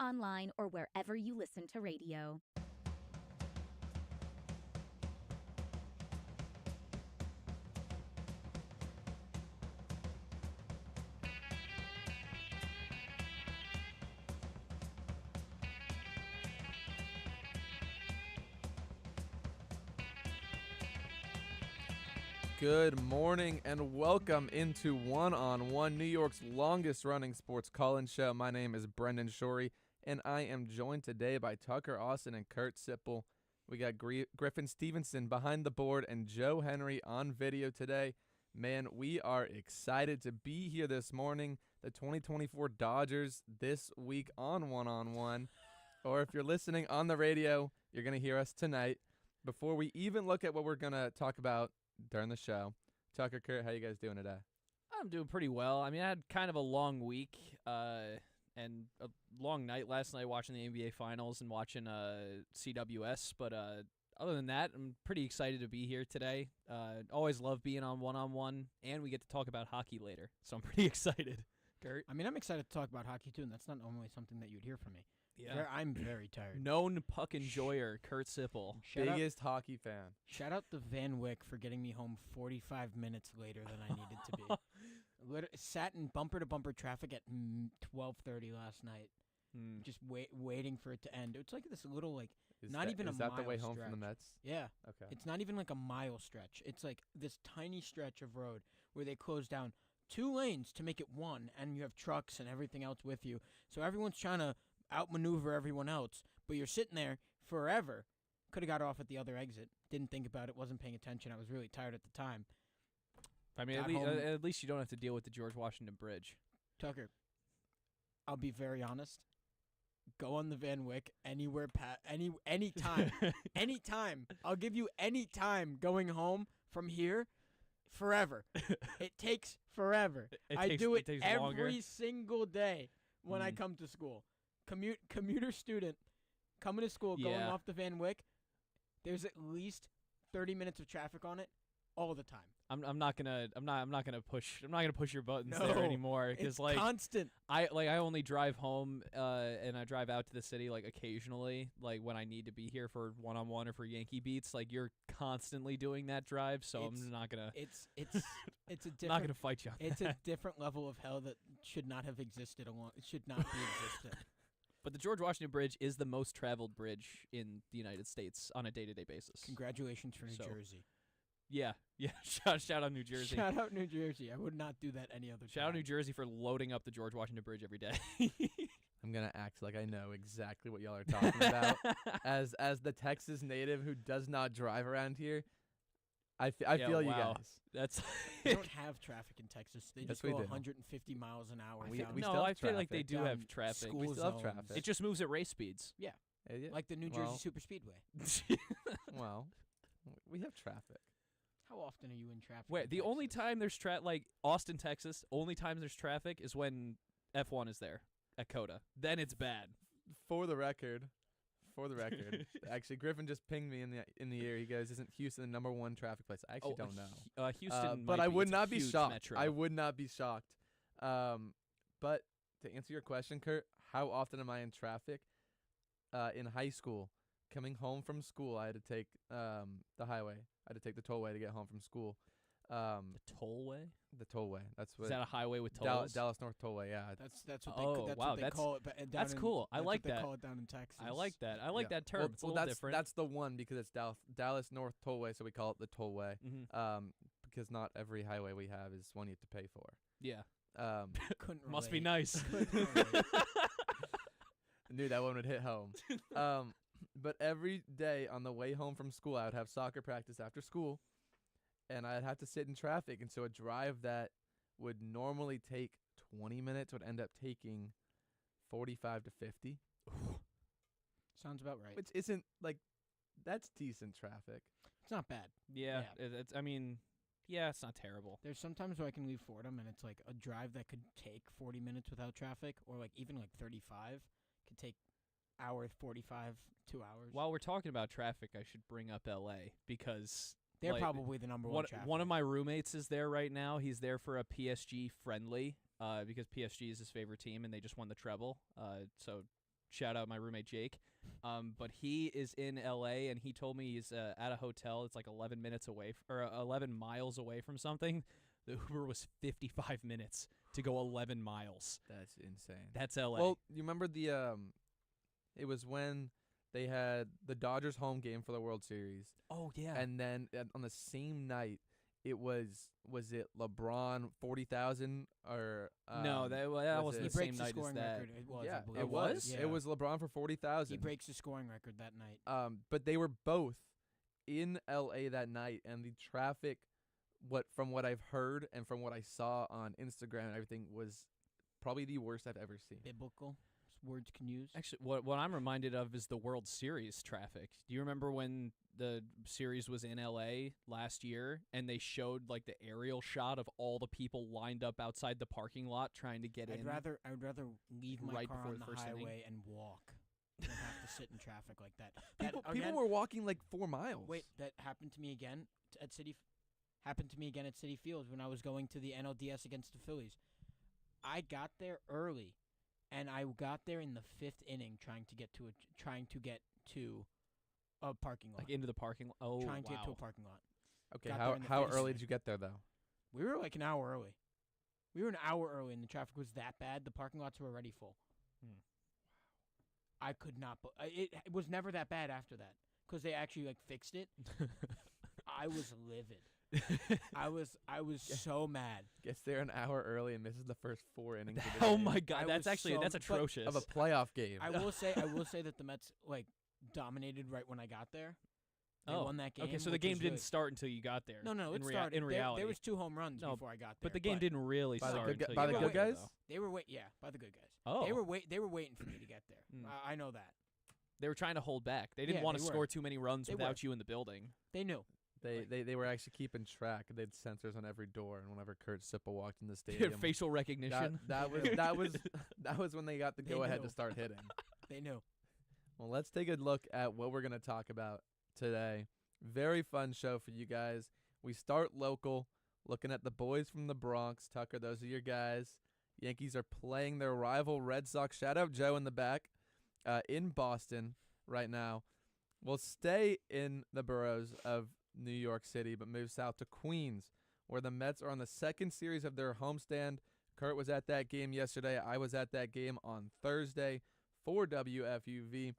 online, or wherever you listen to radio. Good morning and welcome into One on One, New York's longest running sports call-in show. My name is Brendan Shorey, and I am joined today by Tucker Austin and Kurt Sippel. We got Griffin Stevenson behind the board and Joe Henry on video today. Man, we are excited to be here this morning. The 2024 Dodgers this week on One, or if you're listening on the radio, you're going to hear us tonight. Before we even look at what we're going to talk about during the show, Tucker, Kurt, how you guys doing today? I'm doing pretty well. I mean, I had kind of a long week and a long night last night watching the NBA Finals and watching CWS. But other than that, I'm pretty excited to be here today. Always love being on One, and we get to talk about hockey later, so I'm pretty excited. Kurt? I mean, I'm excited to talk about hockey, too, and that's not normally something that you'd hear from me. Yeah. I'm very tired. Known puck enjoyer, Kurt Sippel. Biggest hockey fan. Shout out to Van Wyck for getting me home 45 minutes later than I needed to be. Sat in bumper-to-bumper traffic at 12:30 last night, just waiting for it to end. It's like this little, like, Is not even a mile that the way home stretch. from the Mets? Yeah. Okay. It's not even like a mile stretch. It's like this tiny stretch of road where they close down 2 lanes to make it one, and you have trucks and everything else with you. So everyone's trying to outmaneuver everyone else, but you're sitting there forever. Could have got off at the other exit. Didn't think about it. Wasn't paying attention. I was really tired at the time. I mean, at least you don't have to deal with the George Washington Bridge. Tucker, I'll be very honest. Go on the Van Wyck anywhere, anytime. Anytime. I'll give you any time going home from here forever. It takes forever. I do it every longer. single day when I come to school. Commuter student coming to school, going off the Van Wyck. There's at least 30 minutes of traffic on it all the time. I'm not gonna push your buttons there anymore, because it's constant. I only drive home and I drive out to the city like occasionally, like when I need to be here for One or for Yankee beats. Like, you're constantly doing that drive, so I'm not gonna. It's a different. Not gonna fight you on It's that. a different level of hell that should not have existed. It should not be existent. But the George Washington Bridge is the most traveled bridge in the United States on a day-to-day basis. Congratulations for New Jersey. Yeah. Shout out New Jersey. Shout out New Jersey. I would not do that any other time. Shout out New Jersey for loading up the George Washington Bridge every day. I'm going to act like I know exactly what y'all are talking about. As the Texas native who does not drive around here, I feel you guys. They don't have traffic in Texas. They just we go do. 150 miles an hour. We no, still I have feel like they traffic. do have traffic. School We still have zones. traffic. It just moves at race speeds. Yeah. Yeah. Like the New Jersey Super Speedway. Well, we have traffic. How often are you in traffic? Wait, in the Texas? only time there's like Austin, Texas, only time there's traffic is when F1 is there at COTA. Then it's bad. For the record, actually, Griffin just pinged me in the ear. He goes, "Isn't Houston the number 1 traffic place?" I actually don't know. Houston, but I would it's not a be huge shocked. metro. I would not be shocked. But to answer your question, Kurt, how often am I in traffic? In high school, coming home from school, I had to take the highway. I had to take the tollway to get home from school. The tollway? The tollway. That's what. Is that a highway with tolls? Dallas North Tollway. Yeah. That's what wow, they call it. That's cool. I like that. They call it down in Texas. I like that. I like that term. It's a little that's different. That's the one because it's Dallas North Tollway, so we call it the tollway. Mm-hmm. Because not every highway we have is one you have to pay for. Yeah. Couldn't Must be relate. nice. I knew that one would hit home. But every day on the way home from school, I would have soccer practice after school, and I'd have to sit in traffic. And so a drive that would normally take 20 minutes would end up taking 45 to 50. Sounds about right. Which isn't, like, that's decent traffic. It's not bad. Yeah. It's. I mean, yeah, it's not terrible. There's sometimes where I can leave Fordham, and it's like a drive that could take 40 minutes without traffic, or like even like 35 could take hour 45, 2 hours. While we're talking about traffic, I should bring up L.A. because they're probably the number one traffic. One of my roommates is there right now. He's there for a PSG friendly because PSG is his favorite team, and they just won the treble. So Shout out my roommate Jake. But he is in LA, and he told me he's at a hotel. It's like 11 minutes away, or 11 miles away from something. The Uber was 55 minutes to go 11 miles. That's insane. That's LA. Well, you remember it was when they had the Dodgers home game for the World Series. Oh, yeah. And then on the same night, it was it LeBron 40,000 or no, that was wasn't it- the He same breaks the night as scoring that. record. It was. yeah, I believe. it was. Yeah. It was LeBron for 40,000. He breaks the scoring record that night. But they were both in LA that night, and the traffic, from what I've heard and from what I saw on Instagram and everything, was probably the worst I've ever seen. Biblical words can use. Actually, what I'm reminded of is the World Series traffic. Do you remember when the series was in LA last year and they showed like the aerial shot of all the people lined up outside the parking lot trying to get in? I'd rather leave my right car before on the the first inning. highway and walk than have to sit in traffic like that. People were walking like 4 miles. Wait, that happened to me again happened to me again at Citi Field when I was going to the NLDS against the Phillies. I got there early, and I got there in the 5th inning trying to get to a parking lot. Like into the parking lot. Oh, trying to wow. get to a parking lot. Okay, got there how in the how 5th early inning. did you get there though? We were like an hour early. We were an hour early, and the traffic was that bad. The parking lots were already full. Hmm. I could not. It was never that bad after that because they actually like fixed it. I was livid. I was so mad. Gets there an hour early and misses the first 4 innings. Of the Oh game my God, I that's was actually so- that's but- atrocious. of a playoff game. I will say that the Mets like dominated right when I got there. They won that game. Okay, so the which game was didn't really- start until you got there. No, in it started. In reality, there was 2 home runs No, before I got there. but the game didn't really By the start good gu- until by you the got good there, guys? though. They were by the good guys. Oh, They were waiting for me to get there. Mm. I know that. They were trying to hold back. They didn't Yeah, want to they were. score too many runs They without were. you in the building. They knew. They were actually keeping track. They had sensors on every door, and whenever Kurt Sippel walked in the Dude, stadium, facial recognition. that was when they got the They go ahead to knew. start hitting. They knew. Well, let's take a look at what we're going to talk about today. Very fun show for you guys. We start local, looking at the boys from the Bronx. Tucker, those are your guys. Yankees are playing their rival Red Sox. Shout out Joe in the back in Boston right now. We'll stay in the boroughs of New York City, but move south to Queens, where the Mets are on the second series of their homestand. Kurt was at that game yesterday. I was at that game on Thursday for WFUV.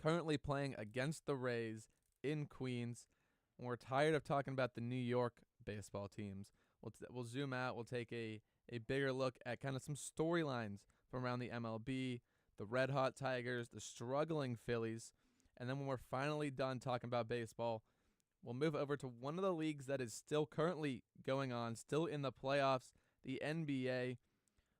Currently playing against the Rays in Queens. We're tired of talking about the New York baseball teams. We'll zoom out. We'll take a bigger look at kind of some storylines from around the MLB, the Red Hot Tigers, the struggling Phillies. And then when we're finally done talking about baseball, we'll move over to one of the leagues that is still currently going on, still in the playoffs, the NBA.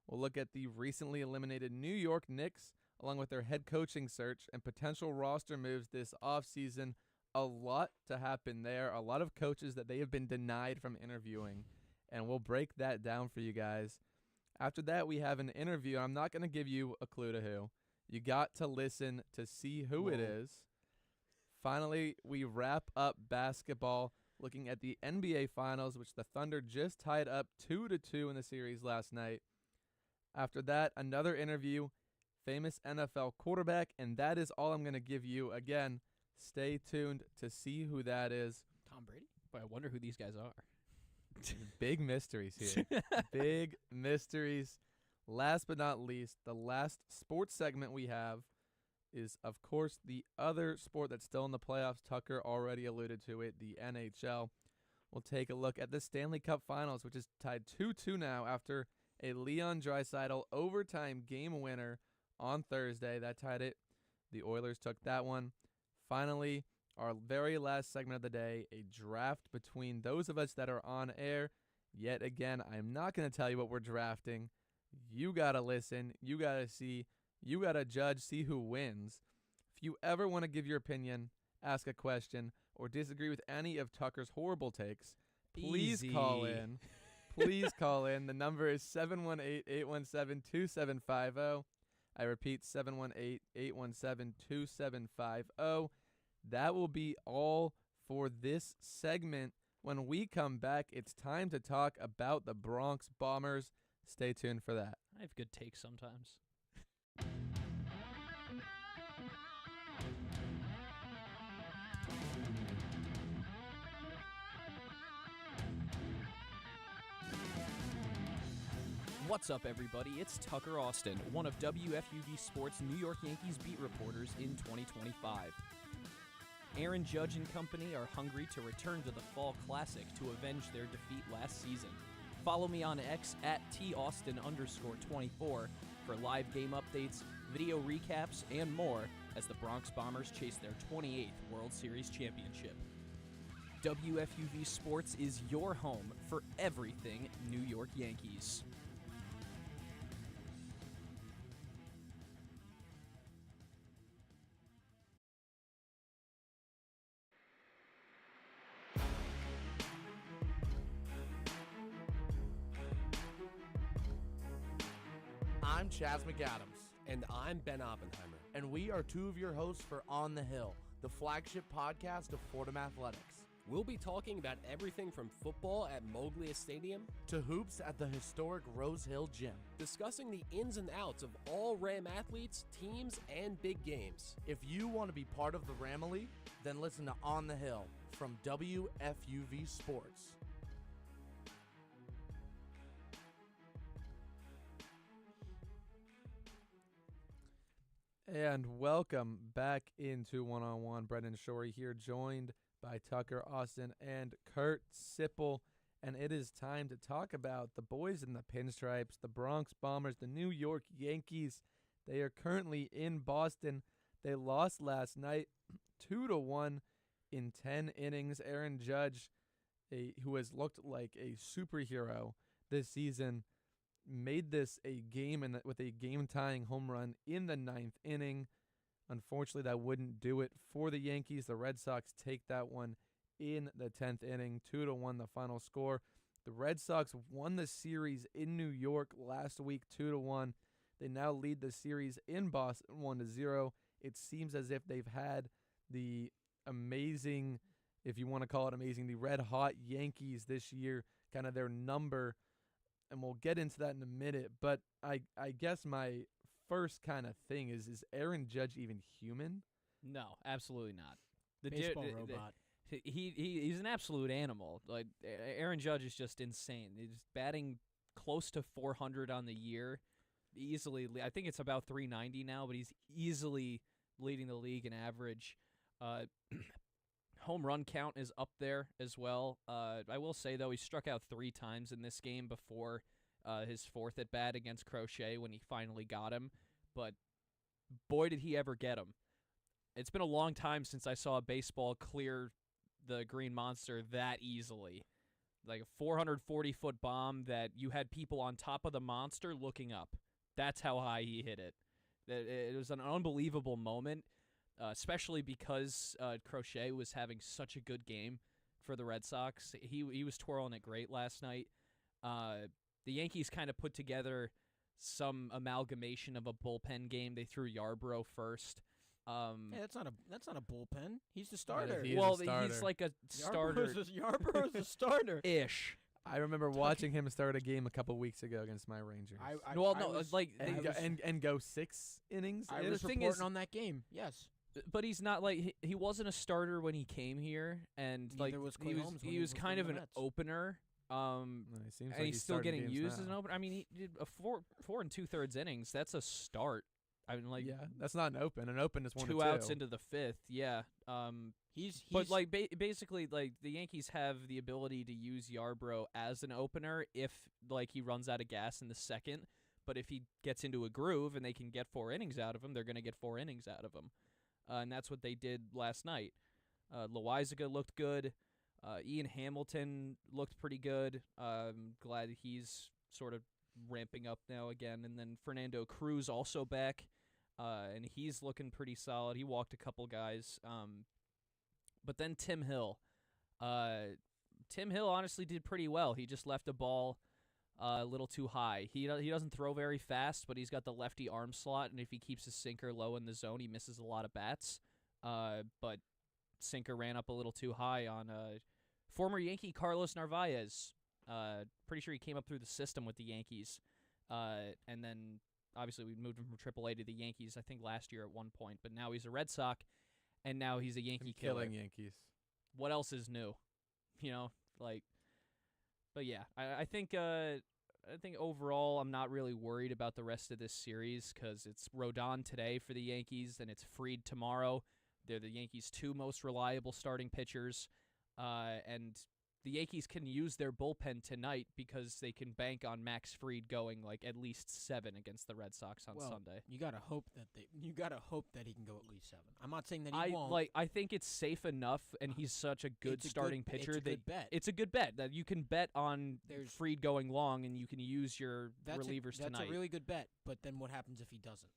We'll look at the recently eliminated New York Knicks, along with their head coaching search and potential roster moves this offseason. A lot to happen there, a lot of coaches that they have been denied from interviewing, and we'll break that down for you guys. After that, we have an interview. I'm not going to give you a clue to who. You got to listen to see who it is. Finally, we wrap up basketball, looking at the NBA Finals, which the Thunder just tied up 2-2 in the series last night. After that, another interview, famous NFL quarterback, and that is all I'm going to give you. Again, stay tuned to see who that is. Tom Brady. Boy, I wonder who these guys are. Big mysteries here. Big mysteries. Last but not least, the last sports segment we have is, of course, the other sport that's still in the playoffs. Tucker already alluded to it, the NHL. We'll take a look at the Stanley Cup Finals, which is tied 2-2 now after a Leon Draisaitl overtime game winner on Thursday. That tied it. The Oilers took that one. Finally, our very last segment of the day, a draft between those of us that are on air. Yet again, I'm not going to tell you what we're drafting. You got to listen. You got to see. You got to judge, see who wins. If you ever want to give your opinion, ask a question, or disagree with any of Tucker's horrible takes, please call Easy. in. Please call in. The number is 718-817-2750. I repeat, 718-817-2750. That will be all for this segment. When we come back, it's time to talk about the Bronx Bombers. Stay tuned for that. I have good takes sometimes. What's up, everybody? It's Tucker Austin, one of WFUV Sports' New York Yankees beat reporters in 2025. Aaron Judge and company are hungry to return to the Fall Classic to avenge their defeat last season. Follow me on X at @Taustin_24 for live game updates, video recaps, and more as the Bronx Bombers chase their 28th World Series championship. WFUV Sports is your home for everything New York Yankees. I'm Chaz McAdams. And I'm Ben Oppenheimer. And we are two of your hosts for On the Hill, the flagship podcast of Fordham Athletics. We'll be talking about everything from football at Moglia Stadium to hoops at the historic Rose Hill Gym. Discussing the ins and outs of all Ram athletes, teams, and big games. If you want to be part of the Ramily, then listen to On the Hill from WFUV Sports. And welcome back into One-on-One. Brendan Shorey here, joined by Tucker Austin and Kurt Sippel. And it is time to talk about the boys in the pinstripes, the Bronx Bombers, the New York Yankees. They are currently in Boston. They lost last night 2-1 in 10 innings. Aaron Judge, who has looked like a superhero this season, made this a game with a game-tying home run in the 9th inning. Unfortunately, that wouldn't do it for the Yankees. The Red Sox take that one in the 10th inning, 2-1 the final score. The Red Sox won the series in New York last week, 2-1. They now lead the series in Boston 1-0. It seems as if they've had the amazing, if you want to call it amazing, the red-hot Yankees this year, kind of their number. And we'll get into that in a minute, but I guess my first kind of thing is Aaron Judge even human? No, absolutely not. The Baseball robot. He's an absolute animal. Like, Aaron Judge is just insane. He's batting close to 400 on the year. Easily, I think it's about 390 now, but he's easily leading the league in average. Home run count is up there as well. I will say, though, he struck out 3 times in this game before his 4th at-bat against Crochet when he finally got him. But boy, did he ever get him. It's been a long time since I saw a baseball clear the Green Monster that easily. Like a 440-foot bomb that you had people on top of the monster looking up. That's how high he hit it. It was an unbelievable moment. Especially because Crochet was having such a good game for the Red Sox. He was twirling it great last night. The Yankees kind of put together some amalgamation of a bullpen game. They threw Yarbrough first. Hey, that's not a bullpen. He's the starter. He's like a starter. Yarbrough's a starter. Ish. I remember watching him start a game a couple weeks ago against my Rangers. And go 6 innings. I was reporting on that game. Yes. But he's not like he wasn't a starter when he came here, and Neither was Clay Holmes when he was kind of an Mets. opener. It seems and like he's still getting used now. as an opener. I mean, he did a 4 2/3 innings. That's a start. I mean, like, yeah, that's not an open. An open is 1 2 outs into the 5th. Yeah. He's but like basically, like the Yankees have the ability to use Yarbrough as an opener if like he runs out of gas in the 2nd. But if he gets into a groove and they can get 4 innings out of him, they're going to get 4 innings out of him. And that's what they did last night. Loizaga looked good. Ian Hamilton looked pretty good. Glad he's sort of ramping up now again. And then Fernando Cruz also back, and he's looking pretty solid. He walked a couple guys. But then Tim Hill. Tim Hill honestly did pretty well. He just left a ball a little too high. He doesn't throw very fast, but he's got the lefty arm slot, and if he keeps his sinker low in the zone, he misses a lot of bats. But sinker ran up a little too high on former Yankee Carlos Narvaez. Pretty sure he came up through the system with the Yankees. And then, obviously, we moved him from AAA to the Yankees, I think, last year at one point. But now he's a Red Sox, and now he's a Yankee killer. Killing Yankees. What else is new? You know, like... But yeah, I think I think overall I'm not really worried about the rest of this series because it's Rodon today for the Yankees and it's Fried tomorrow. They're the Yankees' 2 most reliable starting pitchers, and the Yankees can use their bullpen tonight because they can bank on Max Fried going like at least 7 against the Red Sox on Sunday. You gotta hope that he can go at least 7. I'm not saying that he won't. I think it's safe enough, and he's such a good starting pitcher. It's a good bet. It's a good bet that you can bet on Fried going long, and you can use your relievers tonight. That's a really good bet. But then what happens if he doesn't?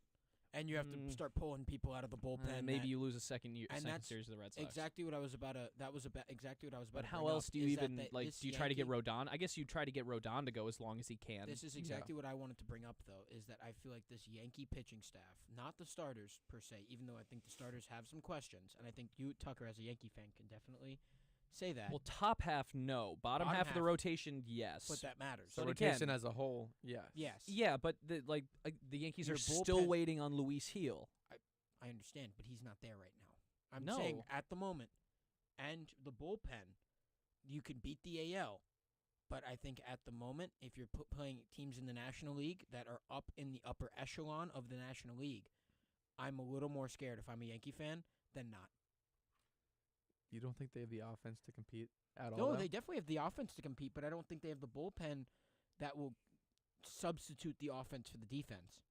And you have to start pulling people out of the bullpen. Maybe you lose a second series of the Red Sox. Exactly what I was about to. That was exactly what I was about. But to how bring else up, do you even do you try to get Rodon? I guess you try to get Rodon to go as long as he can. This is exactly what I wanted to bring up, though, is that I feel like this Yankee pitching staff, not the starters per se, even though I think the starters have some questions, and I think you, Tucker, as a Yankee fan, can definitely say that. Well, top half, no. Bottom half of the rotation, yes. But that matters. The But rotation again, as a whole, yes. Yes. Yeah, but the Yankees Your are still bullpen- waiting on Luis Heel. I understand, but he's not there right now. I'm No. saying at the moment, and the bullpen, you can beat the AL. But I think at the moment, if you're playing teams in the National League that are up in the upper echelon of the National League, I'm a little more scared if I'm a Yankee fan than not. You don't think they have the offense to compete at all? No, though? they definitely have the offense to compete, but I don't think they have the bullpen that will substitute the offense for the defense.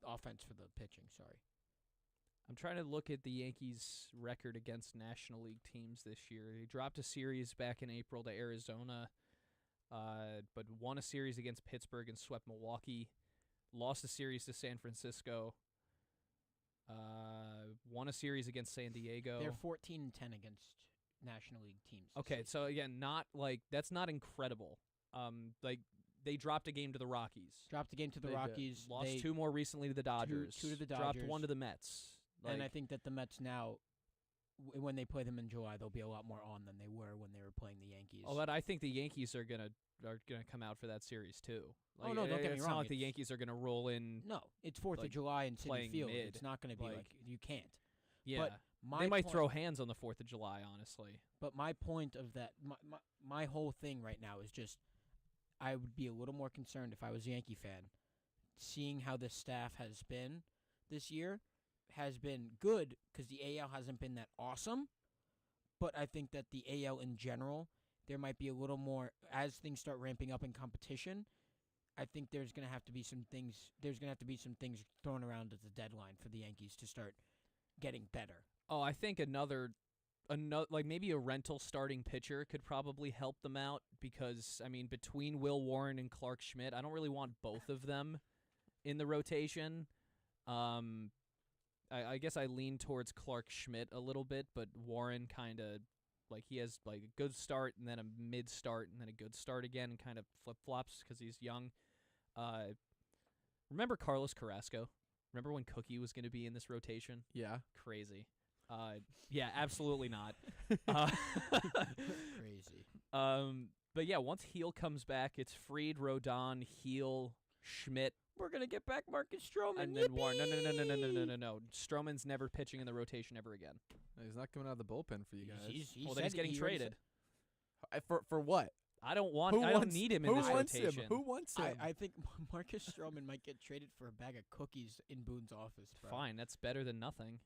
Offense for the pitching, sorry. I'm trying to look at the Yankees' record against National League teams this year. They dropped a series back in April to Arizona, but won a series against Pittsburgh and swept Milwaukee. Lost a series to San Francisco. Won a series against San Diego. They're 14-10 against National League teams. this Okay, season. so again, not like that's not incredible. They dropped a game to the Rockies. Dropped the game to the They did. Rockies. Lost They- 2 more recently to the Dodgers. two to the Dropped Dodgers. 1 to the Mets. And I think that the Mets now, when they play them in July, they'll be a lot more on than they were when they were playing the Yankees. but I think the Yankees are gonna come out for that series too. Oh, no, don't get me It's wrong, not like the it's- Yankees are gonna roll in. No, it's 4th like, of July in Citi playing Field. mid, It's not going to be like- like you can't. Yeah, My they might point- throw hands on the 4th of July. Honestly, But my point of that, my whole thing right now is just, I would be a little more concerned if I was a Yankee fan, seeing how this staff has been this year. Has been good because the AL hasn't been that awesome, but I think that the AL in general, there might be a little more as things start ramping up in competition. I think there's going to have to be some things. There's going to have to be some things thrown around at the deadline for the Yankees to start getting better. oh, I think another like maybe a rental starting pitcher could probably help them out because I mean between Will Warren and Clark Schmidt, I don't really want both of them in the rotation. I guess I lean towards Clark Schmidt a little bit, but Warren kind of like he has like a good start and then a mid start and then a good start again and kind of flip flops because he's young. Remember Carlos Carrasco? Remember when Cookie was going to be in this rotation? Yeah. Crazy. Yeah, absolutely not. Crazy. But yeah, once Heel comes back, it's Fried, Rodon, Heel, Schmidt, We're going to get back Marcus Stroman. and then Warren. No. Stroman's never pitching in the rotation ever again. He's not coming out of the bullpen for you guys. Well, then he's getting traded. For what? I don't need him in this rotation. Who wants him? I think Marcus Stroman might get traded for a bag of cookies in Boone's office, bro. Fine, that's better than nothing.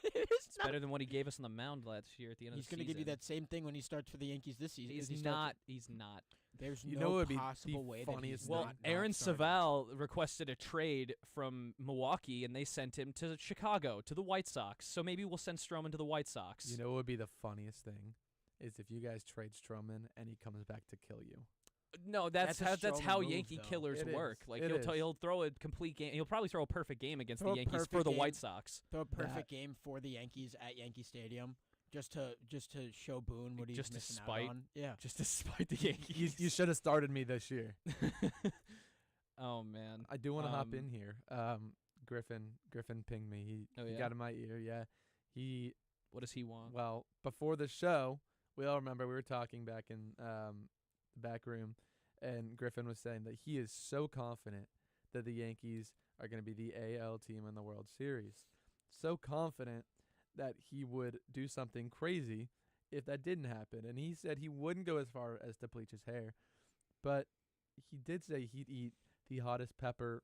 It's Better than what he gave us on the mound last year at the end He's of the going season. to give you that same thing when he starts for the Yankees this season. He's He not. starts- He's not. There's You no know what would be the possible way that he's funniest Well, thing? not Aaron starting. Saval requested a trade from Milwaukee, and they sent him to Chicago, to the White Sox. So maybe we'll send Stroman to the White Sox. You know what would be the funniest thing? Is if you guys trade Stroman and he comes back to kill you. No, that's That's a how Stroman move, Yankee though. killers It work. is. Like It is. he'll throw a complete game. He'll probably throw a perfect game against Throw the a Yankees for perfect the game. White Sox. Throw a perfect game for the Yankees at Yankee Stadium just to show Boone what he's Just to missing spite. out on. Yeah. Just to spite the Yankees. You should have started me this year. Oh man. I do want to hop Um, in here. Griffin pinged me. He Oh, yeah? got in my ear. Yeah. What does he want? Well, before the show, we all remember we were talking back in the back room, and Griffin was saying that he is so confident that the Yankees are going to be the AL team in the World Series. So confident that he would do something crazy if that didn't happen. And he said he wouldn't go as far as to bleach his hair. But he did say he'd eat the hottest pepper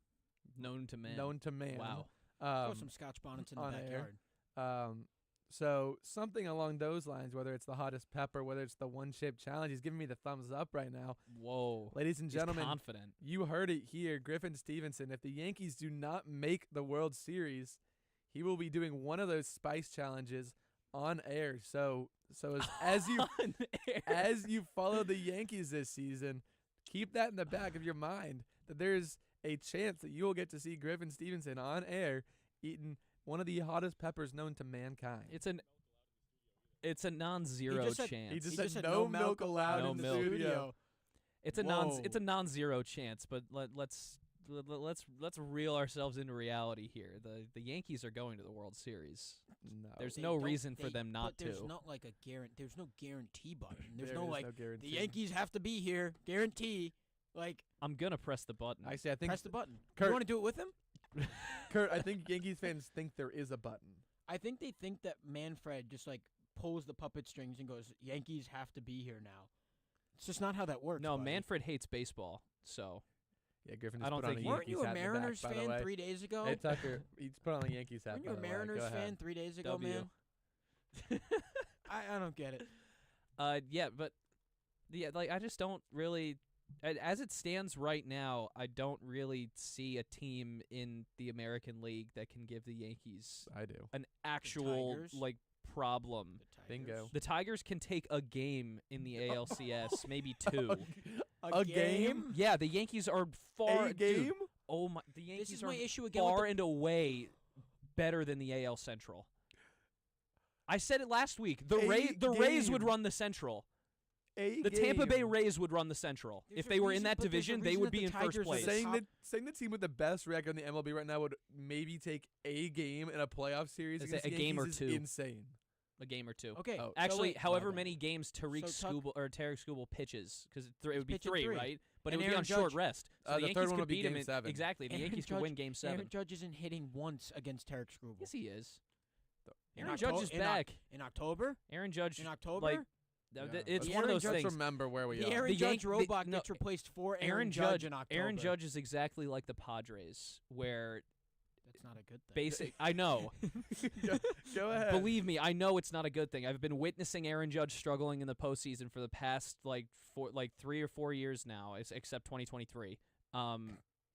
Known to man. known to man. Wow. Throw some Scotch bonnets in the on air. backyard. So something along those lines, whether it's the hottest pepper, whether it's the one chip challenge, he's giving me the thumbs up right now. Whoa. Ladies and He's gentlemen, confident. you heard it here. Griffin Stevenson, if the Yankees do not make the World Series, he will be doing one of those spice challenges on air. So as you On air. as you follow the Yankees this season, keep that in the back of your mind that there's a chance that you will get to see Griffin Stevenson on air eating one of the hottest peppers known to mankind. It's a non-zero He just said- chance. He just He said no milk allowed No in the milk. studio. It's a Whoa. non-zero chance, but let's reel ourselves into reality here. The Yankees are going to the World Series. No. There's They no don't- reason for they- them not but there's to. not like there's no guarantee button. There's There no is like no the guarantee. Yankees have to be here, guarantee. Like I'm gonna press the button. Actually, I think press the button. Kurt- You want to do it with him? Kurt, I think Yankees fans think there is a button. I think they think that Manfred just like pulls the puppet strings and goes, "Yankees have to be here now." It's just not how that works. No, buddy. Manfred hates baseball, so Yeah, Griffin I just don't put on think a he- Weren't Yankees you a hat in the back, Mariners by the fan way. 3 days ago? Hey, Tucker, he's put on a Yankees hat, Weren't by you a the way. Go Mariners ahead. fan 3 days ago, W. man? I don't get it. like I just don't really. As it stands right now, I don't really see a team in the American League that can give the Yankees I do. an actual Tigers? like problem. The Bingo. Tigers. The Tigers can take a game in the ALCS, maybe two. A game? Yeah, the Yankees are far. A game? Dude, oh my! The This Yankees is are my issue again far with and away better than the AL Central. I said it last week. The Rays would game. run the Central. A The game. Tampa Bay Rays would run the Central. There's If a they were in reason- that but there's a division, they reason would that be the in first Tigers are place. the top- Saying the team with the best record in the MLB right now would maybe take a game in a playoff series Is against it the a game Yankees or is two? insane. A game or two. Okay. Oh. so Actually, wait, however bad. many games Tariq So Tuck- Skubal pitches, because it would be pitching three, three. right? But And it would be Aaron on short Judge- rest. So the the third Yankees one could would be beat him. game 7. Exactly. The Aaron Yankees could Judge- win game 7. Aaron Judge isn't hitting once against Tarek Skubal. Yes, he is. In Aaron Octo- Judge is in Oc- back. In October? Aaron Judge, In October? like, Yeah, it's The one of Aaron those Judge Let's things. remember where we the are. Aaron The Judge Yan- the- robot no, gets replaced for Aaron Aaron Judge Judge. in October. Aaron Judge is exactly like the Padres, where That's not a good thing. basic. I know. Go ahead. Believe me, I know it's not a good thing. I've been witnessing Aaron Judge struggling in the postseason for the past 3 or 4 years now, except 2023.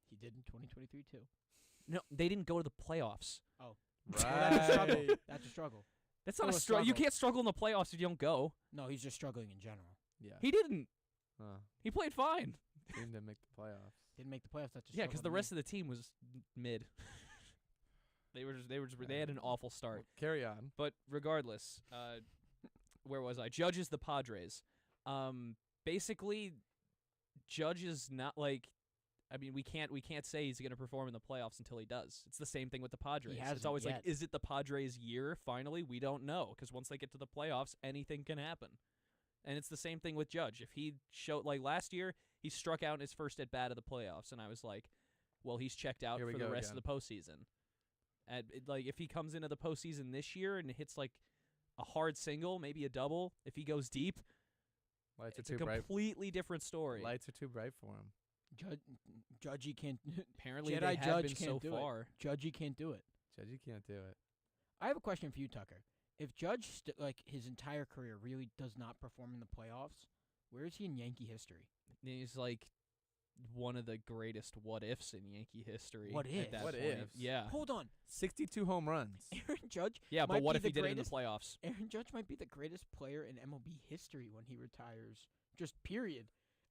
He did in 2023 too. No, they didn't go to the playoffs. That's a struggle. Right. That's a struggle. That's Still not a a struggle. You struggle. can't struggle in the playoffs if you don't go. No, he's just struggling in general. Yeah. He didn't. Uh, He played fine. team didn't make the playoffs. Didn't make the playoffs. That's Yeah, because the rest of the team was mid. They had an awful start. Well, carry on. But regardless, where was I? Judge is the Padres. Basically, Judge is not like. I mean, we can't say he's going to perform in the playoffs until he does. It's the same thing with the Padres. It's hasn't always like, yet. is it the Padres' year? Finally, we don't know, because once they get to the playoffs, anything can happen. And it's the same thing with Judge. If he showed like last year, he struck out in his first at bat of the playoffs, and I was like, well, he's checked out Here we for the go rest again. of the postseason. And like, if he comes into the postseason this year and hits like a hard single, maybe a double, if he goes deep, Lights it's are a too bright. completely different story. Lights are too bright for him. Judgy can't. Apparently, Jedi they have Judge been can't so do it. far. Judgy can't do it. Judge, you can't do it. I have a question for you, Tucker. If Judge like his entire career really does not perform in the playoffs, where is he in Yankee history? He's like one of the greatest what ifs in Yankee history. What at ifs? that What point. ifs? Yeah. Hold on, 62 home runs. Aaron Judge. Yeah, but might what be if he the did it in the greatest- playoffs? Aaron Judge might be the greatest player in MLB history when he retires. Just period.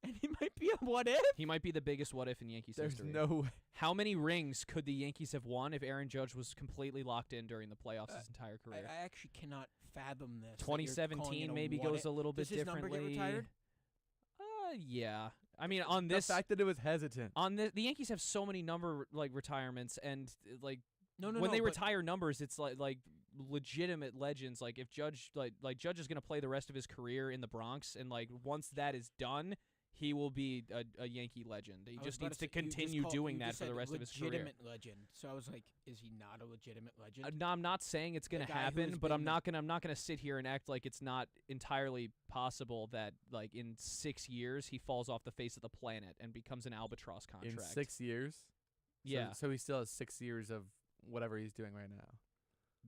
And he might be a what if? He might be the biggest what if in Yankees There's history. no way. How many rings could the Yankees have won if Aaron Judge was completely locked in during the playoffs his entire I, career? I actually cannot fathom this. that you're calling it 2017 a maybe what goes if. a little bit Does his number differently. get retired? Yeah. I mean, on The this, fact that it was hesitant. on the Yankees have so many number like retirements, and like No, when they but retire numbers, it's like legitimate legends. Like if Judge like Judge is gonna play the rest of his career in the Bronx, and like once that is done, he will be a Yankee legend. He I was just about needs to say- you just continue called- doing you that just for the said rest of his career. legitimate legend. So I was like, is he not a legitimate legend? No, I'm not saying it's going to guy who happen, has but been I'm not gonna sit here and act like it's not entirely possible that like in 6 years he falls off the face of the planet and becomes an albatross contract. In 6 years? Yeah. So he still has 6 years of whatever he's doing right now.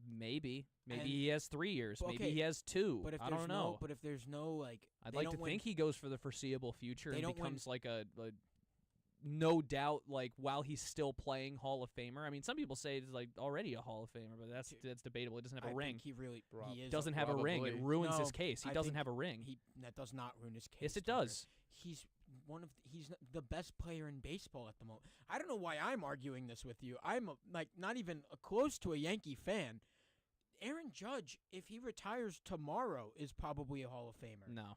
Maybe And- he has 3 years. But Maybe okay, he has 2. But if I there's don't know. but if there's no like, I'd they like to don't win- think he goes for the foreseeable future They and don't win- becomes like a no doubt, like while he's still playing, Hall of Famer. I mean, some people say he's like already a Hall of Famer, but that's debatable. He doesn't have a I ring. think he really he is. Doesn't have a ring. It Probably. ruins No, his case. He I doesn't think have a ring. That does not ruin his case. Yes, it Tucker. does. He's he's the best player in baseball at the moment. I don't know why I'm arguing this with you. I'm not even close to a Yankee fan. Aaron Judge, if he retires tomorrow, is probably a Hall of Famer. No.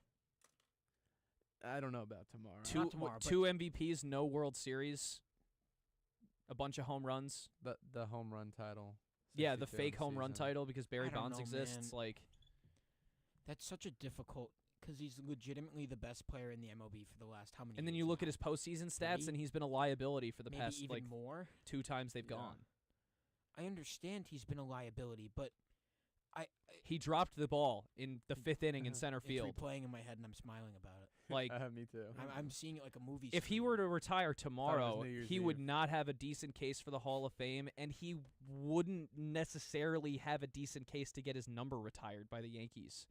I don't know about tomorrow. Not tomorrow, but- 2 MVPs, no World Series, a bunch of home runs. The home run title. Yeah, the 62 in fake home run season. title because Barry I don't Bonds know, exists. man. Like, That's such a difficult because he's legitimately the best player in the MLB for the last how many? and then years you look now? at his postseason stats, 3? and he's been a liability for the maybe past even like more. 2 times they've Yeah. gone. I understand he's been a liability, but He dropped the ball in the 5th inning in center it's field. replaying in my head, and I'm smiling about it. Like, Me too. I'm seeing it like a movie. if he screen. were to retire tomorrow, New Year's he would Eve. not have a decent case for the Hall of Fame, and he wouldn't necessarily have a decent case to get his number retired by the Yankees.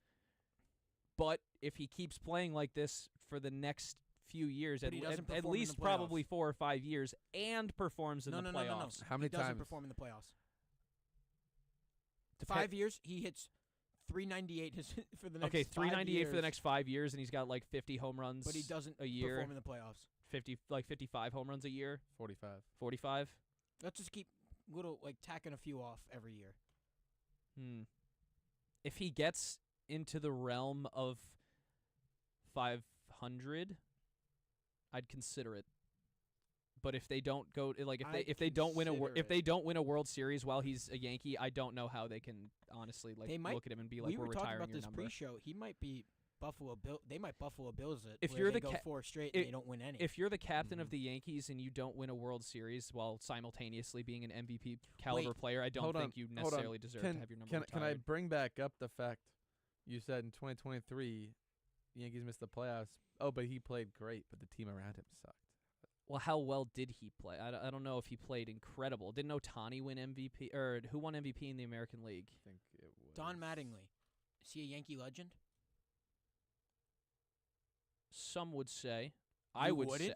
But if he keeps playing like this for the next few years, But he doesn't at perform in least the probably playoffs. 4 or 5 years, and performs in no, the no, playoffs. no. How many he doesn't times? perform in the playoffs? Depe- 5 years, he hits 398 for the next. Okay, 5 398 for the years, next 5 years, and he's got like 50 home runs. But he doesn't a year. perform in the playoffs. 55 home runs a year, 45. 45. Let's just keep tacking a few off every year. If he gets into the realm of 500, I'd consider it. But if they don't go if they don't win a World Series while he's a Yankee, I don't know how they can honestly They might- look at him and be like, we we're were talking retiring about your this number. pre-show. He might be Buffalo Bill. They might Buffalo Bills it. If where you're they the go ca- 4 straight if- and they don't win any. If you're the captain of Mhm. the Yankees and you don't win a World Series while simultaneously being an MVP caliber Wait, player, I don't hold on, think you hold on. necessarily deserve to have your number Can I retired. bring back up the fact you said in 2023 the Yankees missed the playoffs? Oh, but he played great, but the team around him sucked. Well, how well did he play? I don't know if he played incredible. Didn't Ohtani win MVP? Or who won MVP in the American League? I think it was Don Mattingly, is he a Yankee legend? Some would say. You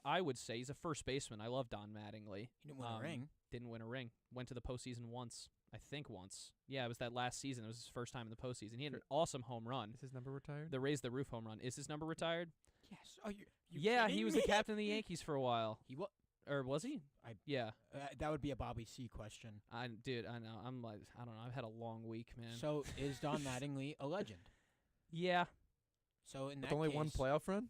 I would say he's a first baseman. I love Don Mattingly. He didn't win a ring. Didn't win a ring. Went to the postseason once. I think once. Yeah, it was that last season. It was his first time in the postseason. He had an awesome home run. Is his number retired? The raise the roof home run. Is his number retired? Yes. Are you Yeah, he kidding was me? the captain of the Yankees for a while. He was. Or was he? Yeah. That would be a Bobby C question. I know. I'm like, I don't know. I've had a long week, man. So is Don Mattingly a legend? Yeah. So in With that only case, one playoff run?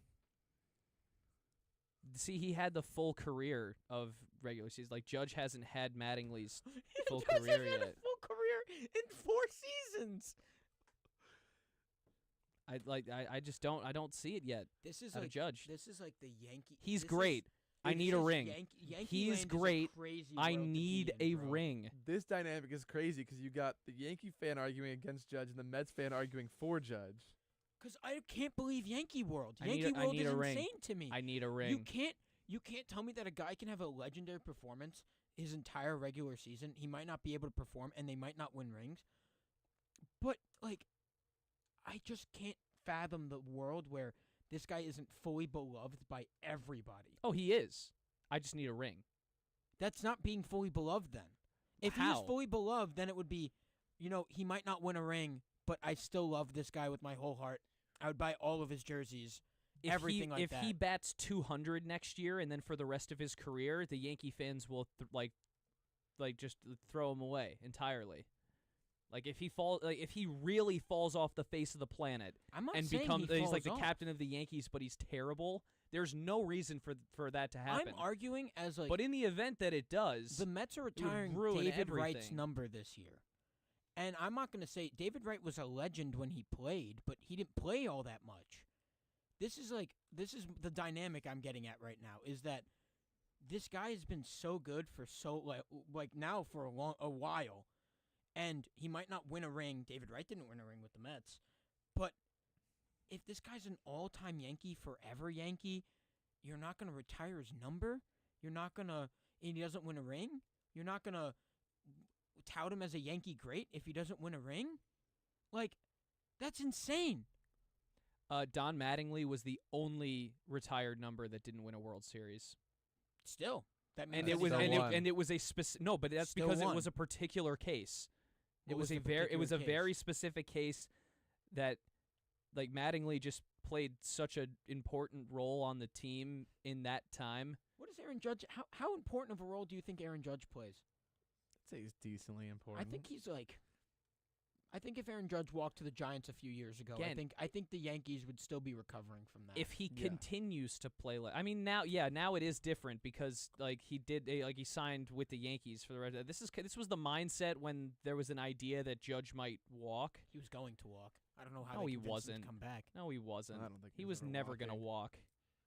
See, he had the full career of regular season. Like, Judge hasn't had Mattingly's full He doesn't career have yet. a full career in 4 seasons. I just don't see it yet. This is Out of like Judge. This is like the Yankee. He's this great. I this need a is ring. Yankee He's land is a great. crazy I world to be need in, a bro. ring. This dynamic is crazy because you got the Yankee fan arguing against Judge and the Mets fan arguing for Judge. Because I can't believe Yankee World. I need Yankee a- I World need is a ring. insane to me. I need a ring. You can't tell me that a guy can have a legendary performance his entire regular season. He might not be able to perform, and they might not win rings. But I just can't fathom the world where this guy isn't fully beloved by everybody. Oh, he is. I just need a ring. That's not being fully beloved then. If he How? was fully beloved, then it would be, he might not win a ring, but I still love this guy with my whole heart. I would buy all of his jerseys. Everything like if that. he bats 200 next year and then for the rest of his career, the Yankee fans will just throw him away entirely. Like if he really falls off the face of the planet I'm not and saying becomes he he's like the falls off. captain of the Yankees, but he's terrible. There's no reason for that to happen. I'm arguing as but in the event that it does, the Mets are would retiring ruin David Wright's everything. number this year. And I'm not going to say David Wright was a legend when he played, but he didn't play all that much. this is the dynamic I'm getting at right now, is that this guy has been so good for now for a while, and he might not win a ring. David Wright didn't win a ring with the Mets, but if this guy's an all-time Yankee, forever Yankee, you're not going to retire his number. You're not going to, and he doesn't win a ring. You're not going to tout him as a Yankee great if he doesn't win a ring. Like, that's insane. Don Mattingly was the only retired number that didn't win a World Series. Still, that means And it was still won. and it was a specific no, but that's Still because won. it was a particular case. What It was was a the very particular case? very specific case that like Mattingly just played such an important role on the team in that time. What is Aaron Judge? How important of a role do you think Aaron Judge plays? I'd say he's decently important. I think he's like. I think if Aaron Judge walked to the Giants a few years ago, Again, I think the Yankees would still be recovering from that. If he Yeah. continues to play like I mean now it is different because like he signed with the Yankees for the rest. This was the mindset when there was an idea that Judge might walk. he was going to walk, I don't know how. No, they he convinced him wasn't. to come back. No, he wasn't. I don't think He he's was ever never gonna walking. walk.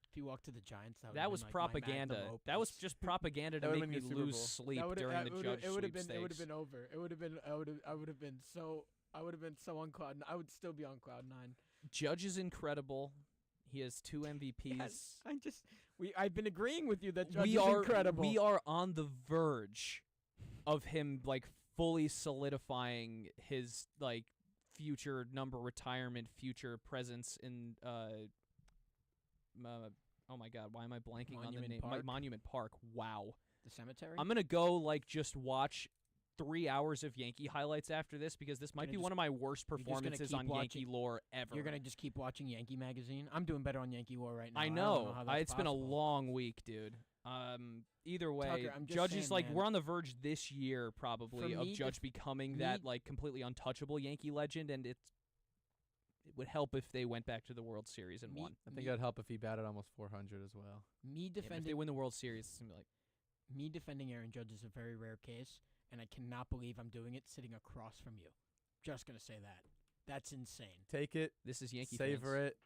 If he walked to the Giants, That was propaganda. That was just propaganda to That would've make me been your Super lose Bowl. sleep during the Judge It would have sweepstakes. been over. I would have been so on cloud. I would still be on cloud 9. Judge is incredible. He has 2 MVPs. Yes, I've been agreeing with you that Judge we is are incredible. We are on the verge of him like fully solidifying his like future number retirement, future presence in oh my God, why am I blanking on the Monument name? Park? Monument Park. Wow. The cemetery. I'm gonna go like just watch 3 hours of Yankee highlights after this because this might Gonna be just- one of my worst you're just gonna performances keep on Yankee watching- lore ever. You're gonna just keep watching Yankee Magazine. I'm doing better on Yankee lore right now. I don't know. how that's It's been a possible. long week, dude. Either way, Tucker, I'm just Judge saying, is like man. we're on the verge this year probably For of me, Judge becoming me- that like completely untouchable Yankee legend, and it would help if they went back to the World Series and Me- won. I think it'd help if he batted almost 400 as well. Me Yeah, but if they defending win the World Series, it's gonna be like me defending Aaron Judge is a very rare case, and I cannot believe I'm doing it sitting across from you. Just gonna say that. That's insane. Take it, this is Yankee savor fans. it.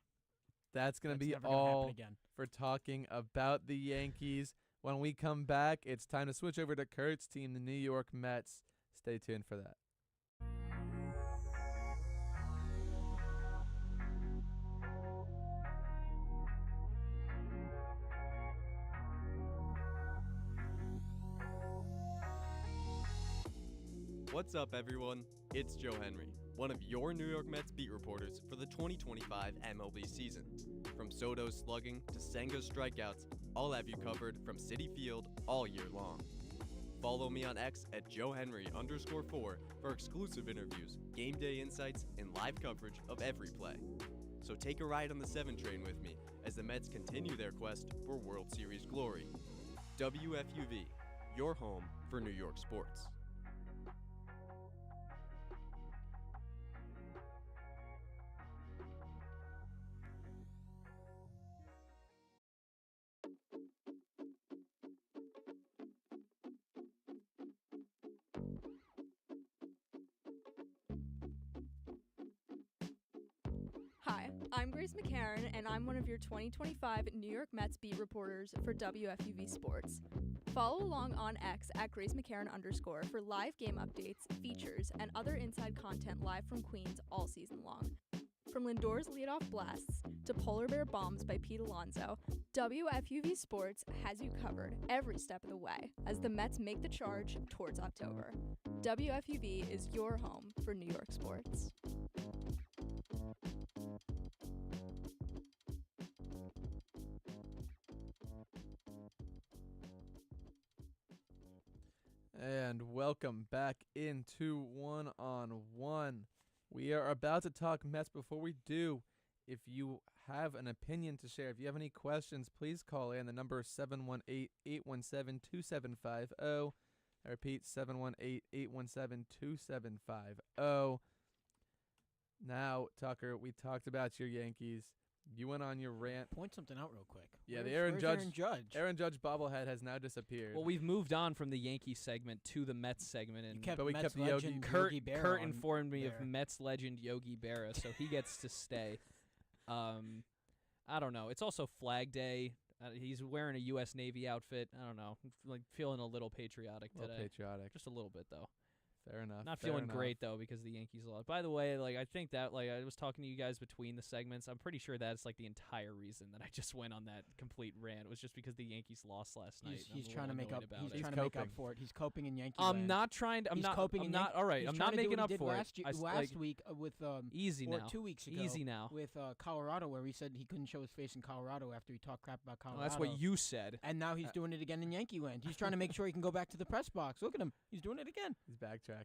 That's going to That's be never gonna happen all again. for talking about the Yankees. When we come back, it's time to switch over to Kurt's team, the New York Mets. Stay tuned for that. What's up, everyone? It's Joe Henry, one of your New York Mets beat reporters for the 2025 MLB season. From Soto's slugging to Senga's strikeouts, I'll have you covered from Citi Field all year long. Follow me on X at JoeHenry_4 for exclusive interviews, game day insights, and live coverage of every play. So take a ride on the 7 train with me as the Mets continue their quest for World Series glory. WFUV, your home for New York sports. Hi, I'm Grace McCarran, and I'm one of your 2025 New York Mets beat reporters for WFUV Sports. Follow along on X at Grace McCarran_ for live game updates, features, and other inside content live from Queens all season long. From Lindor's leadoff blasts to polar bear bombs by Pete Alonso, WFUV Sports has you covered every step of the way as the Mets make the charge towards October. WFUV is your home for New York sports. And welcome back into One on One. We are about to talk Mets. Before we do, if you have an opinion to share, if you have any questions, please call in. The number is 718-817-2750. I repeat, 718-817-2750. Now, Tucker, we talked about your Yankees. You went on your rant. Point something out real quick. Yeah, the Where's Aaron Judge. Aaron Judge bobblehead has now disappeared. Well, we've moved on from the Yankee segment to the Mets segment, You and kept But we Mets kept the Yogi- legend Kurt Yogi Berra Kurt on informed me of there. Mets legend Yogi Berra, so he gets to stay. I don't know. It's also Flag Day. He's wearing a U.S. Navy outfit. I don't know. Like feeling a little patriotic A little today. patriotic. Just a little bit though. Fair enough. Not fair feeling enough. great though because the Yankees lost. By the way, like I think that like I was talking to you guys between the segments. I'm pretty sure that's like the entire reason that I just went on that complete rant. It was just because the Yankees lost last night. He's and I'm trying to a make little up. annoyed He's about it. trying to make up coping. for it. He's coping in Yankee I'm land. not trying to. I'm He's not. coping I'm in not. All right. He's I'm trying not to do making what up he did for last it. year, last week with Easy or now. 2 weeks ago. Easy now. With Colorado, where he said he couldn't show his face in Colorado after he talked crap about Well, Colorado. that's what you said. And now he's doing it again in Yankee land. He's trying to make sure he can go back to the press box. Look at him. He's doing it again. He's backtracking.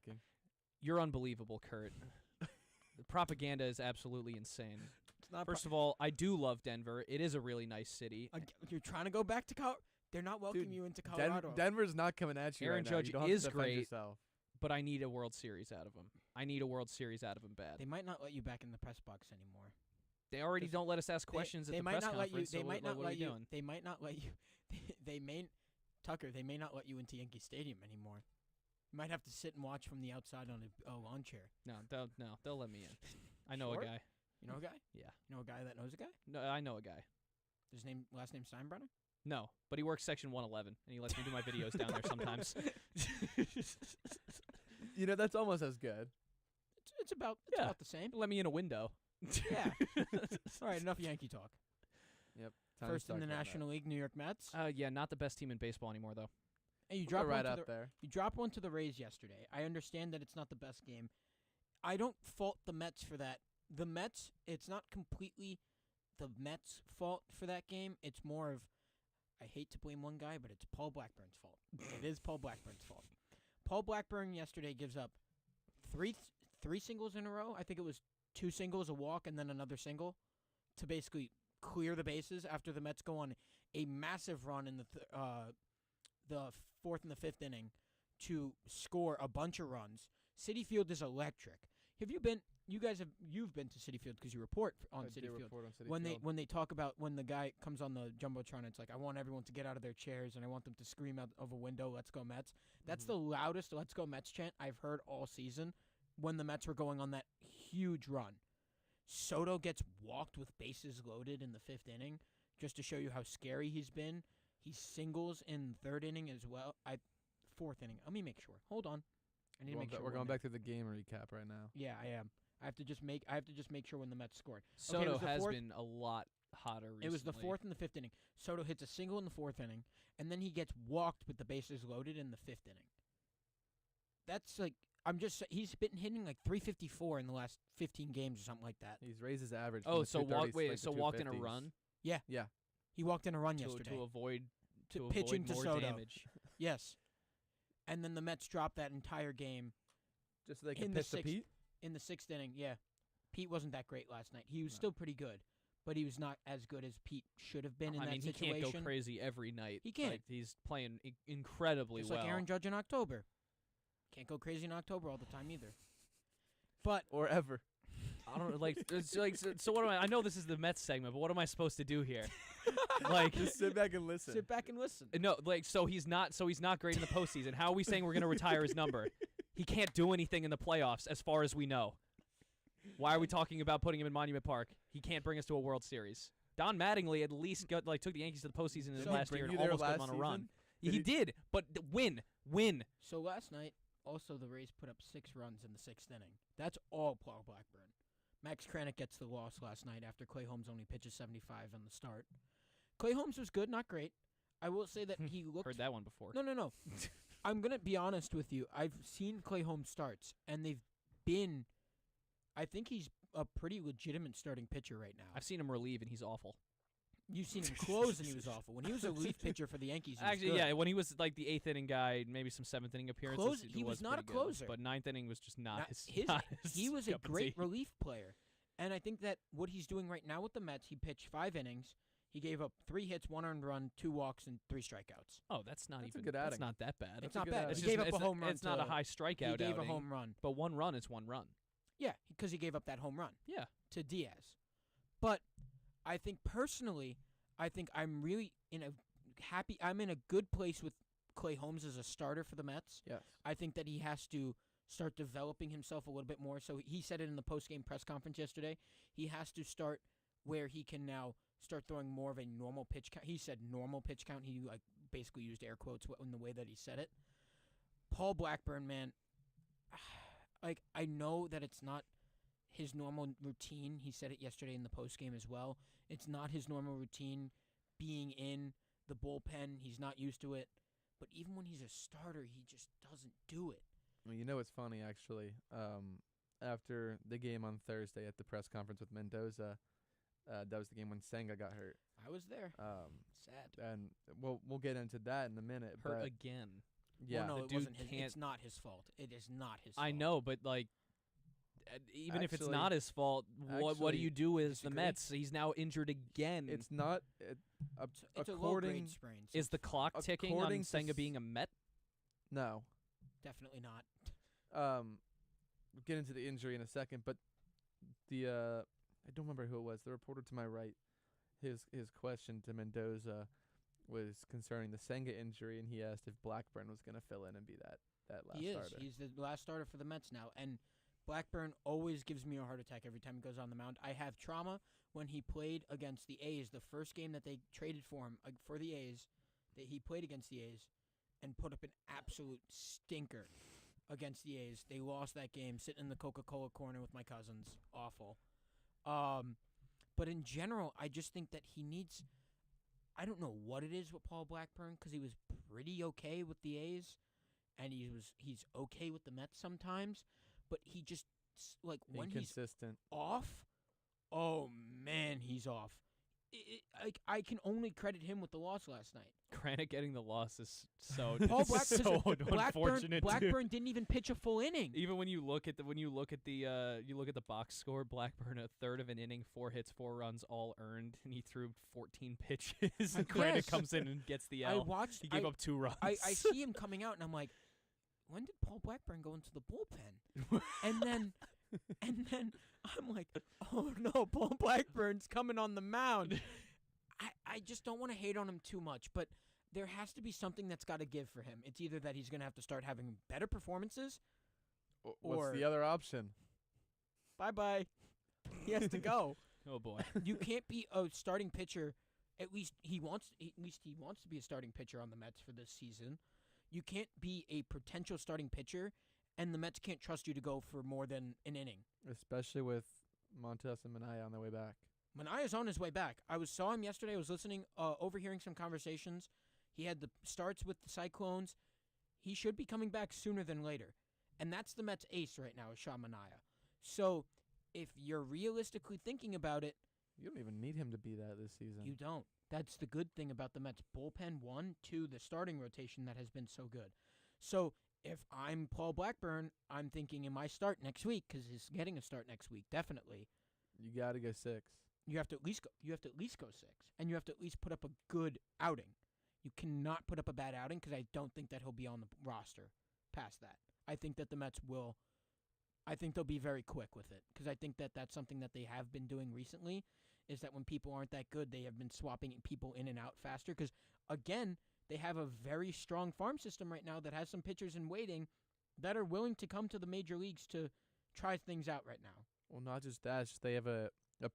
You're unbelievable, Kurt. The propaganda is absolutely insane. It's not First of all, I do love Denver. It is a really nice city. you're trying to go back to Colorado. They're not welcoming you into Colorado. Denver's not coming at you Aaron right now. Judge You don't is have to defend great. yourself. But I need a World Series out of him. I need a World Series out of him bad. They might not let you back in the press box anymore. They already Just- don't let us ask questions They at the might press not let conference. you. They so might what, not what are let we you. doing? They might not let you. They may, Tucker. They may not let you into Yankee Stadium anymore. You might have to sit and watch from the outside on a lawn chair. No, they'll let me in. I know Sure? a guy. You know a guy? Yeah. You know a guy that knows a guy? No, I know a guy. His last name Steinbrenner? No, but he works section 111, and he lets me do my videos down there sometimes. You know, that's almost as good. It's about Yeah. about the same. Let me in a window. Yeah. All right, enough Yankee talk. Yep. time to First in talk the about that. National League, New York Mets. Yeah, not the best team in baseball anymore, though. And you We'll dropped go right one to up the there. You dropped one to the Rays yesterday. I understand that it's not the best game. I don't fault the Mets for that. The Mets, it's not completely the Mets' fault for that game. It's more of, I hate to blame one guy, but it's Paul Blackburn's fault. It is Paul Blackburn's fault. Paul Blackburn yesterday gives up three singles in a row. I think it was 2 singles, a walk, and then another single to basically clear the bases after the Mets go on a massive run in the 4th and the 5th inning to score a bunch of runs. Citi Field is electric. Have you been? You've been to Citi Field because you report on I Citi do Field. report on Citi When Field. they talk about when the guy comes on the jumbotron, it's like I want everyone to get out of their chairs and I want them to scream out of a window, "Let's go Mets!" That's the loudest "Let's go Mets" chant I've heard all season. When the Mets were going on that huge run, Soto gets walked with bases loaded in the 5th inning, just to show you how scary he's been. He singles in 3rd inning as well. 4th inning. Let me make sure. Hold on. I need to make sure. We're going back to the game recap right now. Yeah, I am. I have to just make sure when the Mets scored. it Soto was the has 4th been a lot hotter recently. It was the 4th and the 5th inning. Soto hits a single in the 4th inning, and then he gets walked with the bases loaded in the 5th inning. That's like he's been hitting like 354 in the last 15 games or something like that. He's raised his average. Oh, from so the 230s wait, like so the walked in a 250s. run Yeah. Yeah. He walked in a run to yesterday. avoid To to pitching avoid to more Soto. damage. Yes. And then the Mets dropped that entire game Just so they In can the pitch to 6th Pete. in the 6th inning. Yeah. Pete wasn't that great last night. He was still pretty good, but he was not as good as Pete should have been in I that mean, situation. he can't go crazy every night. He can't. Like, he's playing incredibly Just well. like Aaron Judge in October. Can't go crazy in October all the time either. But Or ever. I don't like. It's like so. What am I know this is the Mets segment, but what am I supposed to do here? Like, Just sit back and listen. sit back and listen. no, like so he's not great in the postseason. How are we saying we're going to retire his number? He can't do anything in the playoffs, as far as we know. Why are we talking about putting him in Monument Park? He can't bring us to a World Series. Don Mattingly at least took the Yankees to the postseason Didn't he last bring year and you there almost put last them on a run. season? He Did he- did, but win. So last night, also the Rays put up 6 runs in the 6th inning. That's all Paul Blackburn. Max Kranick gets the loss last night after Clay Holmes only pitches 75 on the start. Clay Holmes was good, not great. I will say that he looked... Heard that one before. No. I'm going to be honest with you. I've seen Clay Holmes starts, and they've been... I think he's a pretty legitimate starting pitcher right now. I've seen him relieve, and he's awful. You've seen him close, and he was awful. When he was a relief pitcher for the Yankees, he was Actually, good. yeah, when he was like the 8th inning guy, maybe some 7th inning appearances. He was not a pretty good, closer. but 9th inning was just not Not- his. Not his he was a cup of great tea. relief player. And I think that what he's doing right now with the Mets, he pitched 5 innings. He gave up 3 hits, 1 earned run, 2 walks, and 3 strikebacks. Oh, that's not That's a even. good That's outing. not that bad. It's a not good bad. outing. He gave up it's a home run. It's not a high strikeout. He gave a outing, home run. But 1 run is 1 run. Yeah, because he gave up that home run. Yeah. To Diaz. But I think personally, I'm really I'm in a good place with Clay Holmes as a starter for the Mets. Yes. I think that he has to start developing himself a little bit more. So he said it in the post-game press conference yesterday. He has to start where he can now start throwing more of a normal pitch count. He said normal pitch count. He like basically used air quotes in the way that he said it. Paul Blackburn, man, like I know that it's not his normal routine. He said it yesterday in the postgame as well. It's not his normal routine being in the bullpen. He's not used to it. But even when he's a starter, he just doesn't do it. Well, you know what's funny, actually? After the game on Thursday at the press conference with Mendoza, that was the game when Senga got hurt. I was there. Sad. And we'll get into that in a minute. Hurt but again. Yeah. Well, no, The it dude wasn't his. can't- It's not his fault. It is not his fault. I know, but like, even if it's Actually- not his fault, what do actually, you do as the disagree. Mets? He's now injured again. It's not. It's a low according grade sprain. so Is the clock ticking according on to Senga s- being a Met? no. definitely not. We'll get into the injury in a second, but the I don't remember who it was. The reporter to my right, his question to Mendoza was concerning the Senga injury, and he asked if Blackburn was going to fill in and be that last He is. starter. He's the last starter for the Mets now. And Blackburn always gives me a heart attack every time he goes on the mound. I have trauma when he played against the A's, the first game that they traded for him for the A's, that he played against the A's and put up an absolute stinker against the A's. They lost that game sitting in the Coca-Cola corner with my cousins. Awful. But in general, I just think that he needs – I don't know what it is with Paul Blackburn because he was pretty okay with the A's, and he's okay with the Mets sometimes, but he just like when he's Inconsistent. off, oh man, he's off. I can only credit him with the loss last night. Granted, getting the loss is so Paul Blackburn, unfortunate. Blackburn didn't even pitch a full inning. Even when you look at the box score, Blackburn a third of an inning, 4 hits, 4 runs, all earned, and he threw 14 pitches. And Granted Yes. comes in and gets the I L. watched. He gave up 2 runs. I see him coming out, and I'm like, when did Paul Blackburn go into the bullpen? and then I'm like, oh no, Paul Blackburn's coming on the mound. I just don't want to hate on him too much, but there has to be something that's got to give for him. It's either that he's going to have to start having better performances. What's or- the other option? Bye-bye. He has to go. Oh boy. You can't be a starting pitcher. At least he wants to be a starting pitcher on the Mets for this season. You can't be a potential starting pitcher, and the Mets can't trust you to go for more than an inning. Especially with Montes and Minaya on their way back. Manaya's on his way back. Saw him yesterday. I was listening, overhearing some conversations. He had the starts with the Cyclones. He should be coming back sooner than later. And that's the Mets' ace right now is Sean Manaea. So if you're realistically thinking about it, You don't even need him to be that this season. you don't. That's the good thing about the Mets bullpen. 1, 2, the starting rotation that has been so good. So if I'm Paul Blackburn, I'm thinking, am I start next week? Because he's getting a start next week, definitely. You got to go 6. You have to at least go. You have to at least go 6, and you have to at least put up a good outing. You cannot put up a bad outing because I don't think that he'll be on the roster past that. I think that the Mets will. I think they'll be very quick with it because I think that that's something that they have been doing recently. Is that when people aren't that good, they have been swapping people in and out faster. Because again, they have a very strong farm system right now that has some pitchers in waiting that are willing to come to the major leagues to try things out right now. Well, not just that, it's just they have a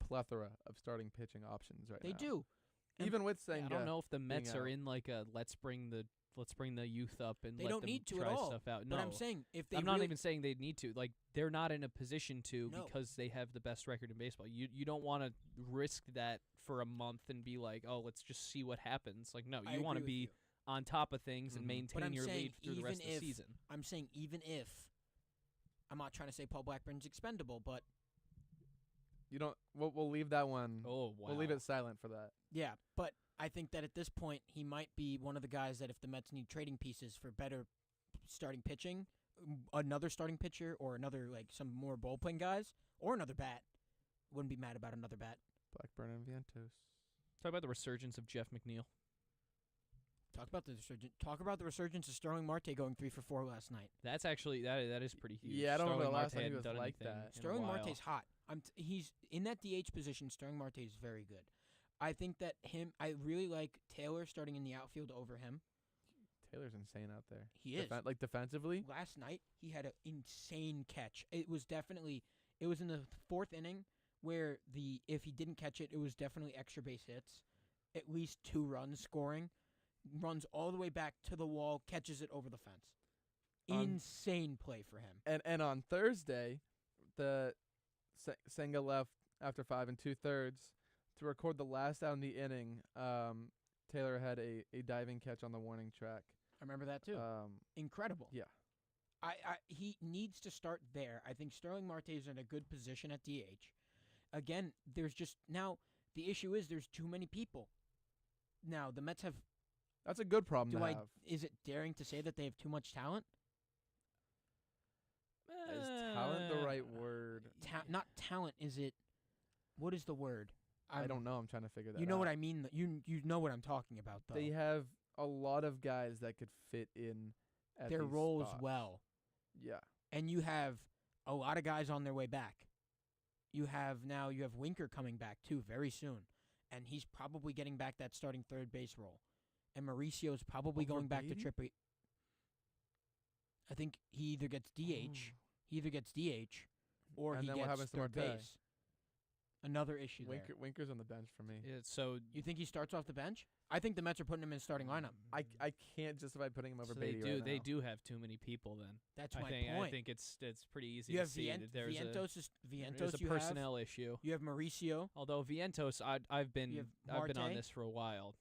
plethora of starting pitching options right They now. do. And Even with I Senga. don't know if the Mets are out. in like a let's bring the youth up and They let don't them need to try at all. stuff out. But No, I'm saying if they I'm not really- even saying they need to. Like they're not in a position to No. because they have the best record in baseball. You don't want to risk that for a month and be like, oh, let's just see what happens. Like no, I you want to agree with be on top of things and Mhm. maintain I'm your saying lead through the rest of even the if- season. I'm saying even if I'm not trying to say Paul Blackburn's expendable, but You don't. We'll leave that one. Oh wow. We'll leave it silent for that. yeah, but I think that at this point he might be one of the guys that if the Mets need trading pieces for better starting pitching, another starting pitcher or another like some more bullpen guys or another bat, wouldn't be mad about another bat. Blackburn and Vientos. Talk about the resurgence of Jeff McNeil. Talk about the resurgence of Sterling Marte going 3 for 4 last night. That's actually that is pretty huge. Yeah, I don't remember Sterling the last Marte time he hadn't was done like anything that. in a Sterling while. Marte's hot. He's in that DH position. Sterling Marte is very good. I think that I really like Taylor starting in the outfield over him. Taylor's insane out there. He is. Like defensively. Last night, he had an insane catch. It was in the 4th inning where if he didn't catch it, it was definitely extra base hits, at least 2 runs scoring, runs all the way back to the wall, catches it over the fence. Insane play for him. And on Thursday, the Senga left after 5 2/3 to record the last out in the inning. Taylor had a diving catch on the warning track. I remember that too. Incredible. Yeah. He needs to start there. I think Sterling Marte is in a good position at DH. Again, there's just now the issue is there's too many people. Now the Mets have. That's a good problem to have. Is it daring to say that they have too much talent? Is talent the right word? Not talent. Is it? What is the word? I don't know. I'm trying to figure that out. You know what I mean? You know what I'm talking about, though. They have a lot of guys that could fit in at their these roles spots. well. Yeah. And you have a lot of guys on their way back. You have Winker coming back too very soon, and he's probably getting back that starting third base role. And Mauricio's probably Over going back to Beatty? triple. I think he either gets DH, or And he then what gets happens to third Marte? base. Another issue there. Winker's on the bench for me. Yeah, so You think he starts off the bench? I think the Mets are putting him in starting lineup. I can't justify putting him over so Beatty right they now. do have too many people. Then That's I my think point. I think it's pretty easy You to have see that there's Vientos. there's a You personnel issue. You have Mauricio. Although Vientos, I've been You have on Marte. this for a while.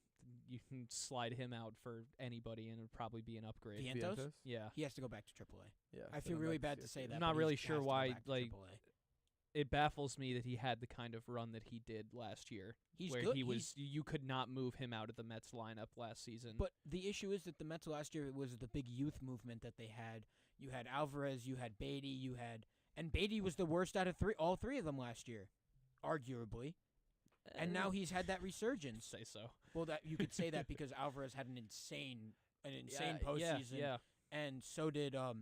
You can slide him out for anybody, and it'd probably be an upgrade. Vientos? Yeah, He has to go back to AAA. Yeah. I send feel him really back bad to CSU. say that. I'm not but really he sure has to go why, back to like, AAA. it baffles me that he had the kind of run that he did last year, He's where good. he was. You could not move him out of the Mets lineup last season. But the issue is that the Mets last year was the big youth movement that they had. You had Alvarez, you had Beatty, and Beatty was the worst out of all three of them last year, arguably. And now he's had that resurgence. say so. Well, that you could say that because Alvarez had an insane postseason. Yeah. And so did oh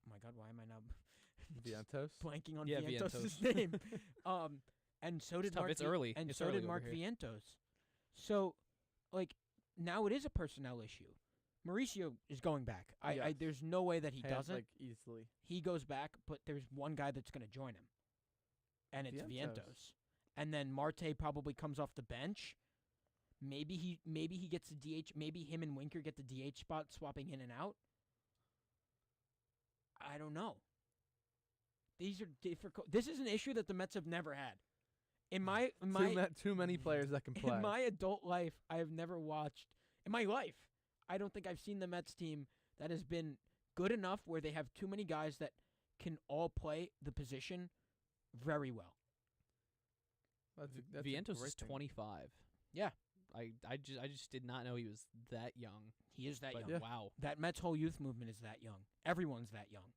my God, why am I now Vientos. blanking on Yeah, Vientos' Vientos. name? And so did It's tough. Mark It's early. and It's so early did Mark over here. Vientos. So, like, now it is a personnel issue. Mauricio is going back. Yes. There's no way that he Hands, doesn't. like easily. He goes back, but there's one guy that's going to join him, and it's Vientos. And then Marte probably comes off the bench. Maybe he gets the DH. Maybe him and Winker get the DH spot, swapping in and out. I don't know. These are difficult. This is an issue that the Mets have never had. In my Too many players that can play. in my adult life, I have never watched. In my life, I don't think I've seen the Mets team that has been good enough where they have too many guys that can all play the position very well. That's a Vientos great is thing. 25. Yeah. I just did not know he was that young. He is that But young. Yeah. wow. That Mets whole youth movement is that young. Everyone's that young.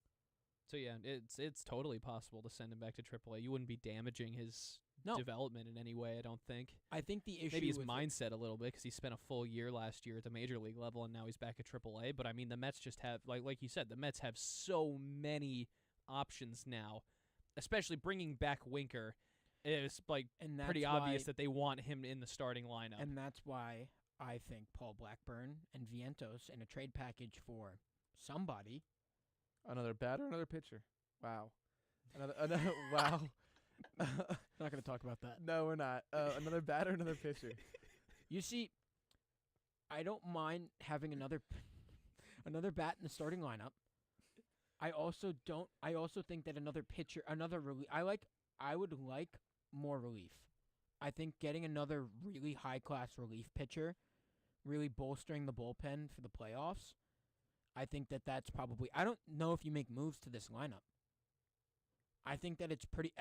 So yeah, it's totally possible to send him back to AAA. You wouldn't be damaging his No. development in any way, I don't think. I think the issue Maybe his with mindset a little bit because he spent a full year last year at the major league level and now he's back at AAA. But I mean, the Mets just have like you said, the Mets have so many options now, especially bringing back Winker. It's like and that's pretty why, obvious that they want him in the starting lineup. and that's why I think Paul Blackburn and Vientos in a trade package for somebody. Another batter, another pitcher. Wow. Another wow. Not going to talk about that. No, we're not. Another batter, another pitcher. You see, I don't mind having another bat in the starting lineup. I also think that another pitcher, another relief. I would like more relief. I think getting another really high class relief pitcher, really bolstering the bullpen for the playoffs. I think that's probably. I don't know if you make moves to this lineup. I think that it's pretty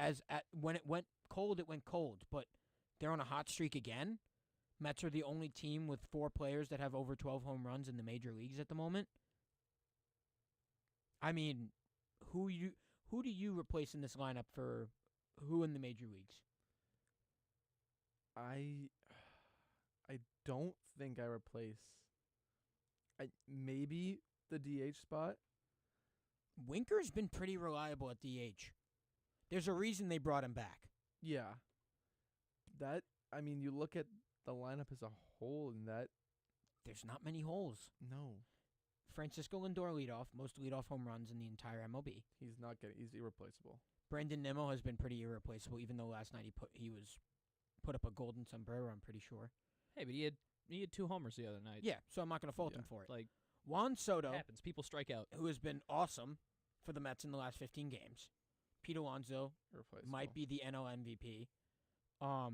when it went cold, it went cold, but they're on a hot streak again. Mets are the only team with 4 players that have over 12 home runs in the major leagues at the moment. I mean, who do you replace in this lineup for who in the major leagues? I don't think I replace. Maybe the DH spot. Winker's been pretty reliable at DH. There's a reason they brought him back. Yeah. You look at the lineup as a whole, and that There's not many holes. no, Francisco Lindor leadoff, most leadoff home runs in the entire MLB. he's not getting. He's irreplaceable. Brandon Nimmo has been pretty irreplaceable, even though last night he put up a golden sombrero, I'm pretty sure. Hey, but he had 2 homers the other night. Yeah, so I'm not going to fault Yeah. him for it. Like, Juan Soto, happens. People strike out. who has been awesome for the Mets in the last 15 games. Pete Alonso might be the NL MVP.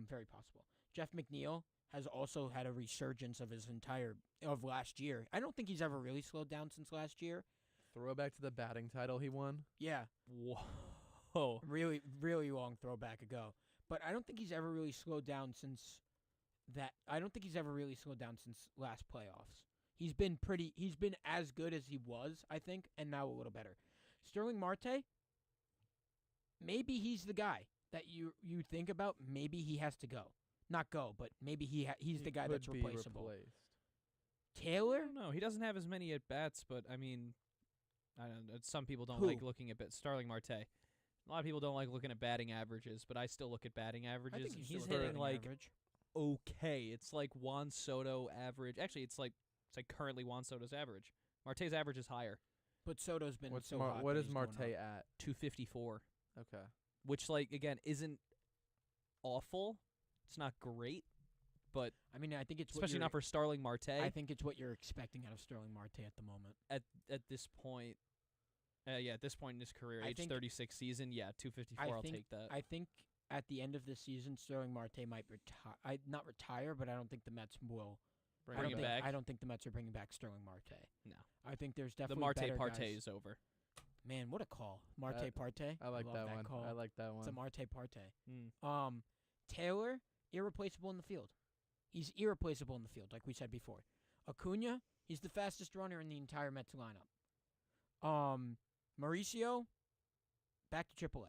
Very possible. Jeff McNeil has also had a resurgence of last year. I don't think he's ever really slowed down since last year. Throwback to the batting title he won. Yeah, Whoa. really, really long throwback ago. But I don't think he's ever really slowed down since that. I don't think he's ever really slowed down since last playoffs. He's been as good as he was, I think, and now a little better. Sterling Marte, maybe he's the guy that you think about. Maybe he has to go. Not go, but maybe he's the guy that's could be replaceable. replaced. I Taylor? don't know. He doesn't have as many at-bats, but, I mean, I don't know. Some people don't Who? like looking at Starling Marte. A lot of people don't like looking at batting averages, but I still look at batting I averages. think and he's he's still hitting, batting like, average. okay. It's like Juan Soto average. Actually, it's like currently Juan Soto's average. Marte's average is higher, But Soto's been What's so hot. what that is he's going Marte up. at? 254, Okay. which, like, again, isn't awful. It's not great, but I mean, I think it's especially not for Starling Marte I think it's what you're expecting out of Sterling Marte at the moment. at this point. At this point in his career, I age think- 36 season, 254, I'll take that. I think at the end of the season, Sterling Marte might retire. Not retire, but I don't think the Mets will. Bring I don't him think, back? I don't think the Mets are bringing back Sterling Marte. No. I think there's The definitely Marte better Parte guys. is over. Man, what a call, Marte Parte. I like love that one. Call. I like that It's a one. Marte Parte. Mm. Taylor, irreplaceable in the field. He's irreplaceable in the field, like we said before. Acuna, he's the fastest runner in the entire Mets lineup. Mauricio, back to AAA.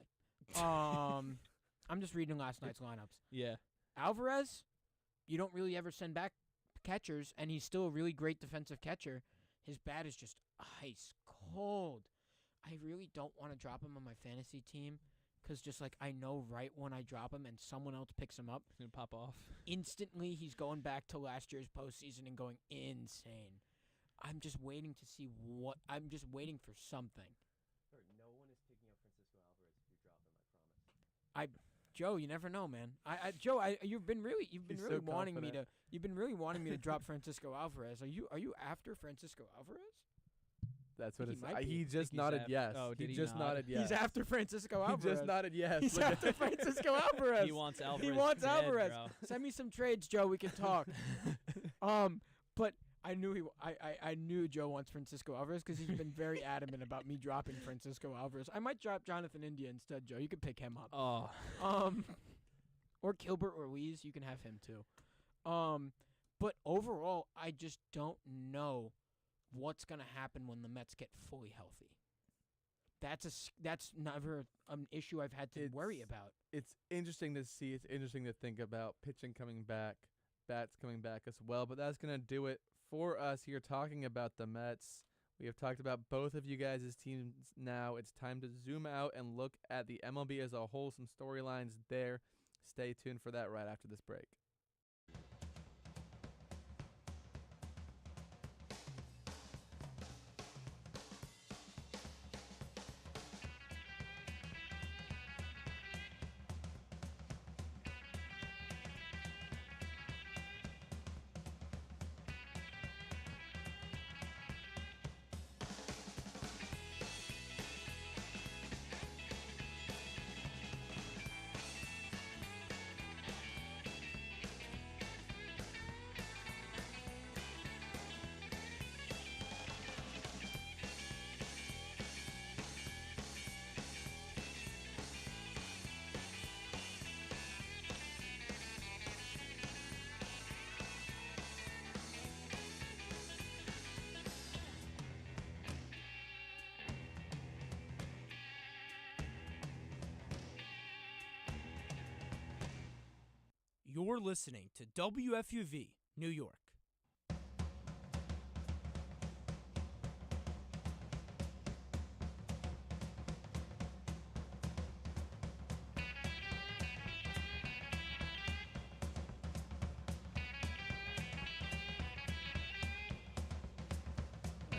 I'm just reading last night's lineups. Yeah. Alvarez, you don't really ever send back catchers, and he's still a really great defensive catcher. His bat is just ice cold. I really don't want to drop him on my fantasy team because just like I know right when I drop him and someone else picks him up, It's going to pop off. instantly he's going back to last year's postseason and going insane. I'm just waiting to see what. I'm just waiting for something. No one is picking up Francisco Alvarez if you drop him, I promise. Joe, you never know, man. Joe, you've been really He's so wanting me confident. to. You've been really wanting me to drop Francisco Alvarez. Are you after Francisco Alvarez? That's what He it's. might be. He I just think he's nodded after- yes. oh, did he he just nod? nodded yes. He's after Francisco He Alvarez. just nodded yes. He's Look at after Francisco Alvarez. He wants Alvarez. He wants dead, Alvarez. bro. Send me some trades, Joe. We can talk. But I knew I knew Joe wants Francisco Alvarez because he's been very adamant about me dropping Francisco Alvarez. I might drop Jonathan India instead, Joe. You could pick him up. Oh. Or Gilbert Ruiz. You can have him too. But overall, I just don't know what's gonna happen when the Mets get fully healthy. That's never an issue I've had to worry It's- about. It's interesting to see. It's interesting to think about pitching coming back, bats coming back as well. But that's going to do it for us here talking about the Mets. We have talked about both of you guys' teams now. It's time to zoom out and look at the MLB as a whole. Some storylines there. Stay tuned for that right after this break. You're listening to WFUV, New York.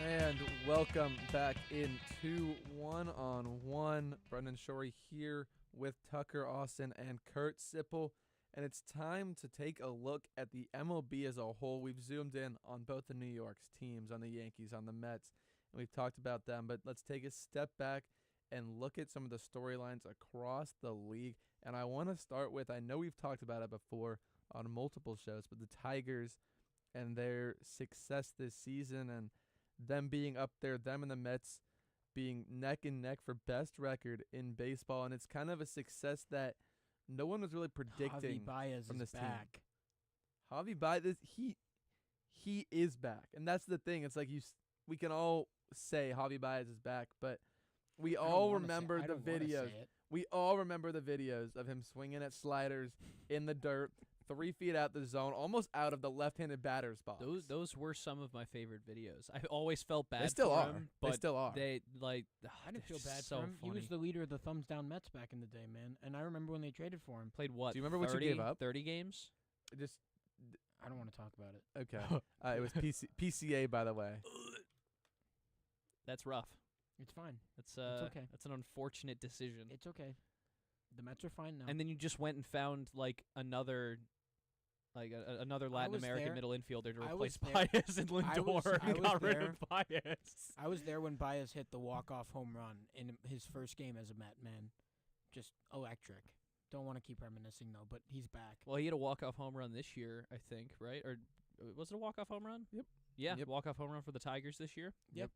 And welcome back into One on One. Brendan Shorey here with Tucker Austin and Kurt Sippel. And it's time to take a look at the MLB as a whole. We've zoomed in on both the New York's teams, on the Yankees, on the Mets, and we've talked about them. But let's take a step back and look at some of the storylines across the league. And I want to start with, I know we've talked about it before on multiple shows, but the Tigers and their success this season and them being up there, them and the Mets being neck and neck for best record in baseball. And it's kind of a success that no one was really predicting Javi Baez from is this team. back. Javi Baez, he is back. And that's the thing. It's like we can all say Javi Baez is back, but we all remember the videos. We all remember the videos of him swinging at sliders in the dirt, 3 feet out the zone, almost out of the left-handed batter's box. Those were some of my favorite videos. I always felt bad They still for are. him, They but still are. They I didn't feel they're bad so for him. He was funny. the leader of the thumbs down Mets back in the day, man. And I remember when they traded for him. Played what? Do you remember what you 30, gave up? 30 games? Just I don't want to talk about it. okay. It was PCA, by the way. That's rough. It's fine. That's okay. That's an unfortunate decision. It's okay. The Mets are fine now. And then you just went and found like another Latin American there. middle infielder to I replace was there. Baez and Lindor I and was got rid there. of Baez. I was there when Baez hit the walk-off home run in his first game as a Met, man. Just electric. Don't want to keep reminiscing, though, but he's back. Well, he had a walk-off home run this year, I think, right? Or was it a walk-off home run? Yep. Yeah, Yep. walk-off home run for the Tigers this year. Yep.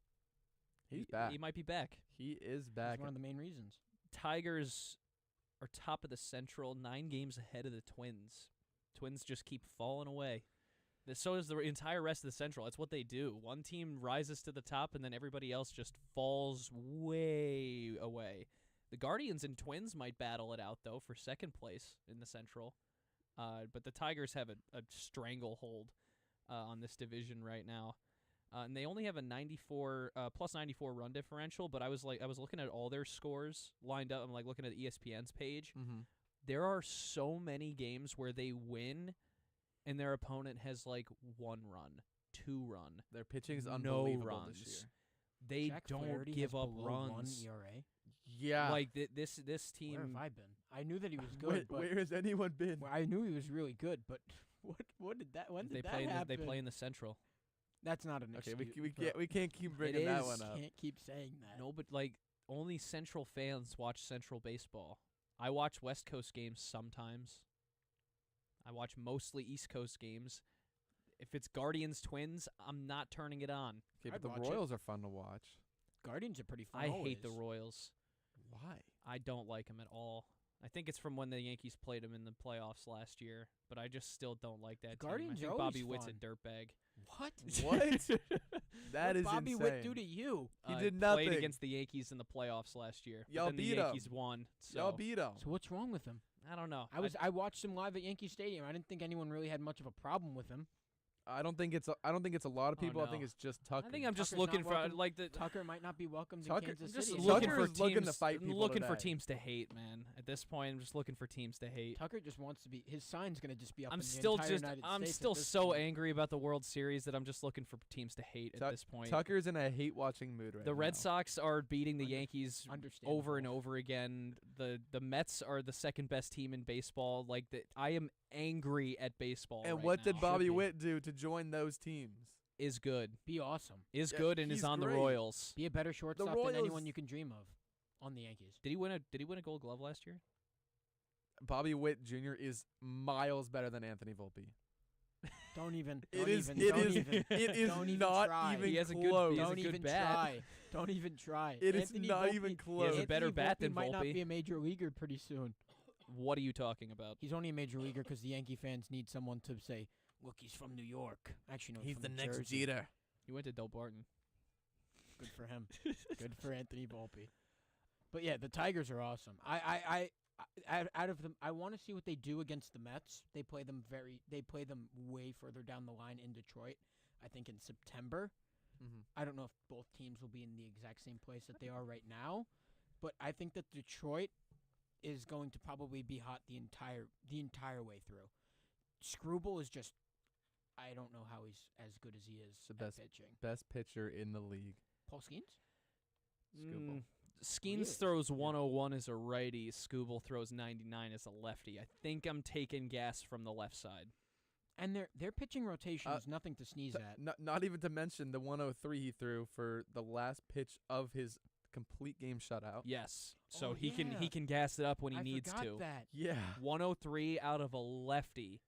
He's back. He might be back. He is That's back. one of the main reasons. Tigers are top of the Central, 9 games ahead of the Twins. Twins just keep falling away. So is the entire rest of the Central. That's what they do. One team rises to the top, and then everybody else just falls way away. The Guardians and Twins might battle it out, though, for second place in the Central. But the Tigers have a stranglehold on this division right now. And they only have a plus 94 run differential, but I was looking at all their scores lined up. I'm like looking at ESPN's page. Mm-hmm. There are so many games where they win and their opponent has like 1 run, 2 run. Their pitching is no unbelievable runs. this year. They Jack don't Flaherty give has up below runs. 1 ERA. Yeah. Like this team. Where have I been? I knew that he was good, but where has anyone been? well, I knew he was really good, but when did that happen? They play in the Central. That's not an Okay, excuse. we can't keep bringing that one up. Can't keep saying that. No, but like only Central fans watch Central baseball. I watch West Coast games sometimes. I watch mostly East Coast games. If it's Guardians Twins, I'm not turning it on. Okay, I'd but watch the it. Royals are fun to watch. Guardians are pretty fun. I always. hate the Royals. Why? I don't like them at all. I think it's from when the Yankees played them in the playoffs last year, but I just still don't like that The team. Guardians I think are Bobby always Witt's a fun. dirtbag. What? What? That What is Bobby insane. Witt do to you? He I did played nothing. against the Yankees in the playoffs last year. but Y'all then beat the 'em. Yankees won. So Y'all beat them. So what's wrong with him? I don't know. I watched him live at Yankee Stadium. I didn't think anyone really had much of a problem with him. I don't think it's a lot of Oh, people. I think no. it's just Tucker. I think I'm just Tucker's looking not for welcome. like the Tucker might not be welcomed Tucker- in Kansas just City. looking Tucker for is looking to teams- fight I'm people looking for today. teams to hate, man. At this point, I'm just looking for teams to hate. Tucker just wants to be. His sign's gonna just be up. I'm in the still entire United I'm States at still this so point. angry about the World Series that I'm just looking for teams to hate at Tuck- this point. Tucker's in a hate-watching mood right The now. Red Sox are beating the Yankees Understandable. over and over again. The Mets are the second best team in baseball. Like I am angry at baseball. And right what did now. Bobby Should be. Witt do to join those teams? Is good. Be awesome. Is Yeah, good and is he's on great. the Royals. Be a better shortstop than Royals- anyone you can dream of on the Yankees. Did he win a Gold Glove last year? Bobby Witt Jr. is miles better than Anthony Volpe. Don't even. It don't is. even, It don't is. even, It is don't even not try. even He has a good- close. he has a Don't good even bat. try. Don't even try. It is Anthony not Volpe- even He has close. a better Anthony bat Volpe than might not Volpe. be a major leaguer pretty soon. What are you talking about? He's only a major leaguer because the Yankee fans need someone to say, "Look, he's from New York." Actually, no, he's from New Jersey. Jeter. He went to Del Barton. Good for him. Good for Anthony Volpe. But yeah, the Tigers are awesome. I out of them, I want to see what they do against the Mets. They play them way further down the line in Detroit. I think in September. Mm-hmm. I don't know if both teams will be in the exact same place that they are right now, but I think that Detroit is going to probably be hot the entire way through. Screwball is just I don't know how he's as good as he is The at best- pitching. Best pitcher in the league. Paul Skeens? Skubal. Skeens Really? throws 101 as a righty. Skubal throws 99 as a lefty. I think I'm taking gas from the left side. And their pitching rotation Uh, is nothing to sneeze at. Not even to mention the 103 he threw for the last pitch of his complete game shutout. Yes. So Oh, he yeah. can gas it up when he I needs forgot to. that. Yeah. 103 out of a lefty.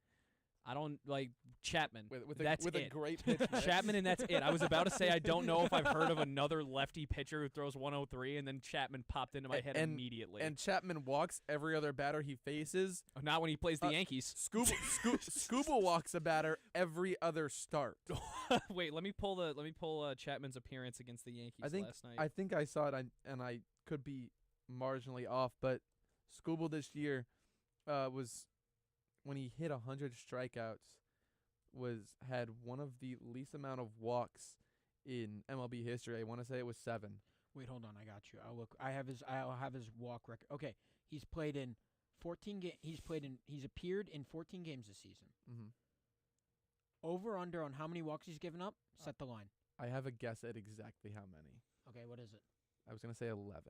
I don't like Chapman. That's with it. a great pitch mix. Chapman, and that's it. I was about to say I don't know if I've heard of another lefty pitcher who throws 103, and then Chapman popped into my head immediately. And Chapman walks every other batter he faces. Not when he plays the Yankees. Skubal walks a batter every other start. Wait, let me pull Chapman's appearance against the Yankees last night. I think I saw it, and I could be marginally off, but Skubal this year was, when he hit 100 strikeouts, had one of the least amount of walks in MLB history. I want to say it was 7. Wait, hold on. I got you. I'll have his walk record. Okay, he's played in 14 He's appeared in 14 games this season. Mm-hmm. Over under on how many walks he's given up? Set the line. I have a guess at exactly how many. Okay, what is it? I was gonna say 11.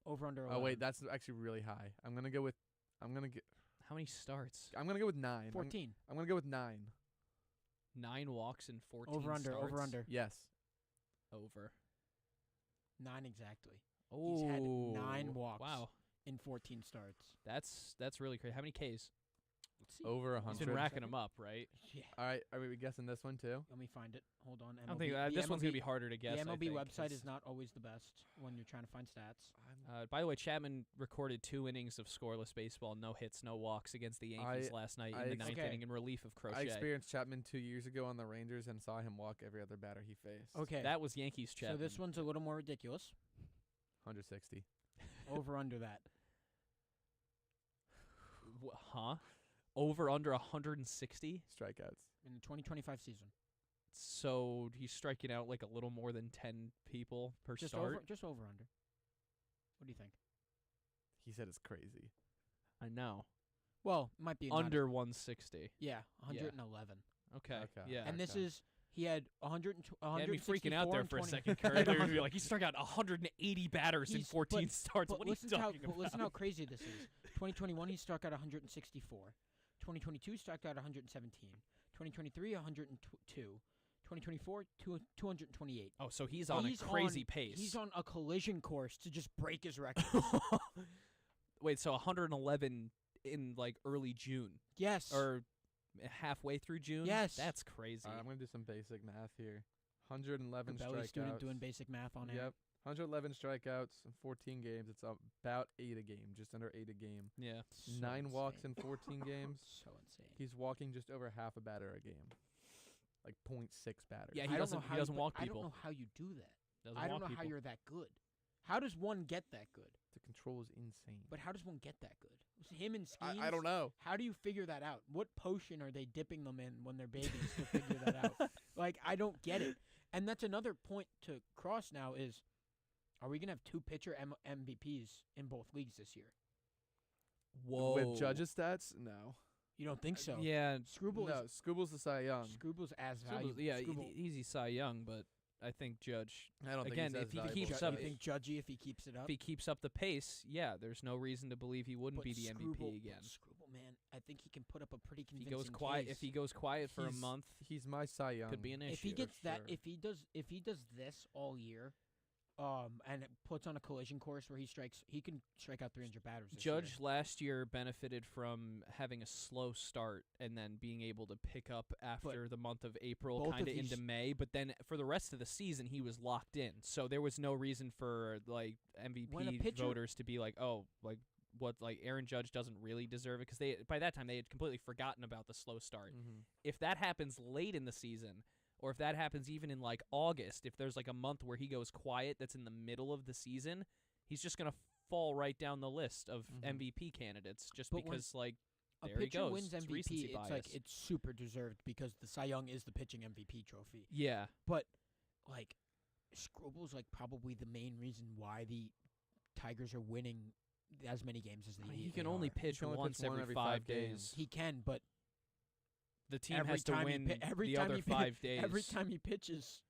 Over under 11. Oh wait, that's actually really high. I'm gonna go with 9. 14. I'm gonna go with 9. 9 walks in 14 Over under. starts. Over under. Yes. Over. 9 exactly. Oh, He's had 9 walks. Wow, in 14 starts. that's really crazy. How many Ks? Let's see. Over He's 100. been racking them up, right? Yeah. All right, are we guessing this one too? Let me find it. Hold on. I don't think the this one's gonna be MLB harder to guess. The I MLB think, website 'cause- is not always the best when you're trying to find stats. By the way, Chapman recorded 2 innings of scoreless baseball, no hits, no walks against the Yankees last night in the ninth Okay. inning in relief of Crochet. I experienced Chapman 2 years ago on the Rangers and saw him walk every other batter he faced. Okay. That was Yankees Chapman. So this one's a little more ridiculous. 160 Over under that. Huh? Over under 160? strikeouts. In the 2025 season. So he's striking out like a little more than 10 people per Just start. over under. What do you think? He said it's crazy. I know. Well, might be Under 160. Yeah, 111. Okay. Okay. Yeah. And this Okay. is he had 100 You had me freaking out 164 there and for a 20 second, Kurt. They were gonna be like, he struck out 180 batters in He's- 14 but- starts. But What are you listen talking but about? listen how crazy this is. 2021 he struck out 164. 2022 struck out 117. 2023 102. 2024 228. Oh, so he's on a crazy pace. He's on a collision course to just break his record. Wait, so 111 in like early June Yes. or halfway through June? Yes. That's crazy. I'm going to do some basic math here. 111 Belly student strikeouts. doing basic math on air. Yep. 111 strikeouts in 14 games. It's about 8 a game, just under 8 a game. Yeah. So 9 walks insane. in 14 games. So insane. He's walking just over half a batter a game. Like 0.6 batters. Yeah, I he don't doesn't know how he doesn't you, walk I people. don't know how you do that. Doesn't I don't walk know how people. you're that good. How does one get that good? The control is insane. But how does one get that good? Him and Skeens? I don't know. How do you figure that out? What potion are they dipping them in when they're babies to figure that out? Like, I don't get it. And that's another point to cross now is, are we going to have 2 pitcher MVPs in both leagues this year? Whoa. With judges' stats? No. You don't think so? Yeah. Screwball No, Skubal's the Cy Young. Screwball's as Scrubble- valuable. yeah, Screwball, easy Cy Young, but I think Judge I don't Again, think if he's as he keeps valuable. up- you think Judgy if he keeps it up? if he keeps up the pace, yeah, there's no reason to believe he wouldn't But be the MVP again. Screwball, man, I think he can put up a pretty If he convincing goes quiet, case. if he goes quiet for a He's- month, He's my Cy Young. could be an issue. If he gets that, sure. if he does this all year, and it puts on a collision course where he can strike out 300 batters. This Judge year. last year benefited from having a slow start and then being able to pick up after the month of April, both kind of of into these- May. But then for the rest of the season, he was locked in. So there was no reason for like When a MVP pitcher- voters to be like, oh, like what, like Aaron Judge doesn't really deserve it because by that time they had completely forgotten about the slow start. Mhm. If that happens late in the season, or if that happens even in like August, if there's like a month where he goes quiet that's in the middle of the season, he's just going to fall right down the list of Mhm. MVP candidates just But when because like a there he pitcher goes. wins It's MVP, recency it's bias. like it's super deserved because the Cy Young is the pitching MVP trophy. yeah. But like Screwball's like probably the main reason why the Tigers are winning as many games as I mean, he they can only are. pitch can only once pitch one every every 5 5 days. games. He can, but the team every has to time win every the time other he 5 days. Every time he pitches,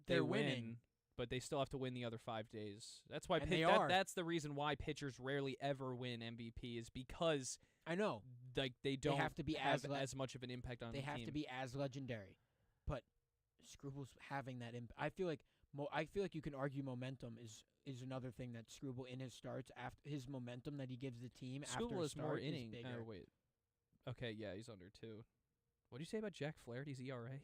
they they're win, winning. but they still have to win the other 5 days. That's why And they are. that's the reason why pitchers rarely ever win MVP is because I know. like they don't have to be have as as much of an impact on They the have team. to be as legendary. But Scribbles having that impact. I feel like you can argue momentum is another thing that Scribble in his starts after his momentum that he gives the team after Scribble a is start more is inning. bigger. Wait. Okay, yeah, he's under 2. What did you say about Jack Flaherty's ERA?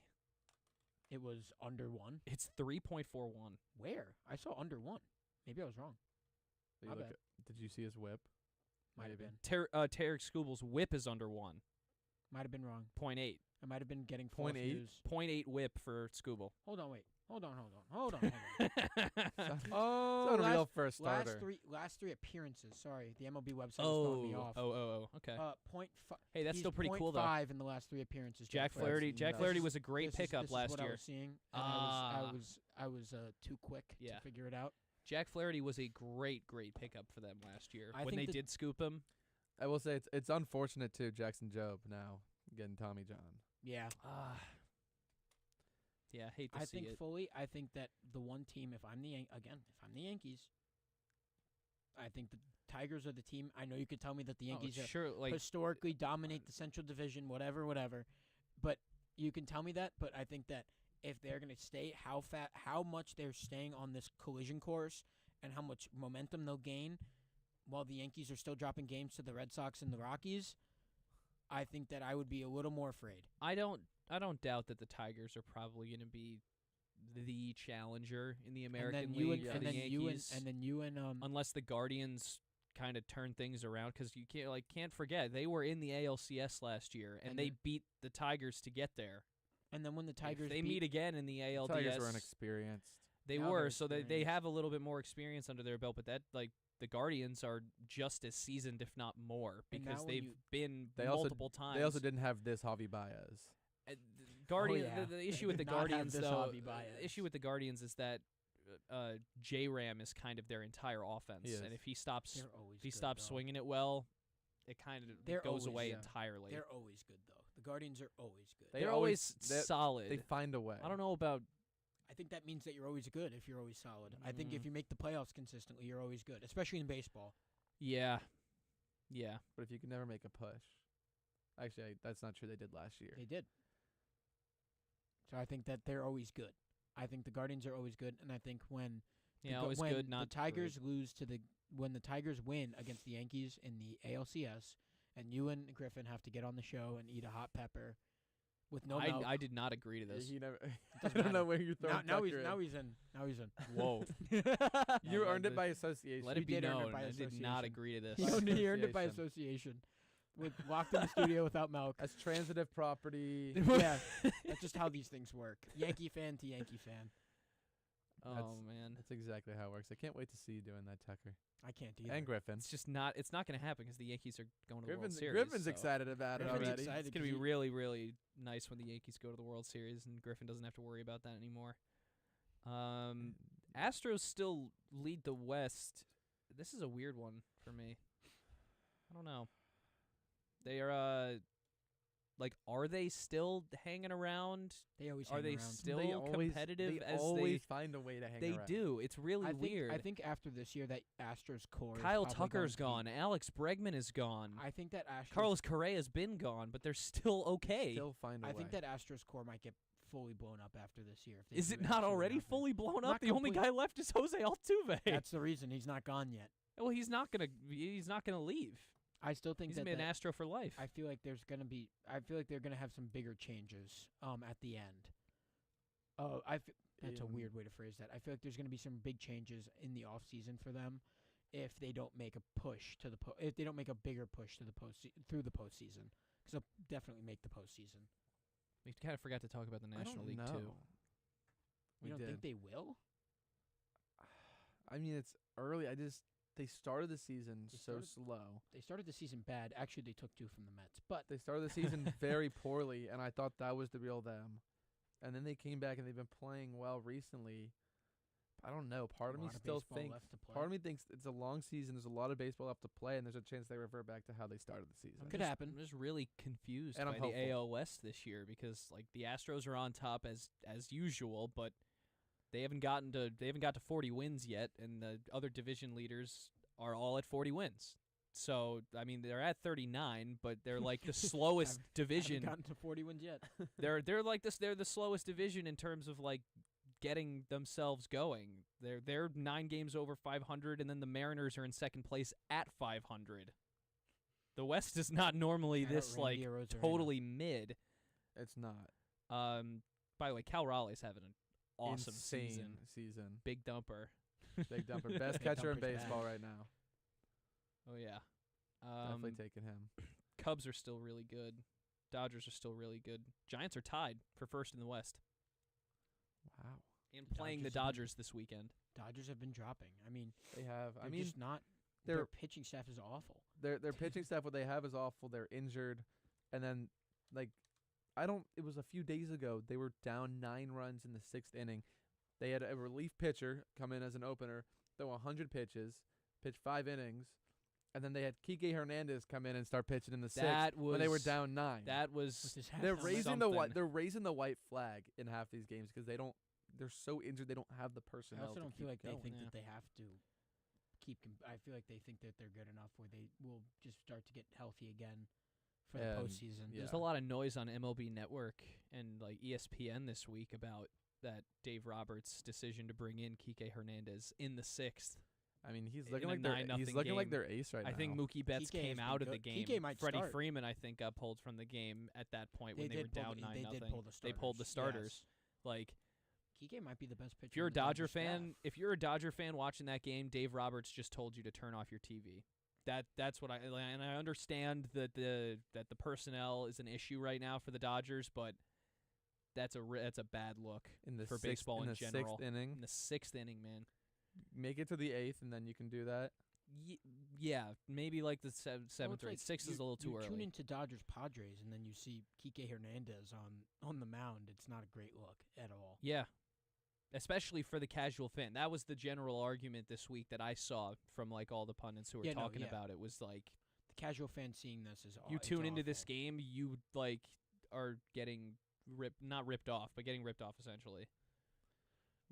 It was under 1. It's 3.41. Where? I saw under 1. Maybe I was wrong. So you My look bad. did you see his whip? Might have Maybe. been. Tarek Skubal's whip is under 1. Might have been wrong. 0.8. I might have been getting false 0.8? news. 0.8 whip for Skubal. Hold on, wait. Hold on. Sounds Oh, unreal for a starter. last three appearances. Sorry, the MLB website is throwing me off. Okay. Point Hey, that's he's still pretty cool, though. 0.5 in the last 3 appearances. Jack Flaherty. That's Jack nuts. Flaherty was a great This pickup is last what year. I was seeing, and I was too quick Yeah. to figure it out. Jack Flaherty was a great pickup for them last year I when think they that- did scoop him. I will say it's unfortunate too. Jackson Jobe now getting Tommy John. Yeah, Yeah, hate to I see think it. fully. I think that the one team, if I'm the Yankees, I think the Tigers are the team. I know you could tell me that the Yankees are sure, like historically dominate the Central Division, whatever. But you can tell me that. But I think that if they're going to stay, how much they're staying on this collision course, and how much momentum they'll gain, while the Yankees are still dropping games to the Red Sox and the Rockies, I think that I would be a little more afraid. I don't doubt that the Tigers are probably going to be the challenger in the American League for the Yankees. And then you and unless the Guardians kind of turn things around, because you can't forget they were in the ALCS last year and they beat the Tigers to get there. And then when the Tigers if they meet again in the ALDS, Tigers were inexperienced. They Now were, they're so they experienced. have a little bit more experience under their belt. But that the Guardians are just as seasoned, if not more, And because now when they've you- been They also- multiple times. They also didn't have this Javi Baez. The Guardian. yeah. The They issue with the did not have Guardians, this though, Javi Baez. the issue with the Guardians is that J-Ram is kind of their entire offense, He is. and if he stops, they're always if he good, stops though. swinging it well, it kind of They're goes always- away yeah. entirely. They're always good though. The Guardians are always good. They They're always- always they- solid. They find a way. I don't know about. I think that means that you're always good if you're always solid. I think Mm. if you make the playoffs consistently, you're always good, especially in baseball. Yeah. But if you can never make a push, actually, that's not true. They did last year. They did. So I think that they're always good. I think the Guardians are always good, and I think when Yeah, Gu- always when good, not the Tigers when the Tigers win against the Yankees in the ALCS, and you and Griffin have to get on the show and eat a hot pepper with no milk. I did not agree to this. He never. I doesn't don't know matter. where you're throwing. now he's Tucker in. now he's in. Now he's in. Whoa. You No, earned it the- by association. Let He it be did earn it known. by I did not association. agree to this. He earned it by Association. association. With locked in the studio without milk. As transitive property. Yeah, that's just how these things work. Yankee fan to Yankee fan. Oh man, That's exactly how it works. I can't wait to see you doing that, Tucker. I can't either. And Griffin. it's just not. It's not going to happen because the Yankees are going to the World Griffin's, Series. Griffin's so excited about it Griffin's already. excited. It's going to be 'cause he- really, really nice when the Yankees go to the World Series and Griffin doesn't have to worry about that anymore. Astros still lead the West. This is a weird one for me. I don't know. They are are they still hanging around? They always Are hang they around. still They always, competitive they as always find a way to hang they around. do? It's really weird. I think after this year that Astros core. Kyle is probably Tucker's going to gone. Alex Bregman is gone. be- I think that Astros. Carlos Correa's been gone, but they're still okay. Still find a I way. think that Astros core might get fully blown up after this year. If they Is do it not absolutely already nothing. fully blown Not up? The only complete- guy left is Jose Altuve. That's the reason he's not gone yet. well, he's not gonna leave. I still think He's that been an Astro for life. I feel like they're gonna have some bigger changes at the end. That's a weird way to phrase that. I feel like there's gonna be some big changes in the off season for them if they don't make a push to the if they don't make a bigger push to the through the postseason, because they'll definitely make the postseason. We kind of forgot to talk about the I National don't League know. too. You don't think they will? I mean, it's early. They started the season They so started- slow. They started the season bad. Actually, they took 2 from the Mets, but They started the season very poorly, and I thought that was the real them. And then they came back, and they've been playing well recently. I don't know. Part of me lot of still baseball thinks. left to play. Part of me thinks it's a long season. There's a lot of baseball left to play, and there's a chance they revert back to how they started the season. Could happen. I'm just really confused And I'm by the hopeful. AL West this year because like the Astros are on top as usual, but they haven't got to 40 wins yet, and the other division leaders are all at 40 wins. So I mean they're at 39, but they're like the slowest division. Haven't gotten to 40 wins yet. They're like this. They're the slowest division in terms of like getting themselves going. They're 9 games over 500, and then the Mariners are in second place at 500. The West is not normally Shout out this like Randy Arozarena. totally mid. It's not. By the way, Cal Raleigh's having an awesome Insane season. Big dumper. Big dumper. Best Big catcher in dumper's baseball back. right now. Oh yeah. Definitely taking him. Cubs are still really good. Dodgers are still really good. Giants are tied for first in the West Wow. and playing the Dodgers have been- Dodgers this weekend. Dodgers have been dropping. I mean, They have. I they're mean, just not. they're- Their pitching staff is awful. their pitching staff, what they have is awful. They're injured, and then like it was a few days ago they were down 9 runs in the 6th inning. They had a relief pitcher come in as an opener, throw 100 pitches, pitch 5 innings, and then they had Kike Hernandez come in and start pitching in the 6th when they were down 9. That With was his hat They're down. raising the white. something. They're raising the white flag in half these games because they're so injured they don't have the I personnel. also to don't keep feel like going. they think Yeah. that they have to keep. I feel like they think that they're good enough where they will just start to get healthy again for the postseason. yeah. There's a lot of noise on MLB Network and like ESPN this week about that Dave Roberts' decision to bring in Kike Hernandez in the 6th. I mean, he's in looking a like he's 9-0 looking like game. their ace right now. I think Mookie Betts Kike came has out been of the good. game. Kike might Freddie start. Freeman, I think, got pulled from the game at that point when They they were did pull down the- 9-0. they did pull the They pulled the starters, starters. Like Kike might be the best pitcher. if you're a in the Dodger Dodger fan, staff. if you're a Dodger fan watching that game, Dave Roberts just told you to turn off your TV. That's what and I understand that the personnel is an issue right now for the Dodgers, but that's a bad look in the for 6th, baseball in the general. 6th inning, In the 6th inning, man. make it to the 8th, and then you can do that. Yeah, maybe like the Well, 7th it's or 8th. like 6th is a little too you early. tune into Dodgers Padres and then you see Kike Hernandez on the mound. It's not a great look at all. Yeah. Especially for the casual fan. That was the general argument this week that I saw from like all the pundits who were Yeah, no, talking yeah. about it was like The casual fan seeing this is you it's tune into this awful. game, you like are getting not ripped off, but getting ripped off essentially.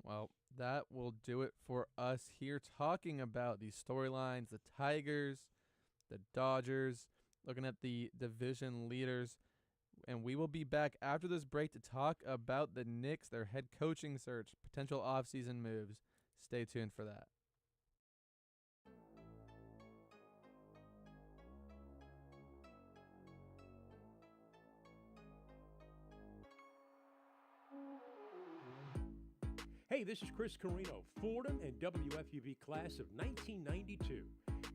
Well, that will do it for us here talking about these storylines, the Tigers, the Dodgers, looking at the division leaders. And we will be back after this break to talk about the Knicks, their head coaching search, potential offseason moves. Stay tuned for that. Hey, this is Chris Carino, Fordham and WFUV class of 1992.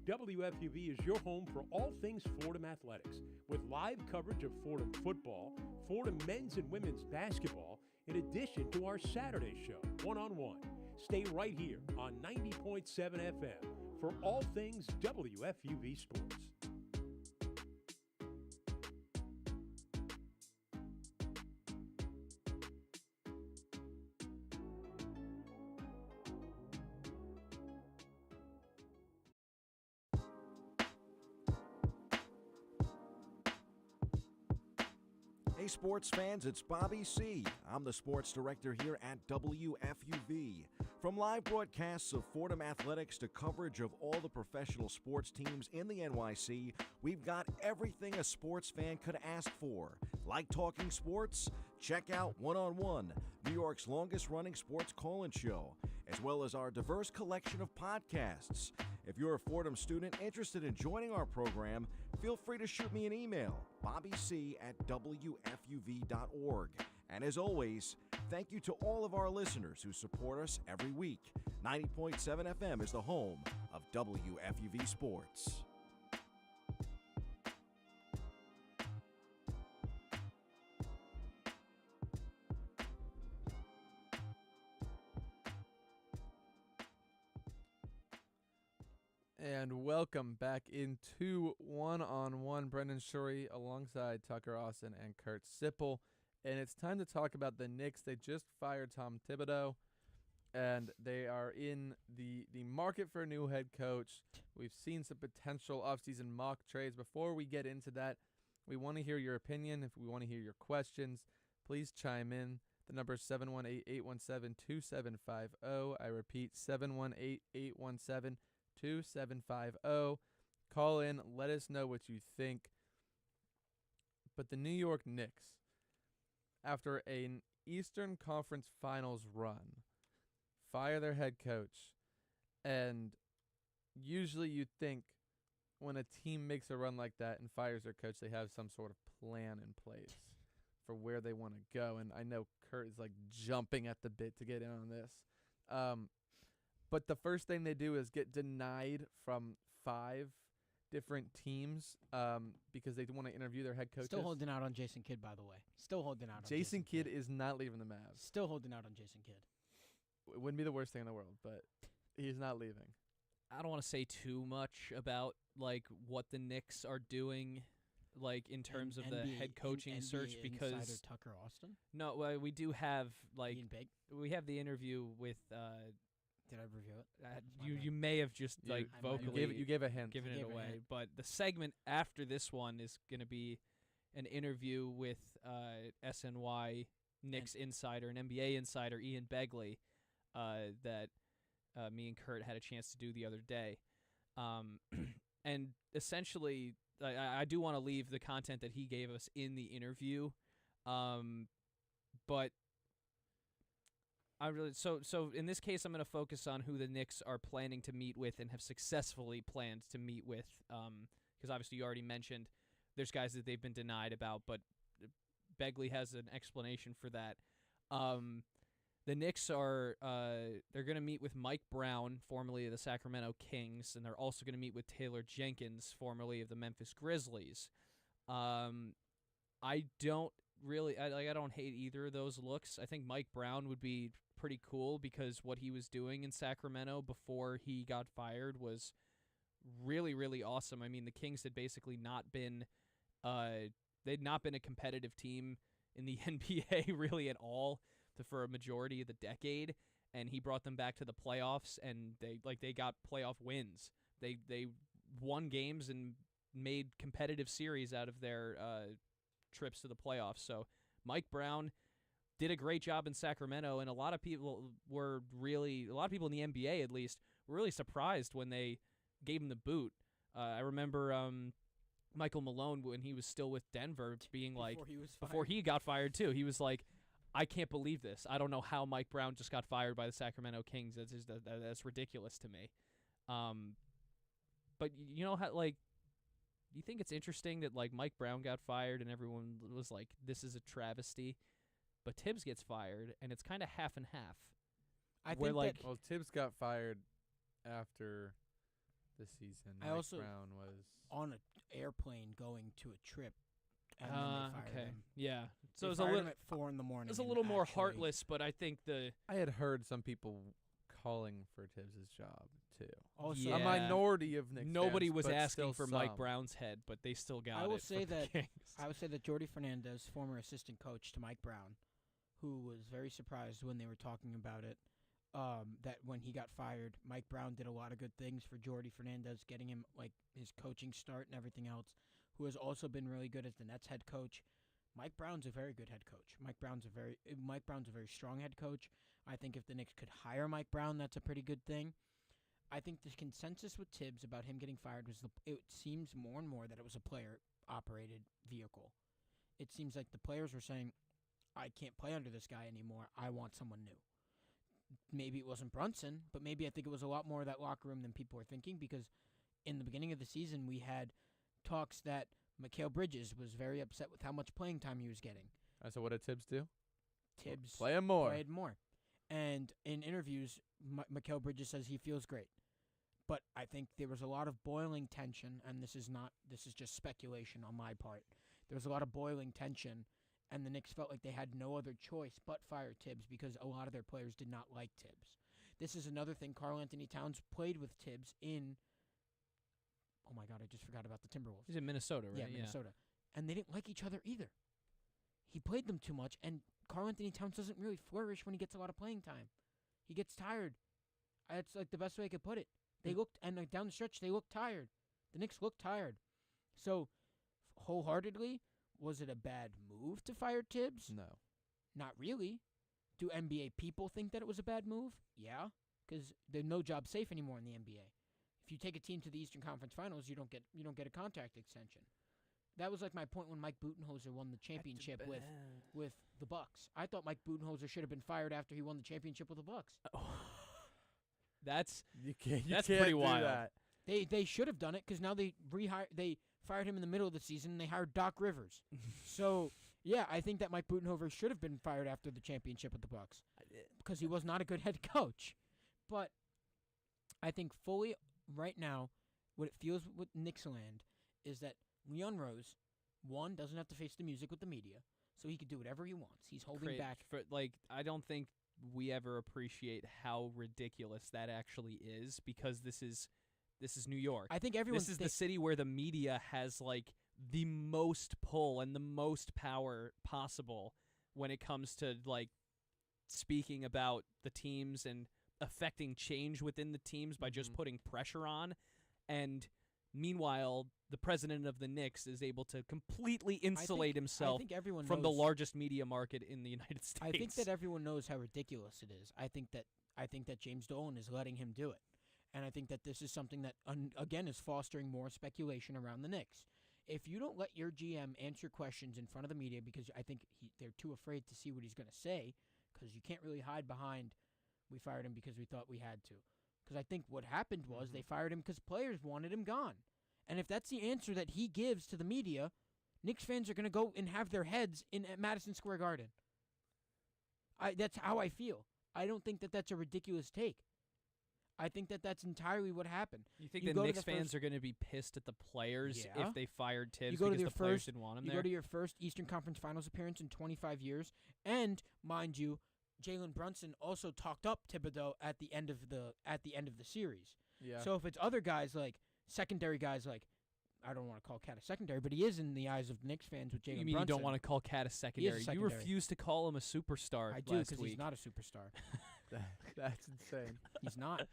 WFUV is your home for all things Fordham athletics, with live coverage of Fordham football, Fordham men's and women's basketball, in addition to our Saturday show, One-on-One. Stay right here on 90.7 FM for all things WFUV sports. Hey sports fans, it's Bobby C. I'm the sports director here at WFUV. From live broadcasts of Fordham athletics to coverage of all the professional sports teams in the NYC, we've got everything a sports fan could ask for. Like talking sports? Check out One-on-One, New York's longest-running sports call-in show, as well as our diverse collection of podcasts. If you're a Fordham student interested in joining our program, feel free to shoot me an email, bobbyc@wfuv.org. And as always, thank you to all of our listeners who support us every week. 90.7 FM is the home of WFUV Sports. And welcome back into One-on-One. Brendan Shorey alongside Tucker Austin and Kurt Sippel. And it's time to talk about the Knicks. They just fired Tom Thibodeau. and they are in the market for a new head coach. We've seen some potential offseason mock trades. Before we get into that, we want to hear your opinion. If we want to hear your questions, please chime in. The number is 718-817-2750. I repeat, 718-817-2750. Call in. Let us know what you think. But the New York Knicks, after an Eastern Conference Finals run, fire their head coach. And usually you'd think when a team makes a run like that and fires their coach, they have some sort of plan in place for where they want to go. And I know Kurt is like jumping at the bit to get in on this. But the first thing they do is get denied from 5 different teams because they want to interview their head coaches. Still holding out on Jason Kidd, by the way. Still holding out on Jason Kidd is not leaving the Mavs. Still holding out on Jason Kidd. It wouldn't be the worst thing in the world, but he's not leaving. I don't want to say too much about like what the Knicks are doing, like in terms of the head coaching search, because insider Tucker Austin. No, we do have like Ian Big. we have the interview with. Did I review it? You may have just like vocally you gave a hint, given it away. But the segment after this one is going to be an interview with SNY Knicks insider and NBA insider Ian Begley that me and Kurt had a chance to do the other day. And essentially, I do want to leave the content that he gave us in the interview, but I really so in this case, I'm going to focus on who the Knicks are planning to meet with and have successfully planned to meet with, because obviously you already mentioned there's guys that they've been denied about, but Begley has an explanation for that. The Knicks are they're going to meet with Mike Brown, formerly of the Sacramento Kings, and they're also going to meet with Taylor Jenkins, formerly of the Memphis Grizzlies. I don't really I don't hate either of those looks. I think Mike Brown would be pretty cool because what he was doing in Sacramento before he got fired was really, really awesome. I mean, the Kings had basically not been they'd not been a competitive team in the NBA really at all for a majority of the decade, and he brought them back to the playoffs, and they got playoff wins. They won games and made competitive series out of their trips to the playoffs. So Mike Brown did a great job in Sacramento, and a lot of people in the NBA at least were really surprised when they gave him the boot. I remember Michael Malone, when he was still with Denver, being like, before he got fired too, he was like, I can't believe this. I don't know how Mike Brown just got fired by the Sacramento Kings. That's ridiculous to me. But you know how, like, do you think it's interesting that like Mike Brown got fired and everyone was like, this is a travesty, but Tibbs gets fired and it's kind of half and half. I think well, Tibbs got fired after the season. Mike Brown was on an airplane going to a trip. And then they fired him. Yeah. So it was a little at 4 a.m. It was a little more heartless, but I think I had heard some people calling for Tibbs' job too. Also, a minority of Knicks nobody fans, was but asking for some. Mike Brown's head, but they still got it. I will say that Jordy Fernandez, former assistant coach to Mike Brown, who was very surprised when they were talking about it, that when he got fired, Mike Brown did a lot of good things for Jordy Fernandez, getting him like his coaching start and everything else, who has also been really good as the Nets head coach. Mike Brown's a very good head coach. Mike Brown's a very strong head coach. I think if the Knicks could hire Mike Brown, that's a pretty good thing. I think the consensus with Tibbs about him getting fired was it seems more and more that it was a player-operated vehicle. It seems like the players were saying, I can't play under this guy anymore. I want someone new. Maybe it wasn't Brunson, but maybe I think it was a lot more of that locker room than people were thinking, because in the beginning of the season we had talks that Mikal Bridges was very upset with how much playing time he was getting. So what did Tibbs do? Tibbs play him more. Played more. And in interviews, Mikal Bridges says he feels great. But I think there was a lot of boiling tension, and this is just speculation on my part. There was a lot of boiling tension, and the Knicks felt like they had no other choice but fire Tibbs because a lot of their players did not like Tibbs. This is another thing. Karl Anthony Towns played with Tibbs in, oh my God, I just forgot about the Timberwolves. He's in Minnesota, right? Yeah, Minnesota. And they didn't like each other either. He played them too much, and Karl Anthony Towns doesn't really flourish when he gets a lot of playing time. He gets tired. That's like the best way I could put it. They looked, and like down the stretch, they looked tired. The Knicks looked tired. So, wholeheartedly, was it a bad move to fire Tibbs? No. Not really. Do NBA people think that it was a bad move? Yeah, because there's no job safe anymore in the NBA. If you take a team to the Eastern Conference Finals, you don't get a contract extension. That was like my point when Mike Budenholzer won the championship with the Bucks. I thought Mike Budenholzer should have been fired after he won the championship with the Bucks. That's That's pretty wild. That. They should have done it because now they fired him in the middle of the season and they hired Doc Rivers. So yeah, I think that Mike Budenholzer should have been fired after the championship with the Bucks because he was not a good head coach. But I think fully right now, what it feels with Knicksland is that Leon Rose, one, doesn't have to face the music with the media, so he can do whatever he wants. He's holding back. I don't think we ever appreciate how ridiculous that actually is because this is New York. I think everyone. This is the city where the media has like the most pull and the most power possible when it comes to like speaking about the teams and affecting change within the teams by just putting pressure on. And meanwhile, the president of the Knicks is able to completely insulate himself from the largest media market in the United States. I think that everyone knows how ridiculous it is. I think that James Dolan is letting him do it. And I think that this is something that, again, is fostering more speculation around the Knicks. If you don't let your GM answer questions in front of the media because I think they're too afraid to see what he's going to say, because you can't really hide behind, we fired him because we thought we had to. Because I think what happened was they fired him because players wanted him gone. And if that's the answer that he gives to the media, Knicks fans are going to go and have their heads at Madison Square Garden. That's how I feel. I don't think that that's a ridiculous take. I think that that's entirely what happened. You think the Knicks fans are going to be pissed at the players if they fired Tibbs because the players didn't want him there? You go to your first Eastern Conference Finals appearance in 25 years, and mind you, Jalen Brunson also talked up Thibodeau at the end of the series. Yeah. So if it's other guys like secondary guys like, I don't want to call Cat a secondary, but he is in the eyes of Knicks fans with Jalen Brunson. You mean you don't want to call Cat a secondary? You refuse to call him a superstar. I do because he's not a superstar. That's insane. He's not.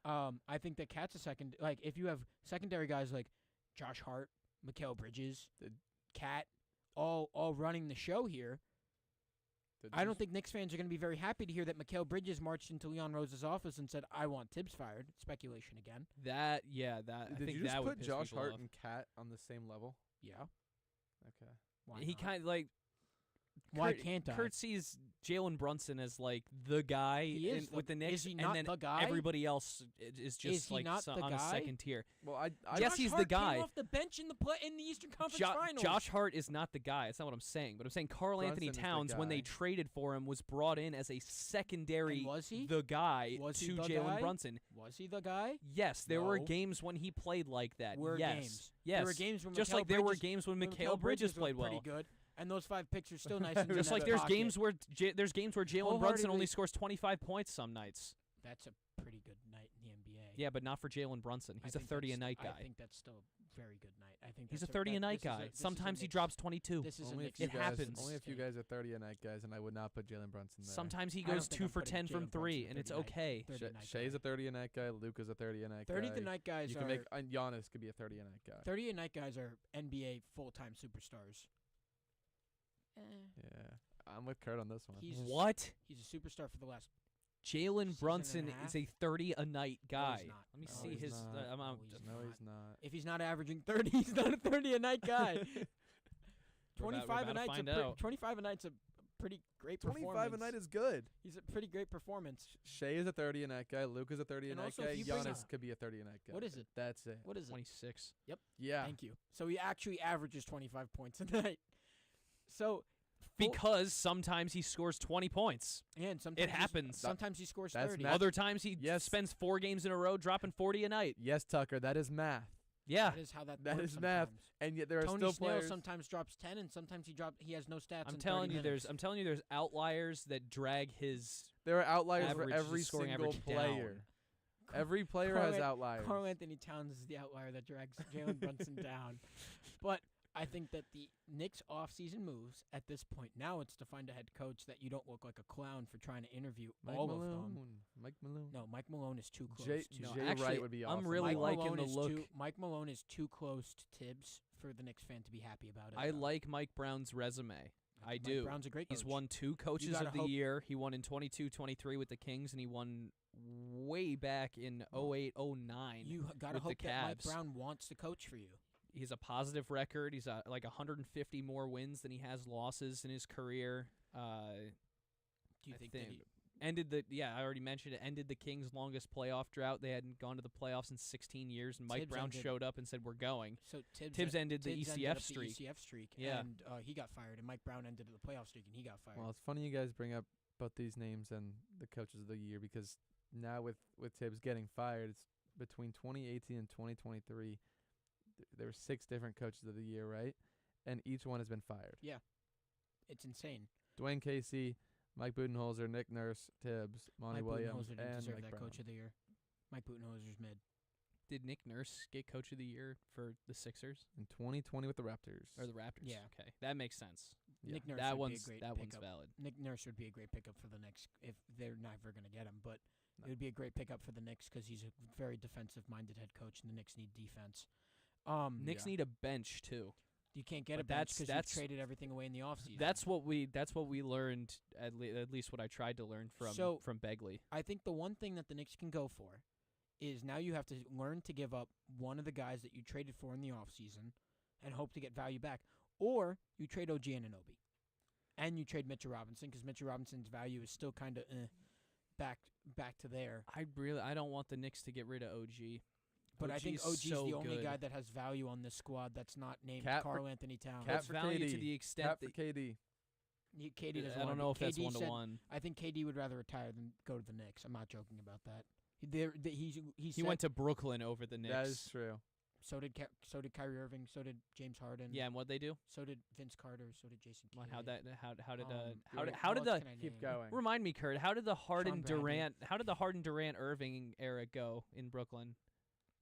I think that Cat's a second. Like, if you have secondary guys like Josh Hart, Mikal Bridges, Cat, all running the show here, I don't think Knicks fans are going to be very happy to hear that Mikal Bridges marched into Leon Rose's office and said, "I want Tibbs fired." Speculation again. I Did think you just that would put piss Josh people Hart off. and Cat on the same level? Yeah. Okay. He kind of like. Why can't I? Kurt sees Jalen Brunson as like the guy with the Knicks, is he not and then the guy? everybody else is just he like not the on a guy? second tier. Well, yes, he's the guy. Came off the bench in the Eastern Conference Finals. Josh Hart is not the guy. That's not what I'm saying. But I'm saying Karl Anthony Towns, when they traded for him, was brought in as a secondary. And was he the guy was to he the Jalen guy? Brunson? Was he the guy? Yes, there were No. games when he played like that. Games. Yes, There were games when just Mikal like there were Bridges- games when when Mikal Bridges played was well. pretty good. And those 5 picks are still nice. And Just like there's games where Jalen Brunson only scores 25 points some nights. That's a pretty good night in the NBA. Yeah, but not for Jalen Brunson. He's a 30-a-night guy. I think that's still a very good night. I think He's a that's 30-a-night guy. Sometimes he drops 22. This is only It happens. Only a few guys are 30-a-night guys, and I would not put Jalen Brunson there. Sometimes he I don't goes think 2 I'm for putting 10 from Jalen 3, Brunson and it's 30-a-night. okay. 30-a-night Shea's guy. a 30-a-night guy. Luka's a 30-a-night guy. 30-a-night guys You are can make Giannis could be a 30-a-night guy. 30-a-night guys are NBA full-time superstars. Yeah, I'm with Kurt on this one. He's What? He's a superstar for the last. Jalen and Brunson a half? is a 30-a-night guy. he's not. Let me No, see he's his not. amount. No, he's not. If he's not averaging 30, he's not a 30-a-night guy. We're 25 about a to night's find a out. 25 a night's a pretty great 25 performance. a night is good. He's a pretty great performance. Shea is a 30-a-night guy. Luka's a 30-a-night also, guy. if you bring Giannis a- could be a 30-a-night guy. What is it? That's it. What is it? 26. Yeah. Thank you. So he actually averages 25 points a night. So Because sometimes he scores 20 points. and sometimes happens. Sometimes he scores That's 30. math. Other times he Yes. spends 4 games in a row dropping 40 a night. Yes, Tucker. That is math. Yeah. That is how that That works is math. sometimes. And yet there are Tony still Snell players. sometimes drops 10, and sometimes he has no stats. I'm in telling 30 you minutes. there's outliers that drag his There are outliers for average, every his scoring single average player. down. Every player Karl has An- outliers. Karl Anthony Towns is the outlier that drags Jalen Brunson down. But I think that the Knicks off-season moves at this point, now it's to find a head coach that you don't look like a clown for trying to interview all of them. Mike Malone. No, Mike Malone is too close. Jay actually, Wright would be awesome. I'm really Mike liking Malone the is look. Mike Malone is too close to Tibbs for the Knicks fan to be happy about it. I though. like Mike Brown's resume. I Mike do. Brown's a great coach. He's won 2 coaches gotta of the hope- year. He won in 22-23 with the Kings, and he won way back in 08-09 You gotta with hope the that Mike Cavs. Brown wants to coach for you. He's a positive record. He's like 150 more wins than he has losses in his career. Do you I think, think that he, ended the I already mentioned it. Ended the Kings' longest playoff drought. They hadn't gone to the playoffs in 16 years, and Mike Tibbs Brown ended- showed up and said, "We're going." so Tibbs ended the Tibbs ECF ended up streak. The ECF streak, Yeah. and he got fired, and Mike Brown ended the playoff streak, and he got fired. Well, it's funny you guys bring up both these names and the coaches of the year because now with Tibbs getting fired, it's between 2018 and 2023. There were 6 different coaches of the year, right? And each one has been fired. It's insane. Dwayne Casey, Mike Budenholzer, Nick Nurse, Tibbs, Monty Mike Williams, Budenholzer didn't and deserve Mike that Brown. coach of the year. Mike Budenholzer's mid. Did Nick Nurse get Coach of the Year for the Sixers In 2020 with the Raptors. or the Raptors? Yeah. Okay, that makes sense. Yeah. Nick Nurse that would one's be a great that one's pickup. valid. Nick Nurse would be a great pickup for the Knicks if they're never going to get him, but No. it would be a great pickup for the Knicks because he's a very defensive-minded head coach, and the Knicks need defense. Knicks need a bench too. You can't get but a bench because you that's- traded everything away in the offseason. That's what we learned at least what I tried to learn from Begley. I think the one thing that the Knicks can go for is now you have to learn to give up one of the guys that you traded for in the offseason and hope to get value back. Or you trade OG Anunoby. And you trade Mitchell Robinson because Mitchell Robinson's value is still kind of back to there. I don't want the Knicks to get rid of OG. But I think OG's OG's so the only good. guy that has value on this squad that's not named Cap for- Karl Anthony Towns. Cap Has for value KD. to the extent Cap for that KD. KD doesn't I don't wanna know be- if that's KD 1-to-1. I think KD would rather retire than go to the Knicks. I'm not joking about that. He went to Brooklyn over the Knicks. That is true. So did Kyrie Irving. So did James Harden. Yeah, and what'd they do? So did Vince Carter. So did Jason Kidd. How did Who how did else the can I Keep name? going. remind me, Kurt? How did the Harden Bradley. Durant Irving era go in Brooklyn?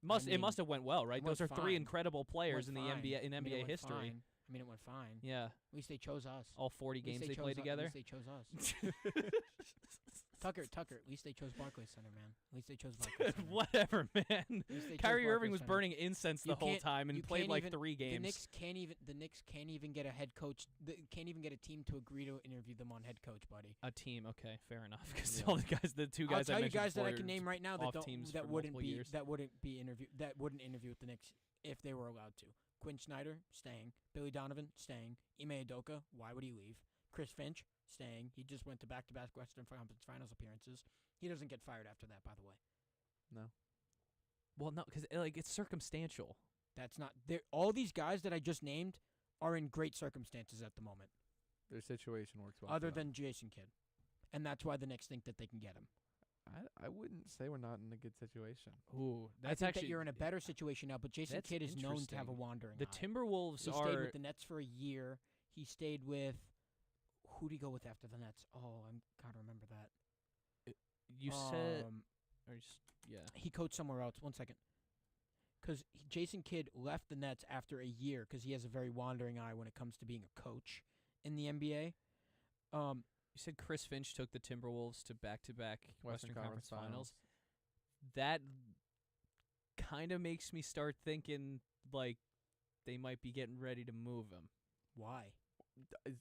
It mean, must have went well, right? it Those are went 3 fine. incredible players in Went the fine. NBA in I mean, it NBA went history. fine. I mean, it went fine. Yeah, At least they chose us. all 40 At least games they chose played At together. least they chose us. Tucker. At least they chose Barclays Center, man. At least they chose Barclays Center. Whatever, man. At least they chose Kyrie Irving Barclays was Center. burning incense the You whole can't- time and you played can't like even- 3 games. The Knicks can't even get a head coach. Can't even get a team to agree to interview them on head coach, buddy. A team, okay, fair enough. Because Yeah. all the 2 guys I'll tell I you mentioned guys that I before can name right now that off don't teams that for wouldn't multiple be years. that wouldn't interview with the Knicks if they were allowed to. Quinn Snyder staying. Billy Donovan staying. Ime Udoka, why would he leave? Chris Finch staying. He just went to back-to-back Western Conference Finals appearances. He doesn't get fired after that, by the way. No. Well, no, because it's circumstantial. That's not. All these guys that I just named are in great circumstances at the moment, Their situation works well. other for them. than Jason Kidd, and that's why the Knicks think that they can get him. I wouldn't say we're not in a good situation. Ooh, I that's think actually that you're in a better situation now, but Jason that's Kidd is known to have a interesting. wandering The eye. Timberwolves He stayed are. with the Nets for a year. He stayed with who did he go with after the Nets? Oh, I'm gotta remember that. You said. Um, Or just, yeah. he coached somewhere else. 1 second. Because Jason Kidd left the Nets after a year because he has a very wandering eye when it comes to being a coach in the NBA. You said Chris Finch took the Timberwolves to back-to-back Western Conference Finals. Finals. That kind of makes me start thinking like they might be getting ready to move him. Why?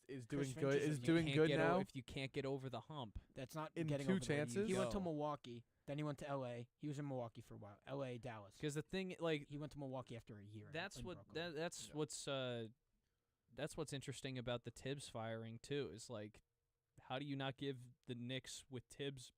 Is Chris doing Finch good. is Is a- doing Can't good get now. if you can't get over the hump. That's not In getting 2 over the line. chances? He went to Go. Milwaukee. Then he went to L.A. He was in Milwaukee for a while. L.A., Dallas. Because the thing, like, He went to Milwaukee after a year. that's in what Brooklyn. that's what's interesting about the Tibbs firing too. Is like, how do you not give the Knicks with Tibbs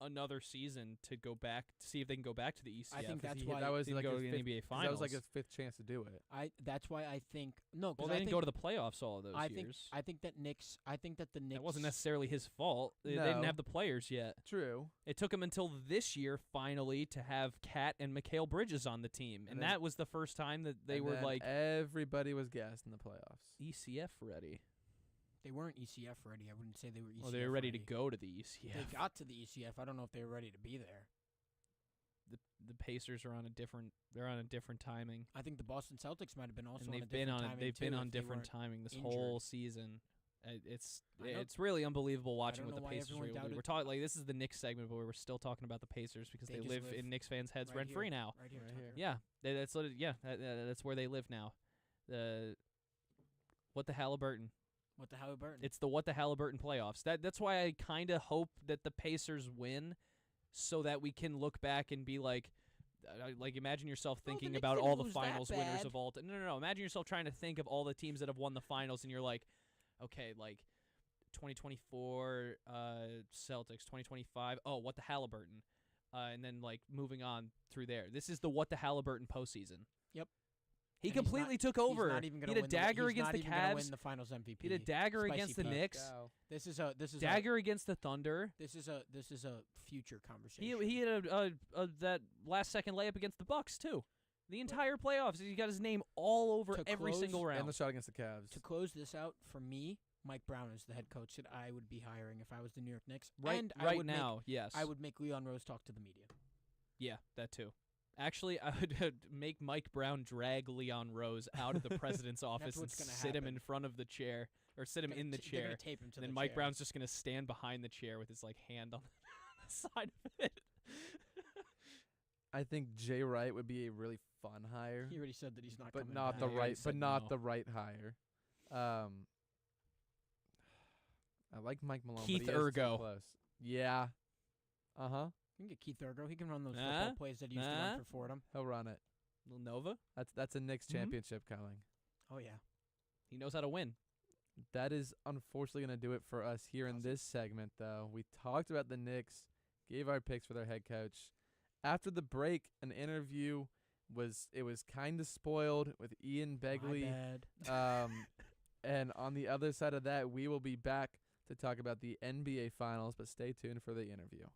another season to go back to see if they can go back to the ECF? I think if that's he why that was didn't like go his to the fifth, NBA 'cause Finals. that was like his 5th chance to do it. That's why I think no. 'cause well, they I didn't think, go to the playoffs all of those I years. think that the Knicks. That wasn't necessarily his fault. They didn't No. have the players yet. True. It took him until this year finally to have Kat and Mikal Bridges on the team, and then- that was the first time that they And were then like everybody was gassed in the playoffs. ECF ready. They weren't ECF ready. I wouldn't say they were ECF. Well, they were ready to go to the ECF. They got to the ECF. I don't know if they were ready to be there. the Pacers are on a different. They're on a different timing. I think the Boston Celtics might have been also And on they've a different timing they've too been if on they different weren't timing this injured. whole season. It's I know- really unbelievable watching don't what the know why Pacers are everyone able to do. doubted- We're talking like this is the Knicks segment, but we're still talking about the Pacers because They they just live live in Knicks fans' heads right rent free here. now. Right here, Right Tucker. here. Yeah, that's where they live now. The what the Halliburton. What the Halliburton? It's the what the Halliburton playoffs. That's why I kind of hope that the Pacers win, so that we can look back and be like imagine yourself Well, the thinking Knicks about didn't all the lose that finals winners bad. of all time. No. Imagine yourself trying to think of all the teams that have won the finals, and you're like, okay, like 2024 Celtics, 2025. Oh, what the Halliburton, and then like moving on through there. This is the what the Halliburton postseason. Yep. He And he's completely not- took he's over. not even He gonna had a win dagger he's against not the even gonna win Cavs. the Finals MVP. He had a dagger Spicy against the Pete. Knicks. This is a Dagger against the Thunder. This is a future conversation. He had a that last second layup against the Bucks too. The entire playoffs, he got his name all over To every close- single round. And the shot against the Cavs. To close this out, for me, Mike Brown is the head coach that I would be hiring if I was the New York Knicks. right and I right would now, yes. I would make Leon Rose talk to the media. Yeah, that too. Actually, I would make Mike Brown drag Leon Rose out of the president's office and what's gonna sit him happen. in front of the chair, or sit him in the They're chair. gonna tape him to And then the Mike chair. Brown's just gonna stand behind the chair with his like hand on the side of it. I think Jay Wright would be a really fun hire, He already said that he's not but coming not back. the He already right, said but not no. the right hire. I like Mike Malone. Keith but he is too Ergo. close. Yeah. You You can get Keith Ergo. He can run those Nah, football plays that he used to nah. run for Fordham. He'll run it. Little Nova. That's a Knicks Mhm. championship coming. Oh yeah. He knows how to win. That is unfortunately going to do it for us here in this segment, though. We talked about the Knicks, gave our picks for their head coach. After the break, an interview was kind of spoiled with Ian Begley. My bad. And on the other side of that, we will be back to talk about the NBA Finals, but stay tuned for the interview.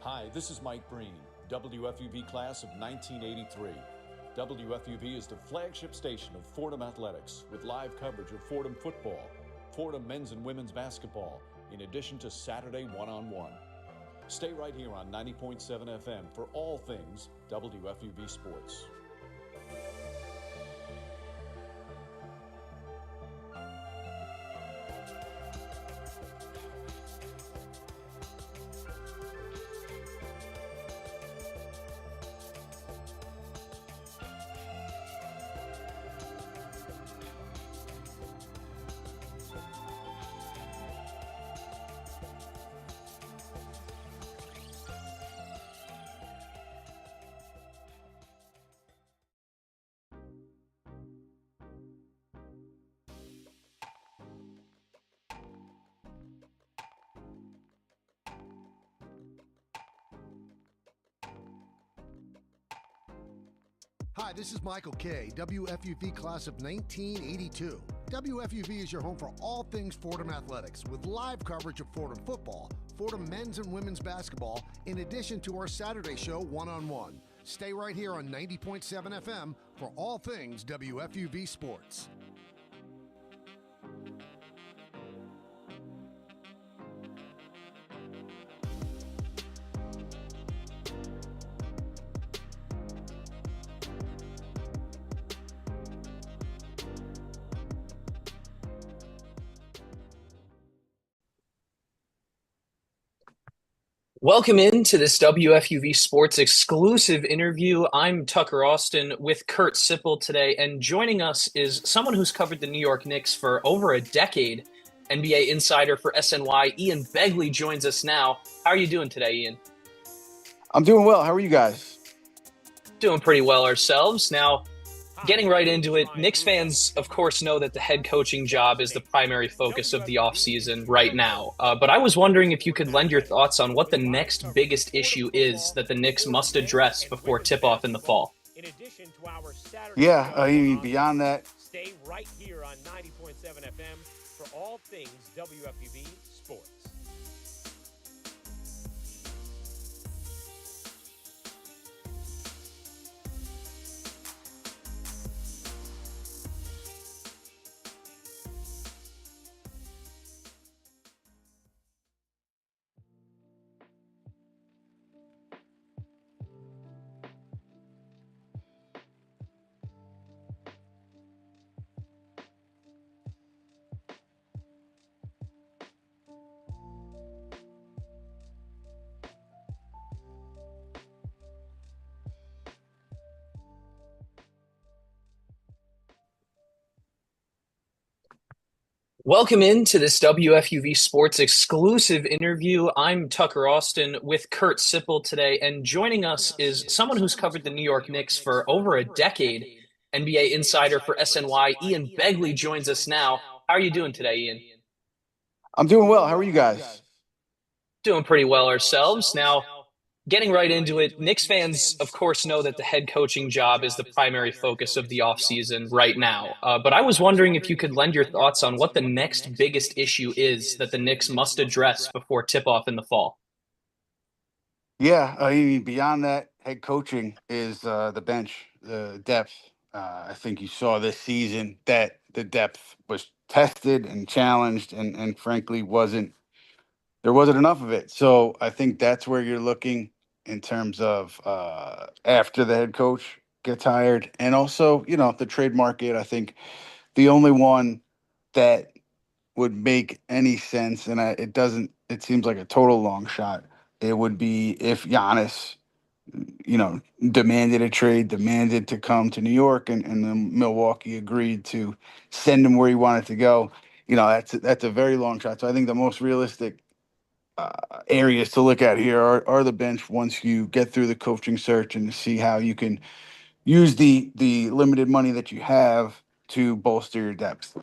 Hi, this is Mike Breen, WFUV class of 1983. WFUV is the flagship station of Fordham Athletics with live coverage of Fordham football, Fordham men's and women's basketball, in addition to Saturday one-on-one. Stay right here on 90.7 FM for all things WFUV sports. Hi, this is Michael Kay, WFUV class of 1982. WFUV is your home for all things Fordham athletics, with live coverage of Fordham football, Fordham men's and women's basketball, in addition to our Saturday show, One-on-One. Stay right here on 90.7 FM for all things WFUV sports. Welcome into this WFUV Sports exclusive interview. I'm Tucker Austin with Kurt Sippel today, and joining us is someone who's covered the New York Knicks for over a decade, NBA insider for SNY. Ian Begley joins us now. How are you doing today, Ian? I'm doing well. How are you guys? Doing pretty well ourselves. Now, getting right into it, Knicks fans, of course, know that the head coaching job is the primary focus of the offseason right now. But I was wondering if you could lend your thoughts on what the next biggest issue is that the Knicks must address before tip-off in the fall. Yeah, I mean, beyond that, Stay right here on 90.7 FM for all things WFUV sports. Welcome into this WFUV Sports exclusive interview. I'm Tucker Austin with Kurt Sippel today, and joining us is someone who's covered the New York Knicks for over a decade, NBA insider for SNY. Ian Begley joins us now. How are you doing today, Ian? I'm doing well. How are you guys? Doing pretty well ourselves. Now, getting right into it, Knicks fans, of course, know that the head coaching job is the primary focus of the offseason right now. But I was wondering if you could lend your thoughts on what the next biggest issue is that the Knicks must address before tip-off in the fall. Yeah, I mean, beyond that, head coaching is the bench, the depth. I think you saw this season that the depth was tested and challenged, and frankly, there wasn't enough of it. So I think that's where you're looking in terms of after the head coach gets hired, and also, the trade market. I think the only one that would make any sense, and it doesn't. It seems like a total long shot. It would be if Giannis, demanded a trade, demanded to come to New York, and then Milwaukee agreed to send him where he wanted to go. That's a very long shot. So I think the most realistic areas to look at here are the bench once you get through the coaching search and see how you can use the limited money that you have to bolster your depth.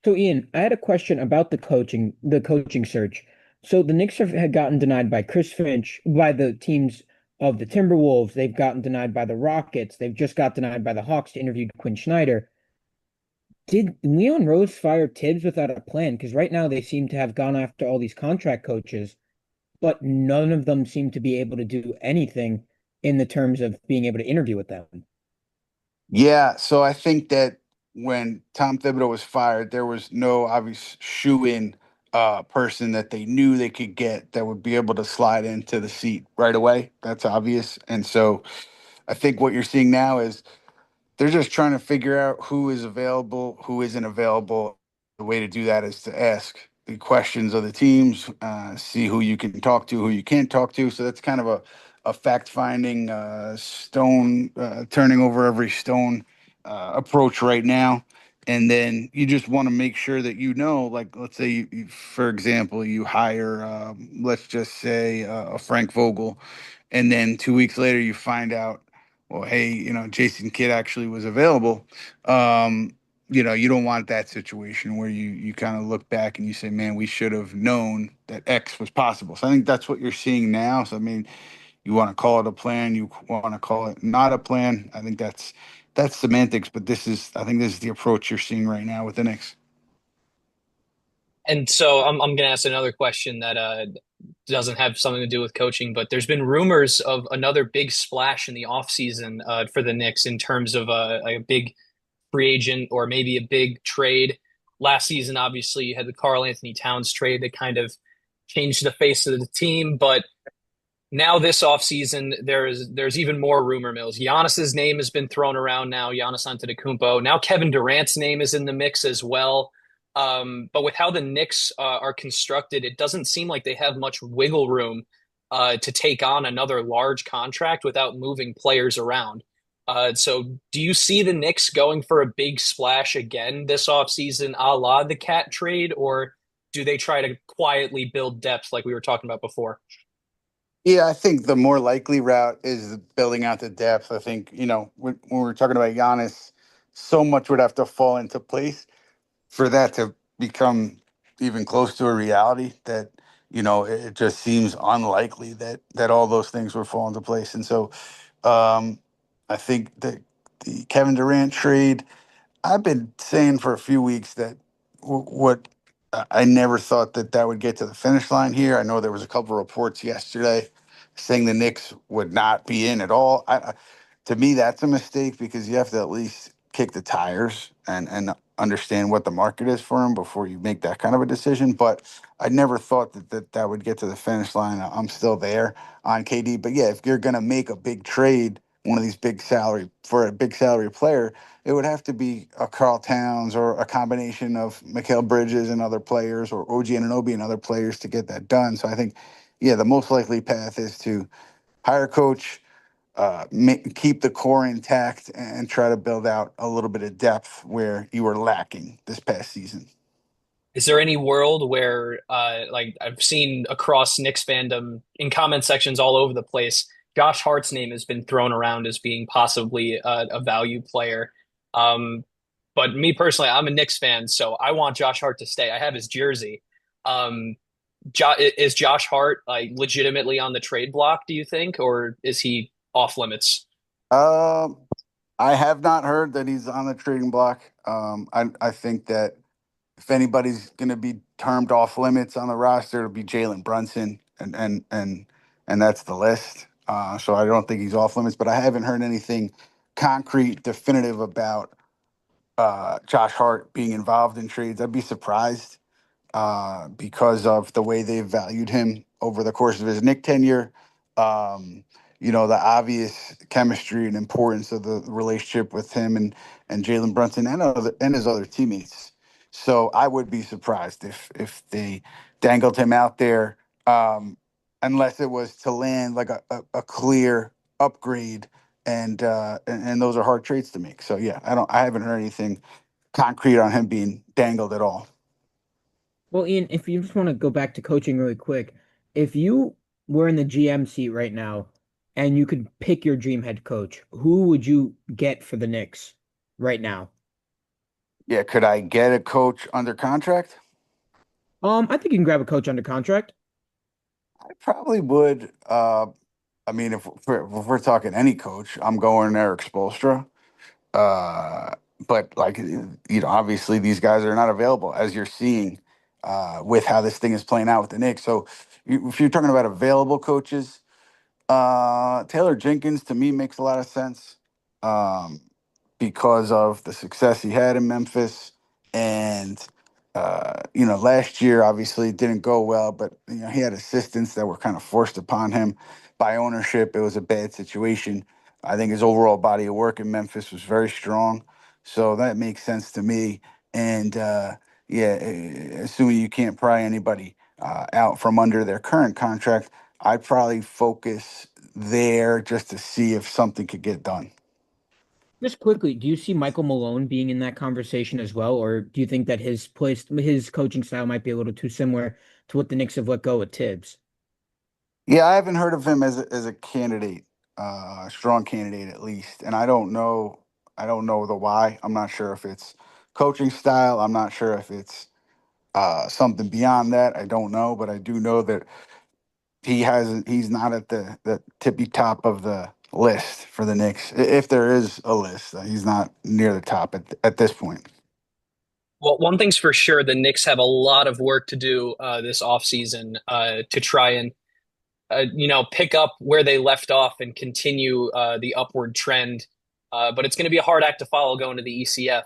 So Ian, I had a question about the coaching search. So the Knicks had gotten denied by Chris Finch, by the teams of the Timberwolves. They've gotten denied by the Rockets. They've just got denied by the Hawks to interview Quinn Snyder. Did Leon Rose fire Tibbs without a plan? Because right now they seem to have gone after all these contract coaches, but none of them seem to be able to do anything in the terms of being able to interview with them. Yeah, so I think that when Tom Thibodeau was fired, there was no obvious shoe-in person that they knew they could get that would be able to slide into the seat right away. That's obvious. And so I think what you're seeing now is they're just trying to figure out who is available, who isn't available. The way to do that is to ask the questions of the teams, see who you can talk to, who you can't talk to. So that's kind of a fact-finding, stone, turning over every stone approach right now. And then you just want to make sure that like, let's say, for example, you hire, let's just say, a Frank Vogel, and then 2 weeks later you find out, well, hey, Jason Kidd actually was available. You don't want that situation where you kind of look back and you say, man, we should have known that X was possible. So I think that's what you're seeing now. So, I mean, you want to call it a plan, you want to call it not a plan. I think that's semantics, but I think this is the approach you're seeing right now with the Knicks. And so I'm going to ask another question that doesn't have something to do with coaching, but there's been rumors of another big splash in the offseason for the Knicks in terms of a big free agent or maybe a big trade. Last season, obviously, you had the Karl Anthony Towns trade that kind of changed the face of the team, but now this offseason, there's even more rumor mills. Giannis's name has been thrown around now, Giannis Antetokounmpo. Now Kevin Durant's name is in the mix as well. But with how the Knicks are constructed, it doesn't seem like they have much wiggle room to take on another large contract without moving players around. So do you see the Knicks going for a big splash again this offseason, a la the Cat trade, or do they try to quietly build depth like we were talking about before? Yeah, I think the more likely route is building out the depth. I think, when we're talking about Giannis, so much would have to fall into place for that to become even close to a reality that, it just seems unlikely that all those things would fall into place. And so I think that the Kevin Durant trade, I've been saying for a few weeks that what I never thought that would get to the finish line here. I know there was a couple of reports yesterday saying the Knicks would not be in at all. To me, that's a mistake because you have to at least kick the tires and understand what the market is for him before you make that kind of a decision. But I never thought that would get to the finish line. I'm still there on KD. But yeah, if you're going to make a big trade, one of these for a big salary player, it would have to be a Karl Towns or a combination of Mikal Bridges and other players, or OG Anunoby and other players to get that done. So I think, yeah, the most likely path is to hire a coach, keep the core intact and try to build out a little bit of depth where you were lacking this past season. Is there any world where, like I've seen across Knicks fandom in comment sections all over the place, Josh Hart's name has been thrown around as being possibly a value player. But me personally, I'm a Knicks fan, so I want Josh Hart to stay. I have his jersey. Um, is Josh Hart like legitimately on the trade block, do you think, or is he off limits? Um, I have not heard that he's on the trading block. I think that if anybody's going to be termed off limits on the roster, it'll be Jalen Brunson, and that's the list. So I don't think he's off limits, but I haven't heard anything concrete, definitive about Josh Hart being involved in trades. I'd be surprised because of the way they've valued him over the course of his Nick tenure. Um, the obvious chemistry and importance of the relationship with him and Jalen Brunson and his other teammates. So I would be surprised if they dangled him out there, unless it was to land like a clear upgrade, and those are hard trades to make. So yeah, I haven't heard anything concrete on him being dangled at all. Well, Ian, if you just want to go back to coaching really quick, if you were in the GM seat right now and you could pick your dream head coach, who would you get for the Knicks right now? Yeah, could I get a coach under contract? I think you can grab a coach under contract. I probably would. I mean, if we're talking any coach, I'm going Eric Spoelstra. But like obviously these guys are not available, as you're seeing with how this thing is playing out with the Knicks. So if you're talking about available coaches, Taylor Jenkins to me makes a lot of sense, because of the success he had in Memphis, and last year obviously it didn't go well, but he had assistants that were kind of forced upon him by ownership. It was a bad situation. I think his overall body of work in Memphis was very strong, so that makes sense to me. And assuming you can't pry anybody out from under their current contract, I'd probably focus there just to see if something could get done. Just quickly, do you see Michael Malone being in that conversation as well, or do you think that his coaching style might be a little too similar to what the Knicks have let go with Tibbs? Yeah, I haven't heard of him as a candidate, a strong candidate at least, and I don't know. I don't know the why. I'm not sure if it's coaching style. I'm not sure if it's something beyond that. I don't know, but I do know that he's not at the tippy top of the list for the Knicks. If there is a list, he's not near the top at this point. Well, one thing's for sure, the Knicks have a lot of work to do this offseason to try and pick up where they left off and continue the upward trend. But it's going to be a hard act to follow going to the ECF.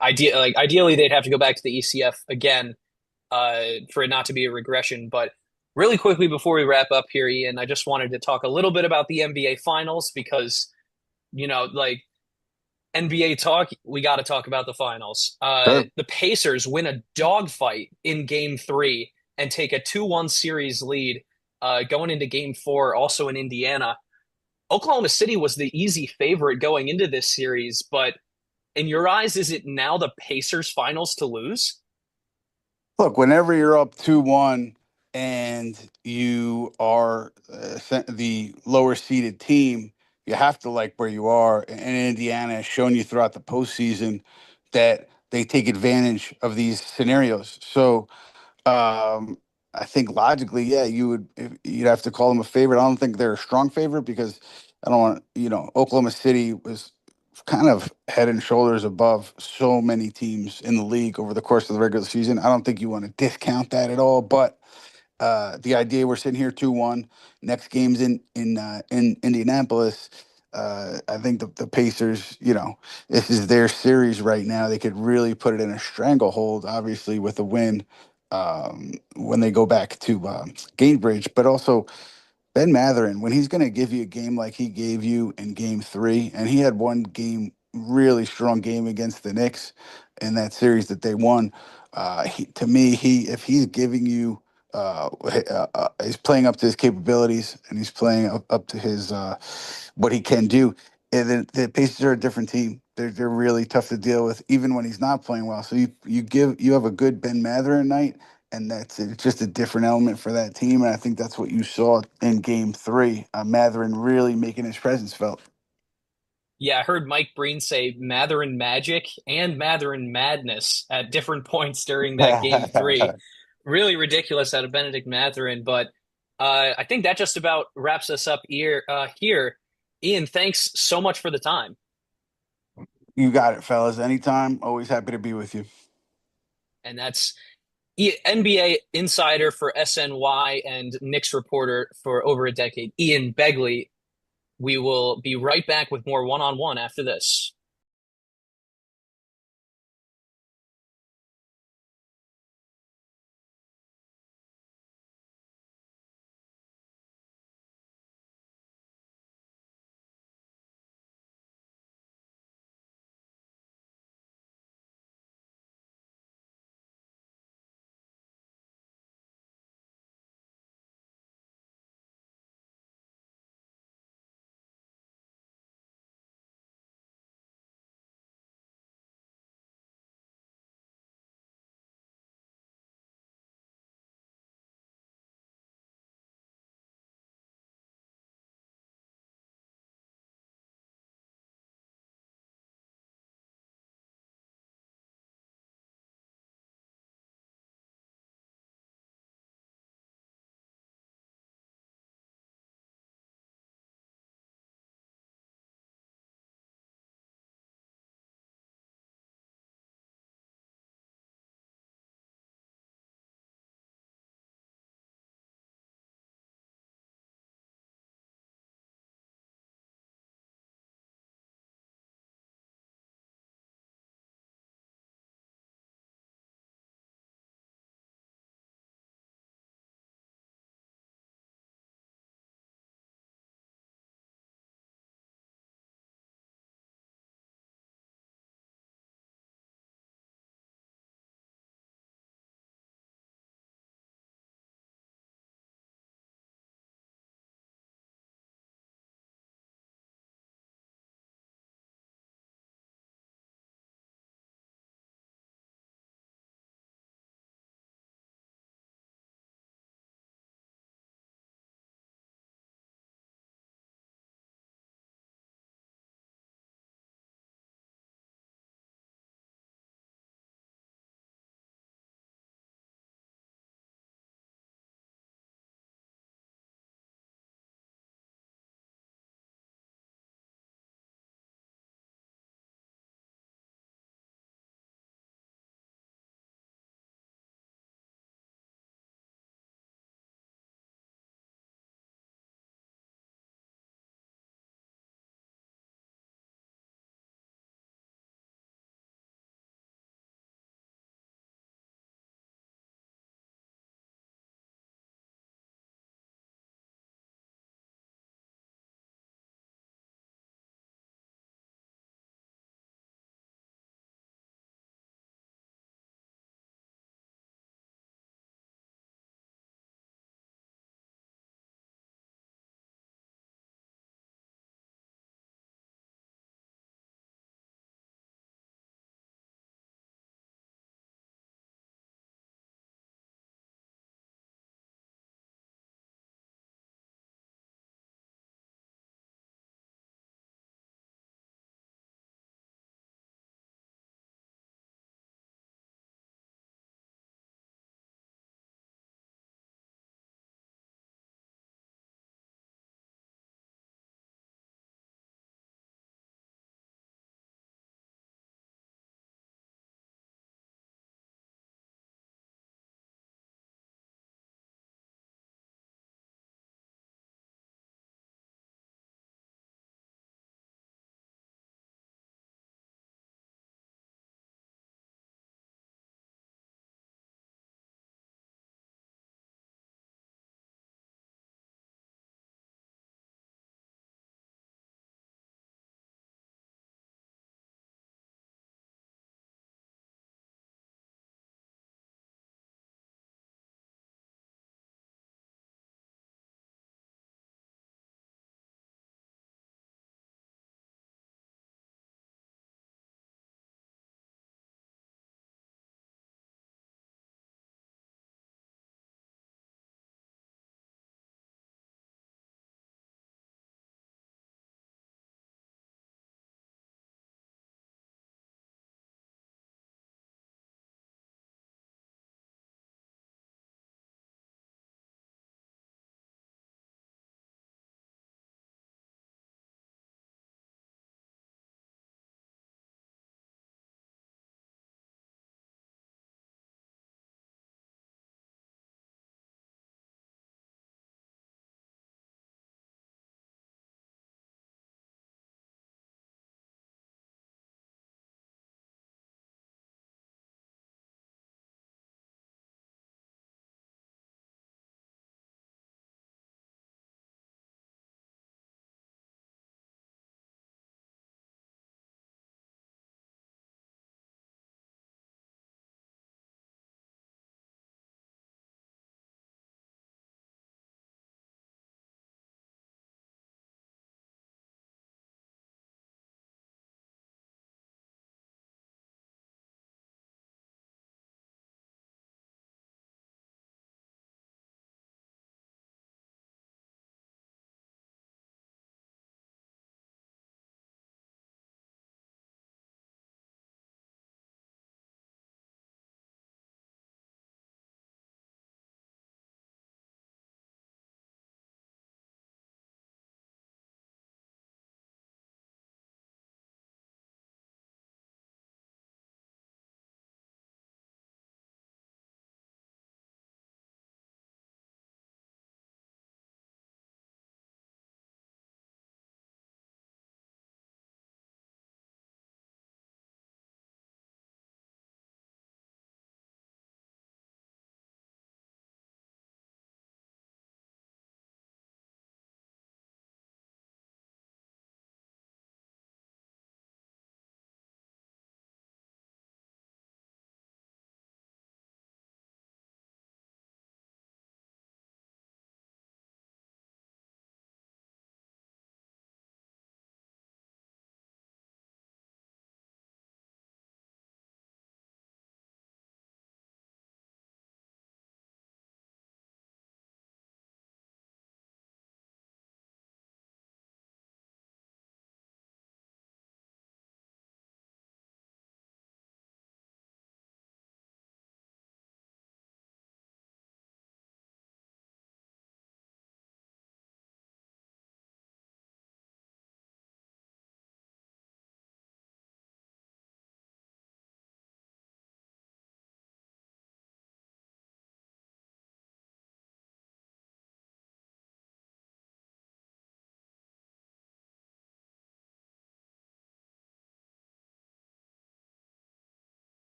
Ideally, they'd have to go back to the ECF again for it not to be a regression. But really quickly before we wrap up here, Ian, I just wanted to talk a little bit about the NBA Finals because, NBA talk, we got to talk about the finals. Sure. The Pacers win a dogfight in Game 3 and take a 2-1 series lead going into Game 4, also in Indiana. Oklahoma City was the easy favorite going into this series, but in your eyes, is it now the Pacers' finals to lose? Look, whenever you're up 2-1 and you are the lower seeded team, you have to like where you are. And Indiana has shown you throughout the postseason that they take advantage of these scenarios. So I think logically, yeah, you'd have to call them a favorite. I don't think they're a strong favorite because I don't want Oklahoma City was kind of head and shoulders above so many teams in the league over the course of the regular season. I don't think you want to discount that at all, but the idea we're sitting here 2-1, next game's in Indianapolis. I think the Pacers, this is their series right now. They could really put it in a stranglehold, obviously, with a win when they go back to Gainbridge. But also, Ben Matherin, when he's going to give you a game like he gave you in Game 3, and he had one game, really strong game against the Knicks in that series that they won. To me, if he's giving you he's playing up to his capabilities, and he's playing up to his what he can do. And the Pacers are a different team. They're really tough to deal with, even when he's not playing well. So you have a good Ben Mathurin night, and it's just a different element for that team. And I think that's what you saw in Game 3. Mathurin really making his presence felt. Yeah, I heard Mike Breen say Mathurin magic and Mathurin madness at different points during that Game 3. Really ridiculous out of Benedict Mathurin, but I think that just about wraps us up here. Ian, thanks so much for the time. You got it, fellas. Anytime. Always happy to be with you. And that's NBA insider for SNY and Knicks reporter for over a decade, Ian Begley. We will be right back with more one-on-one after this.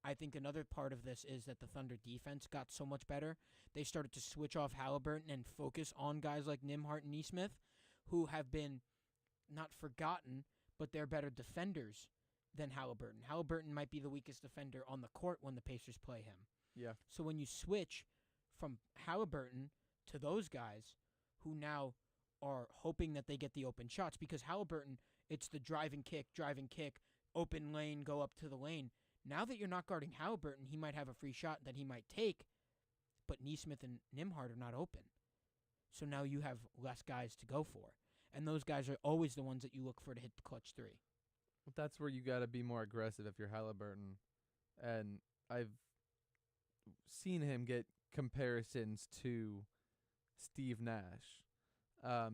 I think another part of this is that the Thunder defense got so much better. They started to switch off Halliburton and focus on guys like Nembhard and Nesmith, who have been not forgotten, but they're better defenders than Halliburton. Halliburton might be the weakest defender on the court when the Pacers play him. Yeah. So when you switch from Halliburton to those guys who now are hoping that they get the open shots, because Halliburton, it's the drive and kick, open lane, go up to the lane. Now that you're not guarding Halliburton, he might have a free shot that he might take, but Nesmith and Nembhard are not open. So now you have less guys to go for. And those guys are always the ones that you look for to hit the clutch three. Well, that's where you got to be more aggressive if you're Halliburton. And I've seen him get comparisons to Steve Nash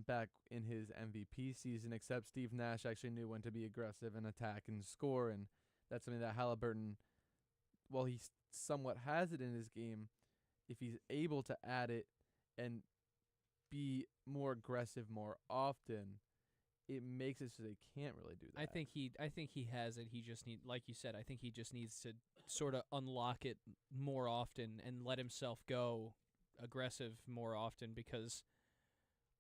back in his MVP season, except Steve Nash actually knew when to be aggressive and attack and score, and that's something that Halliburton, while he somewhat has it in his game, if he's able to add it and be more aggressive more often, it makes it so they can't really do that. I think he has it. He just like you said, I think he just needs to sort of unlock it more often and let himself go aggressive more often, because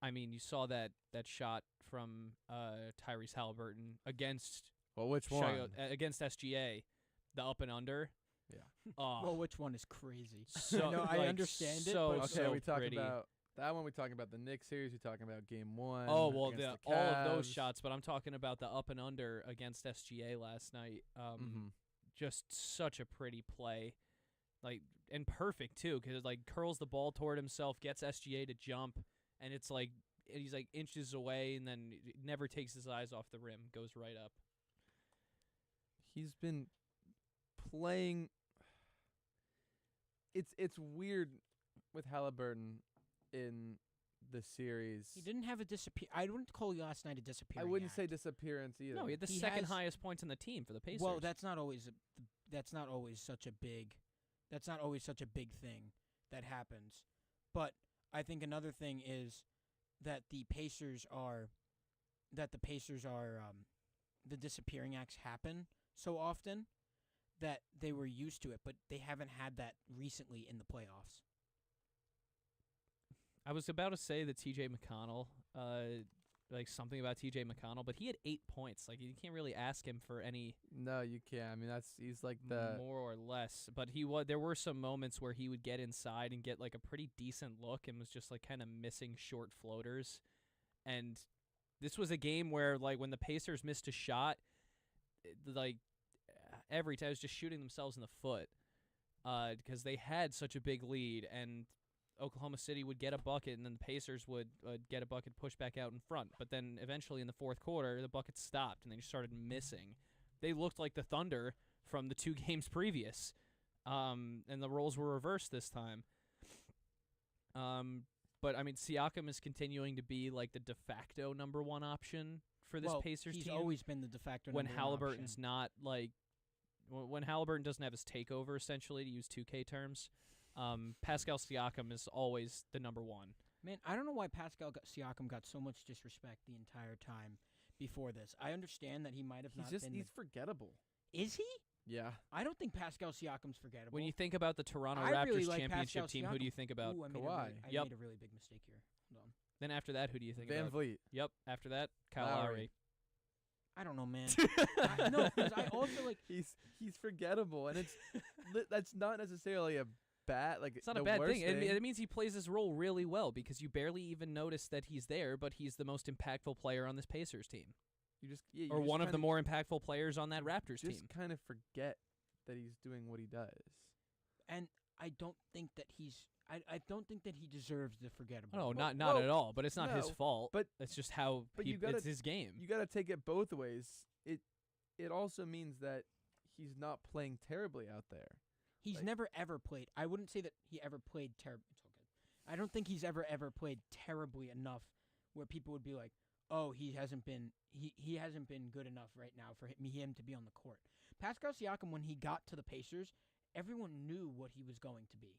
I mean, you saw that shot from Tyrese Halliburton against which one? Against SGA, the up and under. Yeah. Well, which one is crazy? So no, I understand it. But okay, we talking about that one. We talking about the Knicks series. We talking about Game 1. Oh well, against the all of those Cavs. shots, but I'm talking about the up and under against SGA last night. Just such a pretty play, and perfect too, because it curls the ball toward himself, gets SGA to jump, and it's he's inches away, and then never takes his eyes off the rim, goes right up. He's been playing. It's weird with Halliburton in the series. he didn't have a disappear. I wouldn't call last night a disappearance. I wouldn't say disappearance either. No, he had the second highest points on the team for the Pacers. Well, that's not always such a big thing that happens. But I think another thing is that the Pacers are the disappearing acts happen so often that they were used to it, but they haven't had that recently in the playoffs. I was about to say that T.J. McConnell, something about T.J. McConnell, but he had 8 points. You can't really ask him for any. No, you can't. I mean, he's like the more or less. But there were some moments where he would get inside and get a pretty decent look, and was just kind of missing short floaters. And this was a game where when the Pacers missed a shot, every time it was just shooting themselves in the foot, because they had such a big lead, and Oklahoma City would get a bucket, and then the Pacers would get a bucket, push back out in front. But then eventually in the fourth quarter, the bucket stopped, and they just started missing. They looked like the Thunder from the 2 games previous, and the roles were reversed this time. But, I mean, Siakam is continuing to be the de facto number 1 option for this Pacers team. He's always been the de facto number 1 Halliburton's option. not, when Halliburton doesn't have his takeover, essentially, to use 2K terms, Pascal Siakam is always the number 1. Man, I don't know why Siakam got so much disrespect the entire time before this. I understand that he might have been. He's forgettable. Is he? Yeah. I don't think Pascal Siakam's forgettable. When you think about the Toronto I Raptors really like championship Pascal team, who do you Siakam. think about? Ooh, I made Yep. a really big mistake here. Hold on. Then after that, who do you think Van about? Vliet. Yep. After that, Kyle Lowry. Lowry. I don't know, man. No, because I also he's forgettable, and that's not necessarily a bad It's not a bad thing. It means he plays his role really well, because you barely even notice that he's there, but he's the most impactful player on this Pacers team. You or one of the more impactful players on that Raptors team. Just kind of forget that he's doing what he does. And I don't think that I don't think that he deserves the forgettable. No, not at all. But it's not his fault. But it's just how it's his game. You got to take it both ways. It also means that he's not playing terribly out there. He's never ever played. I wouldn't say that he ever played terribly. It's all good. I don't think he's ever played terribly enough where people would be like, "Oh, he hasn't been good enough right now for him to be on the court." Pascal Siakam, when he got to the Pacers, everyone knew what he was going to be.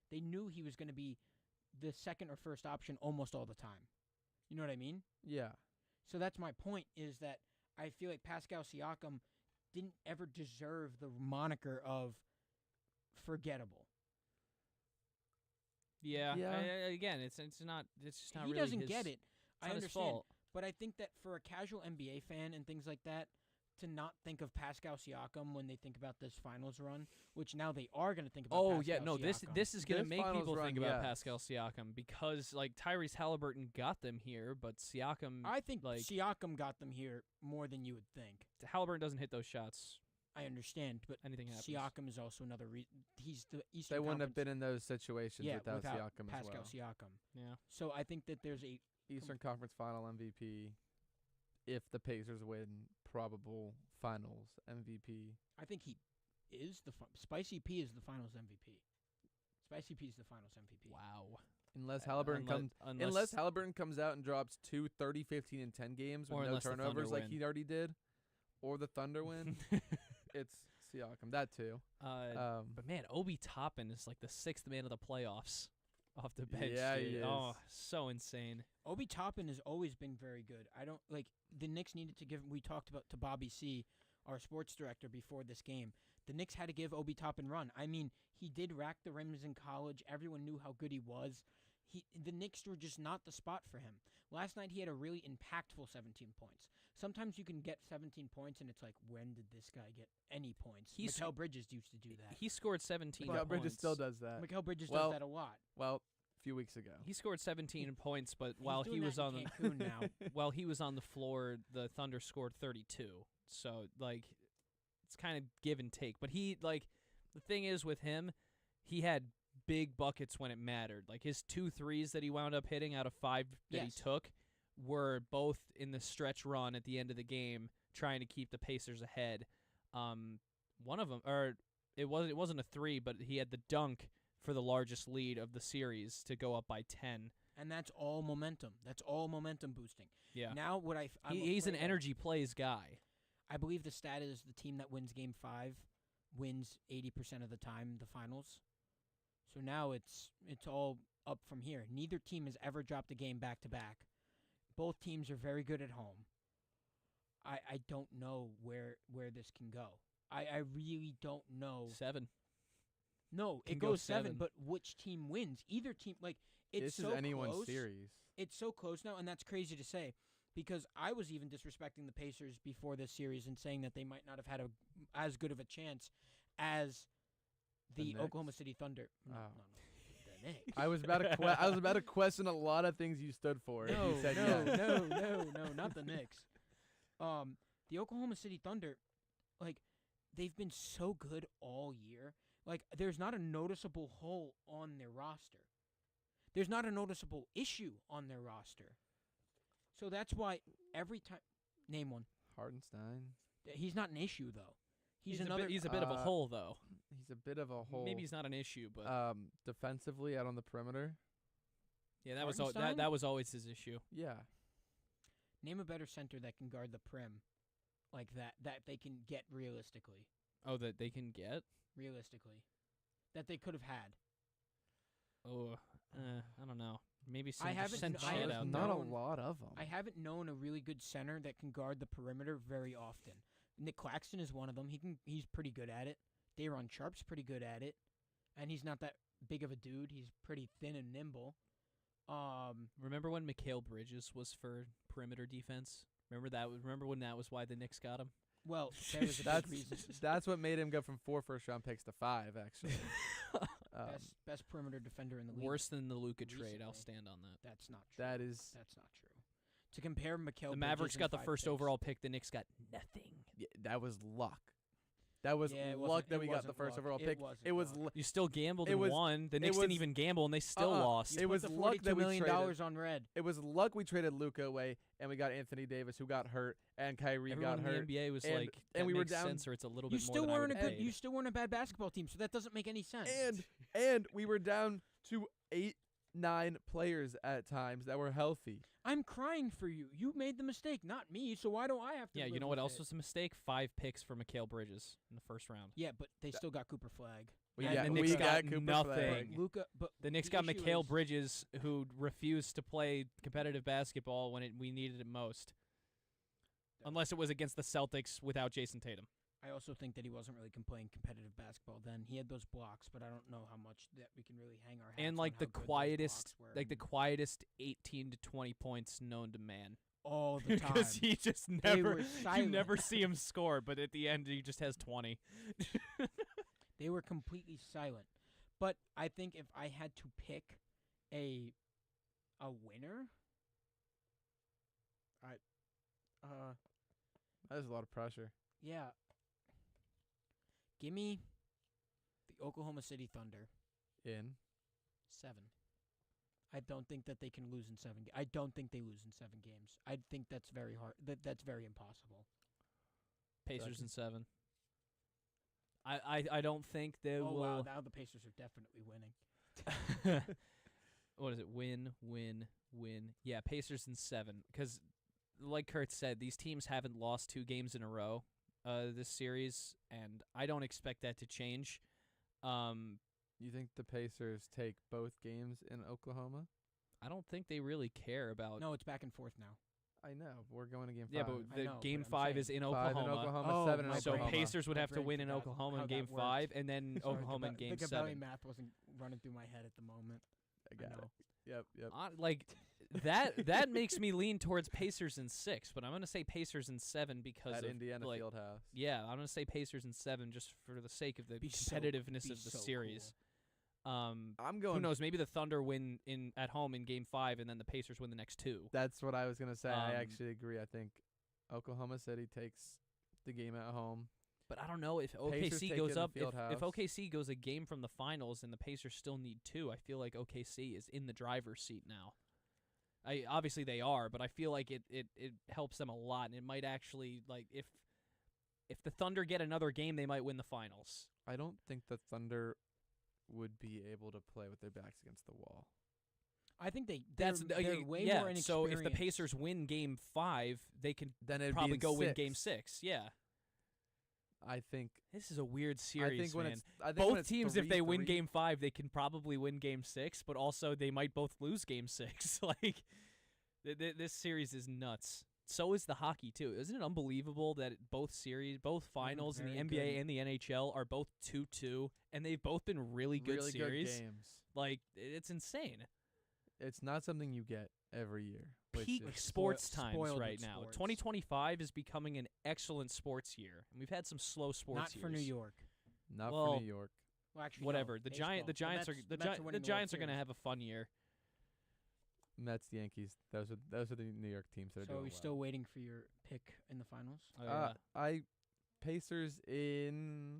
They knew he was going to be the second or first option almost all the time. You know what I mean? Yeah. So that's my point, is that I feel like Pascal Siakam didn't ever deserve the moniker of forgettable. Yeah. Yeah. Again, it's just not He really doesn't his, get it. it's I not his understand. fault. But I think that for a casual NBA fan and things like that, to not think of Pascal Siakam when they think about this finals run, which now they are going to think about Pascal Siakam. This is going to This make finals people run, think about yes. Pascal Siakam because, like, Tyrese Halliburton got them here, but Siakam, I think like, Siakam got them here more than you would think. Halliburton doesn't hit those shots. I understand, but Anything happens. Siakam is also another reason. He's the Eastern They wouldn't have Conference- been in those situations yeah, without Siakam Pascal as well. Siakam. Yeah. So I think that there's a Eastern Conference Final MVP. If the Pacers win, probable Finals MVP. I think he is Spicy P is the Finals MVP. Spicy P is the Finals MVP. Wow. Unless Halliburton comes out and drops 2 30, 15, and 10 games Or with no unless the Thunder turnovers like win. he already did, or the Thunder win, it's Siakam. That too. But man, Obi Toppin is like the 6th man of the playoffs off the bench. Yeah, dude. he is. Oh, so insane. Obi Toppin has always been very good. I don't like the Knicks needed to give. We talked about to Bobby C, our sports director, before this game. The Knicks had to give Obi Toppin run. I mean, he did rack the rims in college. Everyone knew how good he was. The Knicks were just not the spot for him. Last night he had a really impactful 17 points. Sometimes you can get 17 points and it's like, when did this guy get any points? Mikal Bridges used to do that. He scored 17 points. Mikal Bridges still does that. Mikal Bridges does that a lot. Well, a few weeks ago. He scored 17 points, but He's while doing he that was in on Cancun now. while he was on the floor, the Thunder scored 32. So like it's kind of give and take. But he the thing is with him, he had big buckets when it mattered. Like his 2 threes that he wound up hitting out of 5 that he took were both in the stretch run at the end of the game, trying to keep the Pacers ahead. One of them, or it wasn't a 3, but he had the dunk for the largest lead of the series to go up by 10. And that's all momentum. That's all momentum boosting. Yeah. Now he's an energy plays guy. I believe the stat is the team that wins Game 5 wins 80% of the time the finals. So now it's all up from here. Neither team has ever dropped a game back to back. Both teams are very good at home. I don't know where this can go. I really don't know. 7. No, Can it go goes 7, 7. but which team wins? Either team, it's This so is anyone's close. series. It's so close now, and that's crazy to say because I was even disrespecting the Pacers before this series and saying that they might not have had as good of a chance as the Knicks? Oklahoma City Thunder. No, Oh. no, the Knicks. I was about to question a lot of things you stood for. and No, you said no, yes. no, not the Knicks. The Oklahoma City Thunder, they've been so good all year. There's not a noticeable hole on their roster. There's not a noticeable issue on their roster. So that's why every time, name one. Hardenstein. He's not an issue though. He's a bit of a hole though. He's a bit of a hole. Maybe he's not an issue, but defensively out on the perimeter. yeah, that Hardenstein? was always his issue. Yeah. Name a better center that can guard the prim like that they can get realistically. Oh, that they can get? Realistically. That they could have had. Oh, I don't know. Maybe I haven't send I shit have out Not there. a lot of them. I haven't known a really good center that can guard the perimeter very often. Nick Claxton is one of them. He's pretty good at it. Day'Ron Sharp's pretty good at it. And he's not that big of a dude. He's pretty thin and nimble. Remember when Mikal Bridges was for perimeter defense? Remember when that was why the Knicks got him? Well, there was a big reason. That's what made him go from 4 first-round picks to 5, actually. Best perimeter defender in the league. Worse than the Luka trade. recently. I'll stand on that. That's not true. That's not true. To compare Mikal The Mavericks Bridges got and the 5 first picks. overall pick. The Knicks got nothing. Yeah, that was luck. That was Yeah, it luck wasn't- that it we got the wasn't first luck. overall It pick. wasn't It was luck. You still gambled It and was- won. The it Knicks was- didn't even gamble, and they still lost. It was Put the luck that $42 we million traded. on red. It was luck we traded Luka away, and we got Anthony Davis, who got hurt, and Kyrie Everyone got in hurt. the NBA was and, like, and that we were makes down. sense, or it's a little You bit more still than I weren't would a good. pay. You still weren't a bad basketball team, so that doesn't make any sense. And we were down to 8, 9 players at times that were healthy. I'm crying for you. You made the mistake, not me. So why don't I have to? Yeah, you live know what with else it? was a mistake? 5 picks for Mikal Bridges in the first round. Yeah, but they still got Cooper Flag. We And got- the we Knicks got got Cooper nothing. Flag. Luka, but The Knicks the got issue Mikal is- Bridges, who refused to play competitive basketball when we needed it most. Unless it was against the Celtics without Jason Tatum. I also think that he wasn't really playing competitive basketball then. He had those blocks, but I don't know how much that we can really hang our hats And on like how the good those quietest, blocks were. like the quietest 18 to 20 points known to man. all the time. Because he just They never, were you silent. never see him score, but at the end he just has 20. They were completely silent. But I think if I had to pick a winner, That is a lot of pressure. yeah. Give me the Oklahoma City Thunder. In 7. I don't think that they can lose in 7 I don't think they lose in 7 games. I think that's very hard. That's very impossible. Pacers in 7. I don't think they Oh, will. wow. Now the Pacers are definitely winning. What is it? Win. Yeah, Pacers in 7. Because, like Kurt said, these teams haven't lost 2 games in a row this series, and I don't expect that to change. You think the Pacers take both games in Oklahoma? I don't think they really care about. No, it's back and forth now. I know. We're going to game 5. Yeah, but I the know, game but I'm 5 is saying in 5 Oklahoma. in Oklahoma, Oh, 7 in my So Oklahoma. brain. Pacers would My have to brain win in forgot Oklahoma how in that game worked. 5, and then Sorry, Oklahoma in the game Gabelli 7. math wasn't running through my head at the moment. I got know. it. Yep. Like that makes me lean towards Pacers in 6, but I'm gonna say Pacers in 7 because At of Indiana like, Fieldhouse. Yeah, I'm gonna say Pacers in 7 just for the sake of the Be so- competitiveness be of the so series. I'm Who going. knows? Maybe the Thunder win at home in game 5, and then the Pacers win the next 2. That's what I was going to say. I Um, actually agree. I think Oklahoma City takes the game at home. But I don't know if Pacers OKC take goes it in up. If Fieldhouse. OKC goes a game from the finals and the Pacers still need 2, I feel like OKC is in the driver's seat now. Obviously they are, but I feel like it helps them a lot, and it might actually, like, if the Thunder get another game, they might win the finals. I don't think the Thunder would be able to play with their backs against the wall. I think they're way yeah. more inexperienced. So if the Pacers win game 5, they can Then it'd probably be in go win 6. game 6. Yeah. I think. This is a weird series, I think when man. it's. I think when Both it's teams, if they win 3-3 game 5, they can probably win game 6, but also they might both lose game 6. Like, this series is nuts. So is the hockey, too. Isn't it unbelievable that both finals in the very NBA good. and the NHL are both 2-2, and they've both been really good series? Good games. Like, it's insane. It's not something you get every year. which Peak is sports times spoiled right with now. sports. 2025 is becoming an excellent sports year. And we've had some slow sports Not years. for New York. Not Well, for New York. Well, actually, Whatever. no, The baseball. Giants are Mets- the Mets are Gi- winning the the Giants are World going to Series. have a fun year. Mets, Yankees. Those are the New York teams that are So are doing we well. still waiting for your pick in the finals? Pacers in.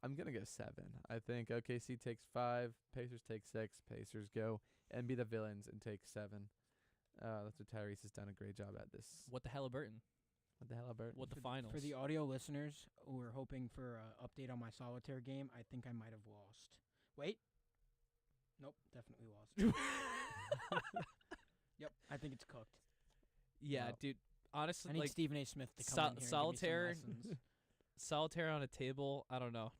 I'm gonna go 7. I think OKC takes 5. Pacers take 6. Pacers go and be the villains and take 7. That's what Tyrese has done a great job at this. What the Halliburton? What the hell, Albert? What the For finals? For the audio listeners who are hoping for an update on my solitaire game, I think I might have lost. Wait. Nope, definitely lost. Yep, I think it's cooked. Yeah, Wow. dude. Honestly, I need like Stephen A. Smith to come in here and give me solitaire, some lessons. solitaire on a table. I don't know.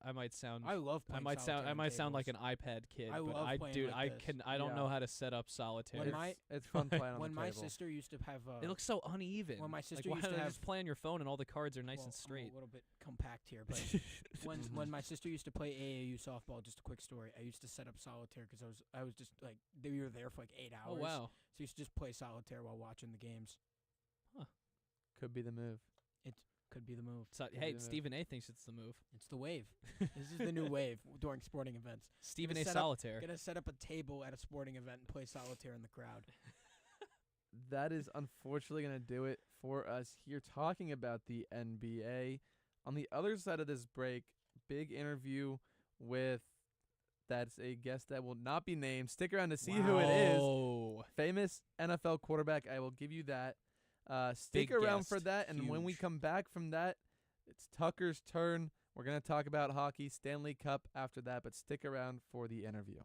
I might sound. I love playing solitaire I on might sound like an tables. iPad kid. I but love I playing dude, like I this. can. I don't know how to set up solitaire. It's fun playing on When the my table. sister used to have It looks so uneven. When my Like, sister why used to don't you have just play on your phone and all the cards are nice well, and straight. I'm a little bit compact here, but when my sister used to play AAU softball, just a quick story. I used to set up solitaire because I was just like we were there for like 8 hours. Oh wow. So I used to just play solitaire while watching the games. Could be the move. It could be the move. So, Could hey, be the move. Stephen A. thinks it's the move. It's the wave. This is the new wave during sporting events. Stephen Gonna A. set up- Solitaire. Gonna set up a table at a sporting event and play solitaire in the crowd. That is unfortunately going to do it for us here talking about the NBA. On the other side of this break, big interview with that's a guest that will not be named. Stick around to see who it is. Oh. Famous NFL quarterback. I will give you that. Stick Big around for guest. that. And when we Huge. come back from that, it's Tucker's turn. We're going to talk about hockey, Stanley Cup after that, but stick around for the interview.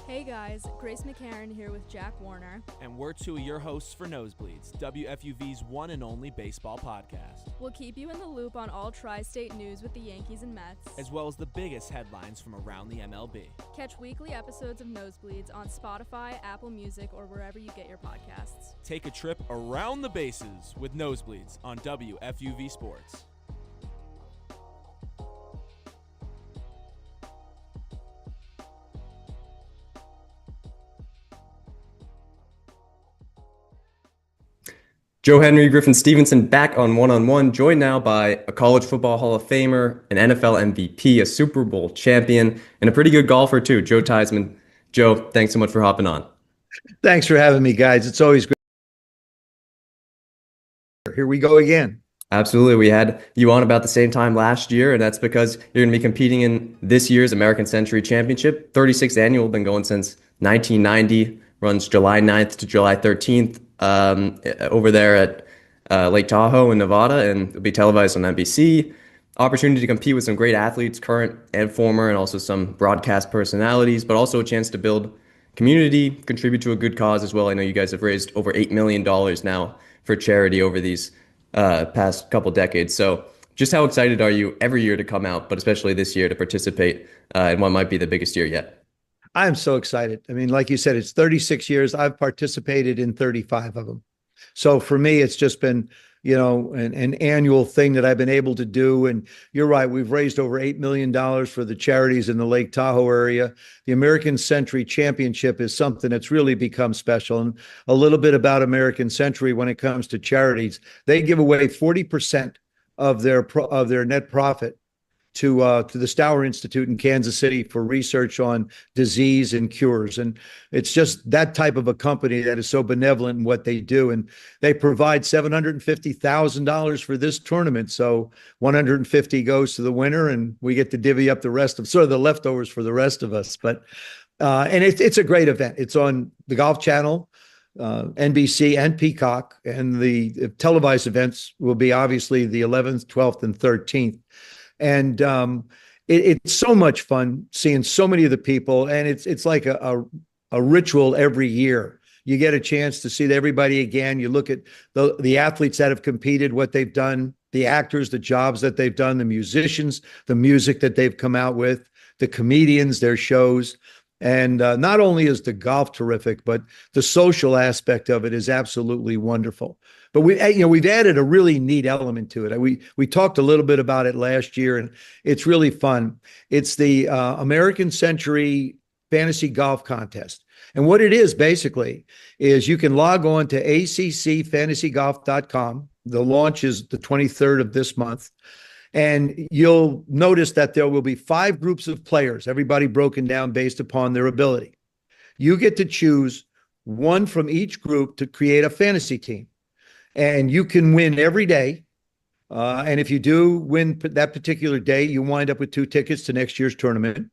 Hey Hey guys, Grace McCarran here with Jack Warner. And we're two of your hosts for Nosebleeds, WFUV's one and only baseball podcast. We'll keep you in the loop on all tri-state news with the Yankees and Mets, as well as the biggest headlines from around the MLB. Catch weekly episodes of Nosebleeds on Spotify, Apple Music, or wherever you get your podcasts. Take a trip around the bases with Nosebleeds on WFUV Sports. Joe Henry, Griffin Stevenson back on One, joined now by a college football Hall of Famer, an NFL MVP, a Super Bowl champion, and a pretty good golfer too, Joe Theismann. Joe, thanks so much for hopping on. Thanks for having me, guys. It's always great. Here we go again. Absolutely. We had you on about the same time last year, and that's because you're going to be competing in this year's American Century Championship, 36th annual, been going since 1990, runs July 9th to July 13th. Over there at Lake Tahoe in Nevada, and it'll be televised on NBC. Opportunity to compete with some great athletes, current and former, and also some broadcast personalities, but also a chance to build community, contribute to a good cause as well. I know you guys have raised over $8 million now for charity over these past couple decades. So just how excited are you every year to come out, but especially this year to participate in what might be the biggest year yet? I am so excited. I mean, like you said, it's 36 years. I've participated in 35 of them. So for me, it's just been, an annual thing that I've been able to do. And you're right, we've raised over $8 million for the charities in the Lake Tahoe area. The American Century Championship is something that's really become special. And a little bit about American Century when it comes to charities, they give away 40% of their net profit to the Stour Institute in Kansas City for research on disease and cures. And it's just that type of a company that is so benevolent in what they do. And they provide $750,000 for this tournament. So 150 goes to the winner, and we get to divvy up the rest of sort of the leftovers for the rest of us. But and it's a great event. It's on the Golf Channel, NBC, and Peacock. And the televised events will be obviously the 11th, 12th, and 13th. And it's so much fun seeing so many of the people, and it's like a ritual every year. You get a chance to see everybody again. You look at the athletes that have competed, what they've done, the actors, the jobs that they've done, the musicians, the music that they've come out with, the comedians, their shows. And not only is the golf terrific, but the social aspect of it is absolutely wonderful. But we've added a really neat element to it. We talked a little bit about it last year, and it's really fun. It's the American Century Fantasy Golf Contest. And what it is basically is you can log on to accfantasygolf.com. The launch is the 23rd of this month. And you'll notice that there will be 5 groups of players, everybody broken down based upon their ability. You get to choose one from each group to create a fantasy team. And you can win every day. And if you do win that particular day, you wind up with 2 tickets to next year's tournament.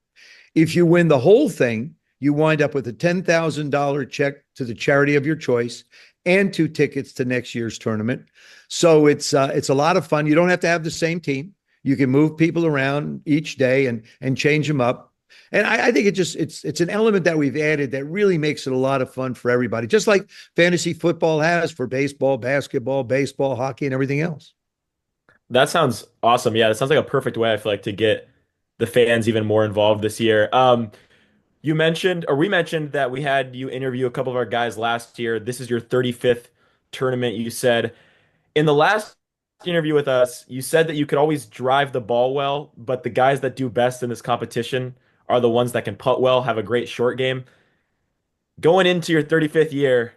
If you win the whole thing, you wind up with a $10,000 check to the charity of your choice and 2 tickets to next year's tournament. So it's a lot of fun. You don't have to have the same team. You can move people around each day and change them up. And I think it's an element that we've added that really makes it a lot of fun for everybody, just like fantasy football has for baseball, basketball, hockey, and everything else. That sounds awesome. Yeah, that sounds like a perfect way, I feel like, to get the fans even more involved this year. We mentioned that we had you interview a couple of our guys last year. This is your 35th tournament, you said. In the last interview with us, you said that you could always drive the ball well, but the guys that do best in this competition are the ones that can putt well, have a great short game. Going into your 35th year,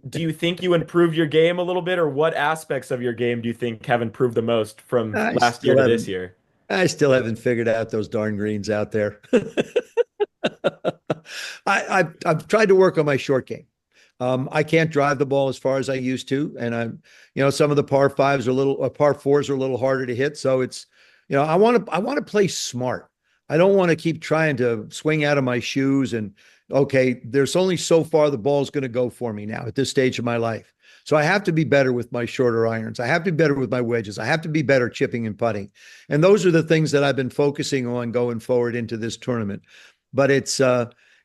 do you think you improved your game a little bit, or what aspects of your game do you think have improved the most from last year to this year? I still haven't figured out those darn greens out there. I've tried to work on my short game. I can't drive the ball as far as I used to, and some of the par fours are a little harder to hit. So it's, I want to play smart. I don't want to keep trying to swing out of my shoes and, okay, there's only so far the ball's going to go for me now at this stage of my life. So I have to be better with my shorter irons. I have to be better with my wedges. I have to be better chipping and putting. And those are the things that I've been focusing on going forward into this tournament. But it's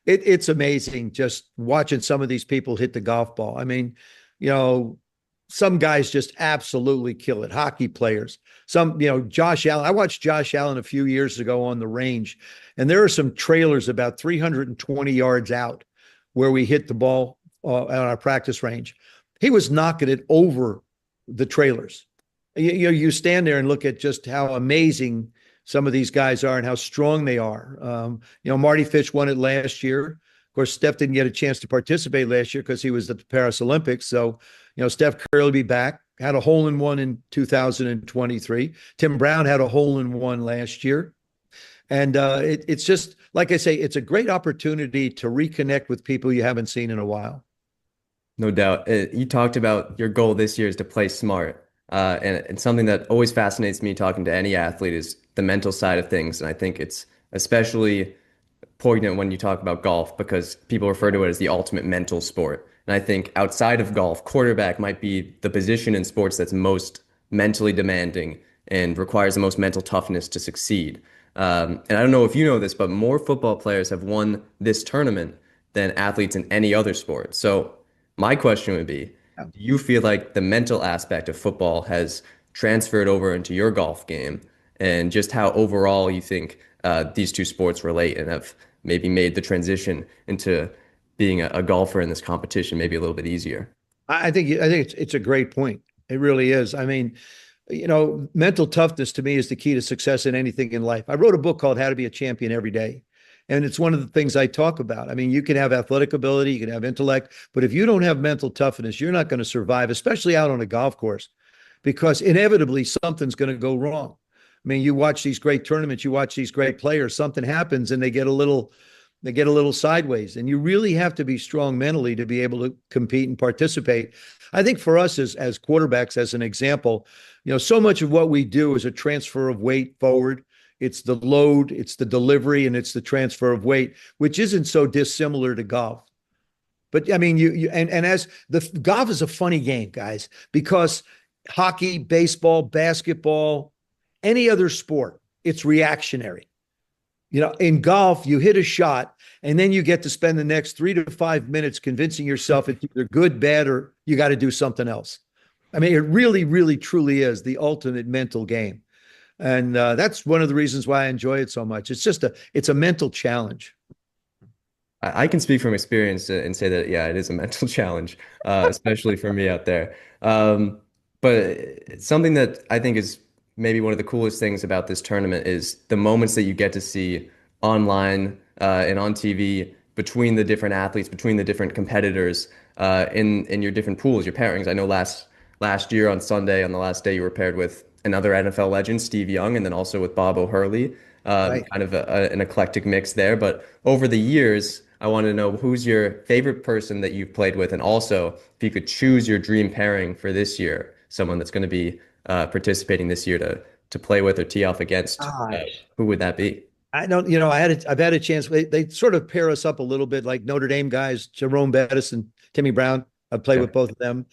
It's amazing just watching some of these people hit the golf ball. I mean, you know, some guys just absolutely kill it. Hockey players, some, Josh Allen. I watched Josh Allen a few years ago on the range, and there are some trailers about 320 yards out where we hit the ball on our practice range. He was knocking it over the trailers. You stand there and look at just how amazing some of these guys are and how strong they are. Marty Fish won it last year. Of course, Steph didn't get a chance to participate last year because he was at the Paris Olympics. So, Steph Curry will be back. Had a hole in one in 2023. Tim Brown had a hole in one last year. And it's just, like I say, it's a great opportunity to reconnect with people you haven't seen in a while. No doubt. You talked about your goal this year is to play smart. And something that always fascinates me talking to any athlete is the mental side of things. And I think it's especially poignant when you talk about golf because people refer to it as the ultimate mental sport. And I think outside of golf, quarterback might be the position in sports that's most mentally demanding and requires the most mental toughness to succeed. And I don't know if you know this, but more football players have won this tournament than athletes in any other sport. So my question would be, do you feel like the mental aspect of football has transferred over into your golf game and just how overall you think these two sports relate and have maybe made the transition into being a golfer in this competition maybe a little bit easier? I think it's a great point. It really is. I mean, mental toughness to me is the key to success in anything in life. I wrote a book called How to Be a Champion Every Day. And it's one of the things I talk about. I mean, you can have athletic ability, you can have intellect, but if you don't have mental toughness, you're not going to survive, especially out on a golf course, because inevitably something's going to go wrong. I mean, you watch these great tournaments, you watch these great players, something happens and they get a little sideways. And you really have to be strong mentally to be able to compete and participate. I think for us as quarterbacks, as an example, so much of what we do is a transfer of weight forward. It's the load, it's the delivery, and it's the transfer of weight, which isn't so dissimilar to golf. But I mean, as the golf is a funny game, guys, because hockey, baseball, basketball, any other sport, it's reactionary. In golf, you hit a shot, and then you get to spend the next 3 to 5 minutes convincing yourself it's either good, bad, or you got to do something else. I mean, it really, really, truly is the ultimate mental game. And that's one of the reasons why I enjoy it so much. It's a mental challenge. I can speak from experience and say that, yeah, it is a mental challenge, especially for me out there. But something that I think is maybe one of the coolest things about this tournament is the moments that you get to see online and on TV between the different athletes, between the different competitors in your different pools, your pairings. I know last year on Sunday, on the last day, you were paired with another NFL legend, Steve Young, and then also with Bob O'Hurley, Right. kind of an eclectic mix there. But over the years, I want to know who's your favorite person that you've played with, and also if you could choose your dream pairing for this year, someone that's going to be participating this year to play with or tee off against, who would that be? I don't, I've had a chance. They sort of pair us up a little bit, like Notre Dame guys, Jerome Bettis and Timmy Brown. I've played with both of them.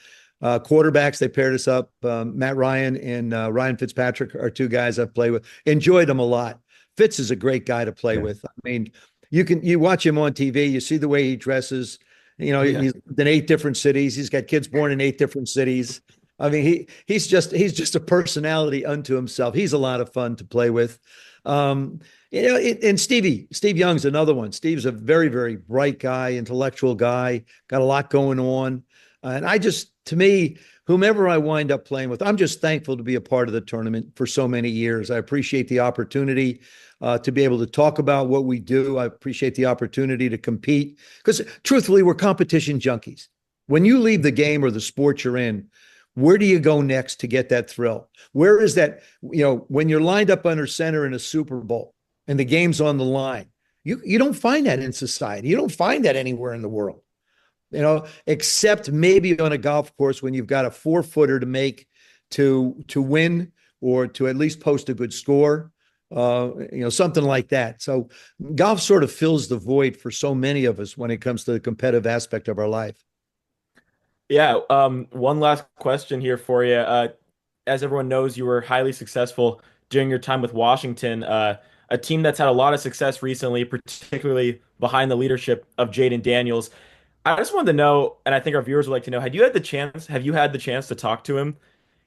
Quarterbacks, they paired us up. Matt Ryan and Ryan Fitzpatrick are two guys I've played with. Enjoyed them a lot. Fitz is a great guy to play with. I mean, you watch him on TV, you see the way he dresses. He's in 8 different cities. He's got kids born in 8 different cities. I mean, he's just a personality unto himself. He's a lot of fun to play with. And Steve Young's another one. Steve's a very, very bright guy, intellectual guy, got a lot going on. And to me, whomever I wind up playing with, I'm just thankful to be a part of the tournament for so many years. I appreciate the opportunity to be able to talk about what we do. I appreciate the opportunity to compete because truthfully, we're competition junkies. When you leave the game or the sport you're in, where do you go next to get that thrill? Where is that, when you're lined up under center in a Super Bowl and the game's on the line, you don't find that in society. You don't find that anywhere in the world. Except maybe on a golf course when you've got a 4-footer to make to win or to at least post a good score, something like that. So golf sort of fills the void for so many of us when it comes to the competitive aspect of our life. Yeah. One last question here for you. As everyone knows, you were highly successful during your time with Washington, a team that's had a lot of success recently, particularly behind the leadership of Jaden Daniels. I just wanted to know, and I think our viewers would like to know, have you had the chance to talk to him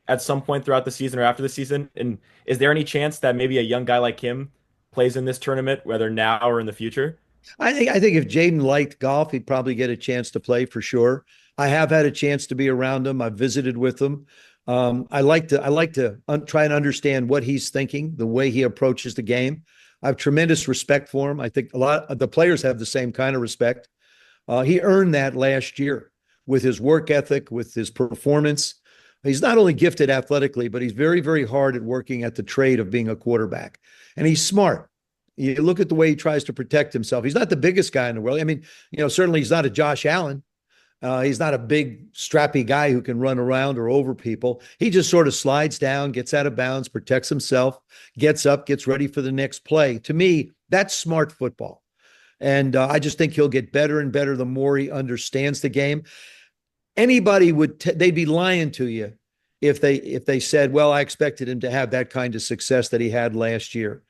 at some point throughout the season or after the season? And is there any chance that maybe a young guy like him plays in this tournament, whether now or in the future? I think if Jaden liked golf, he'd probably get a chance to play for sure. I have had a chance to be around him. I've visited with him. I like to try and understand what he's thinking, the way he approaches the game. I have tremendous respect for him. I think a lot of the players have the same kind of respect. He earned that last year with his work ethic, with his performance. He's not only gifted athletically, but he's very, very hard at working at the trade of being a quarterback. And he's smart. You look at the way he tries to protect himself. He's not the biggest guy in the world. I mean, certainly he's not a Josh Allen. He's not a big, strappy guy who can run around or over people. He just sort of slides down, gets out of bounds, protects himself, gets up, gets ready for the next play. To me, that's smart football. And I just think he'll get better and better the more he understands the game. Anybody they'd be lying to you if they said, well, I expected him to have that kind of success that he had last year.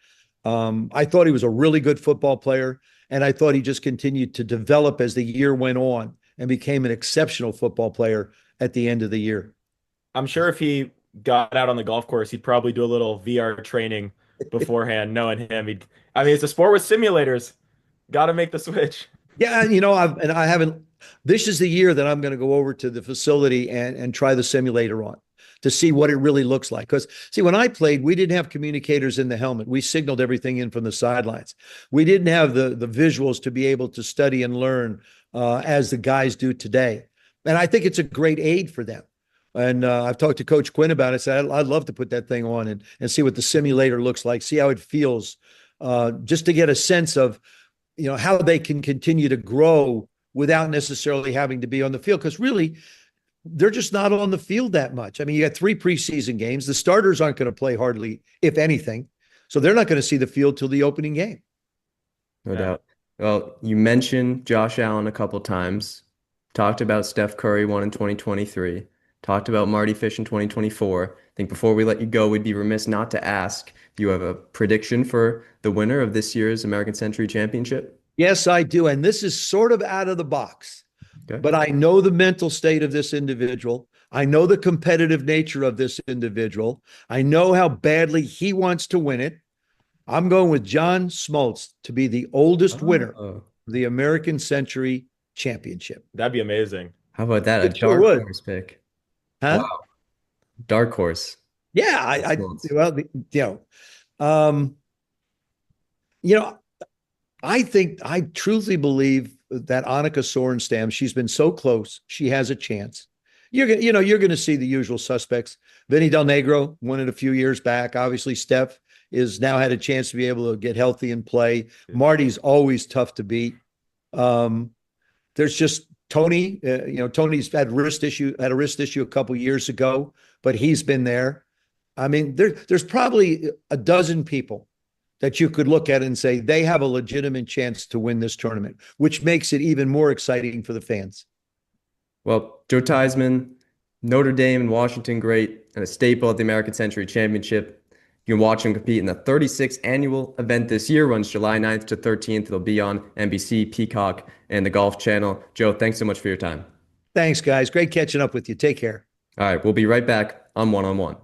I thought he was a really good football player, and I thought he just continued to develop as the year went on and became an exceptional football player at the end of the year. I'm sure if he got out on the golf course, he'd probably do a little VR training beforehand, knowing him. I mean, it's a sport with simulators. Got to make the switch. Yeah, I haven't. This is the year that I'm going to go over to the facility and try the simulator on to see what it really looks like. Because see, when I played, we didn't have communicators in the helmet. We signaled everything in from the sidelines. We didn't have the visuals to be able to study and learn as the guys do today. And I think it's a great aid for them. And I've talked to Coach Quinn about it. I said, I'd love to put that thing on and see what the simulator looks like, see how it feels, just to get a sense of, how they can continue to grow without necessarily having to be on the field. Because really, they're just not on the field that much. I mean, you got 3 preseason games. The starters aren't going to play hardly, if anything. So they're not going to see the field till the opening game. No doubt. Well, you mentioned Josh Allen a couple times, talked about Steph Curry won in 2023, talked about Marty Fish in 2024. I think before we let you go, we'd be remiss not to ask, do you have a prediction for the winner of this year's American Century Championship? Yes, I do. And this is sort of out of the box. Okay. But I know the mental state of this individual. I know the competitive nature of this individual. I know how badly he wants to win it. I'm going with John Smoltz to be the oldest winner of the American Century Championship. That'd be amazing. How about that? It A sure dark would. horse pick. Huh? Wow. Dark horse. Yeah, I truly believe that Annika Sorenstam, she's been so close, she has a chance. You're going to see the usual suspects. Vinny Del Negro won it a few years back. Obviously, Steph is now had a chance to be able to get healthy and play. Marty's always tough to beat. There's just Tony. Tony's had a wrist issue a couple years ago, but he's been there. I mean, there's probably a dozen people that you could look at and say they have a legitimate chance to win this tournament, which makes it even more exciting for the fans. Well, Joe Theismann, Notre Dame and Washington great, and a staple at the American Century Championship. You can watch him compete in the 36th annual event this year, runs July 9th to 13th. It'll be on NBC, Peacock, and the Golf Channel. Joe, thanks so much for your time. Thanks, guys. Great catching up with you. Take care. All right, we'll be right back on One on One.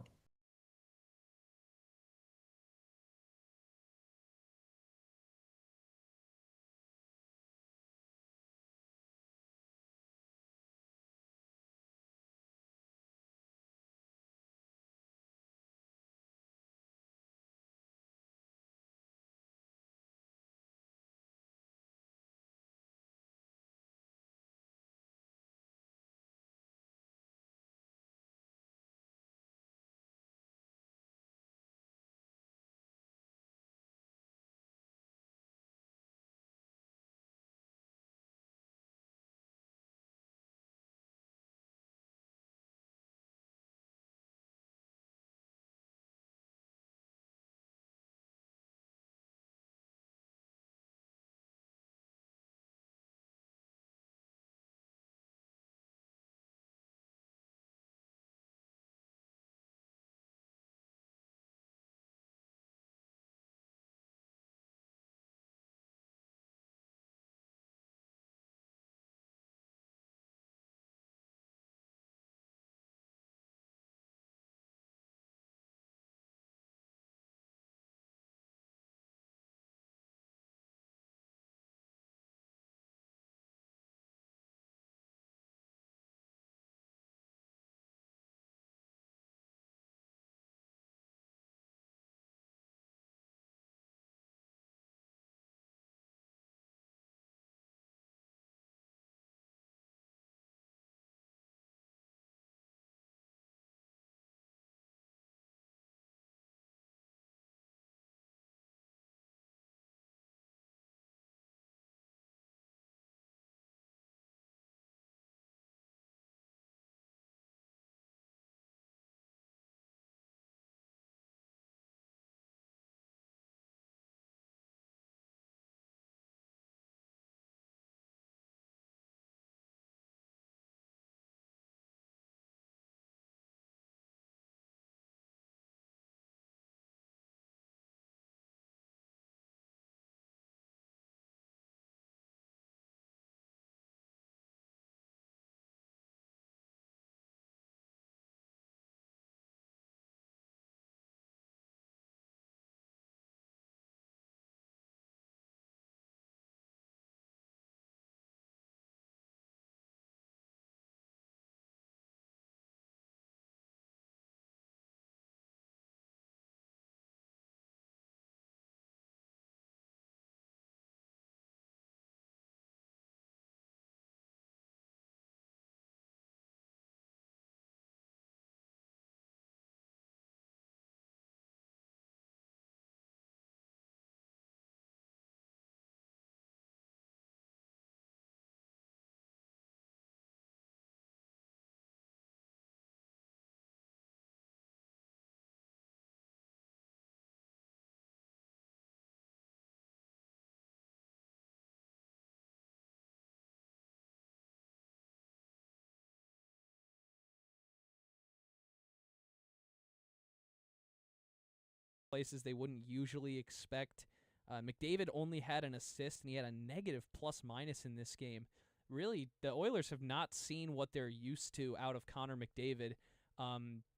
places they wouldn't usually expect. McDavid only had an assist, and he had a negative plus-minus in this game. Really, the Oilers have not seen what they're used to out of Connor McDavid,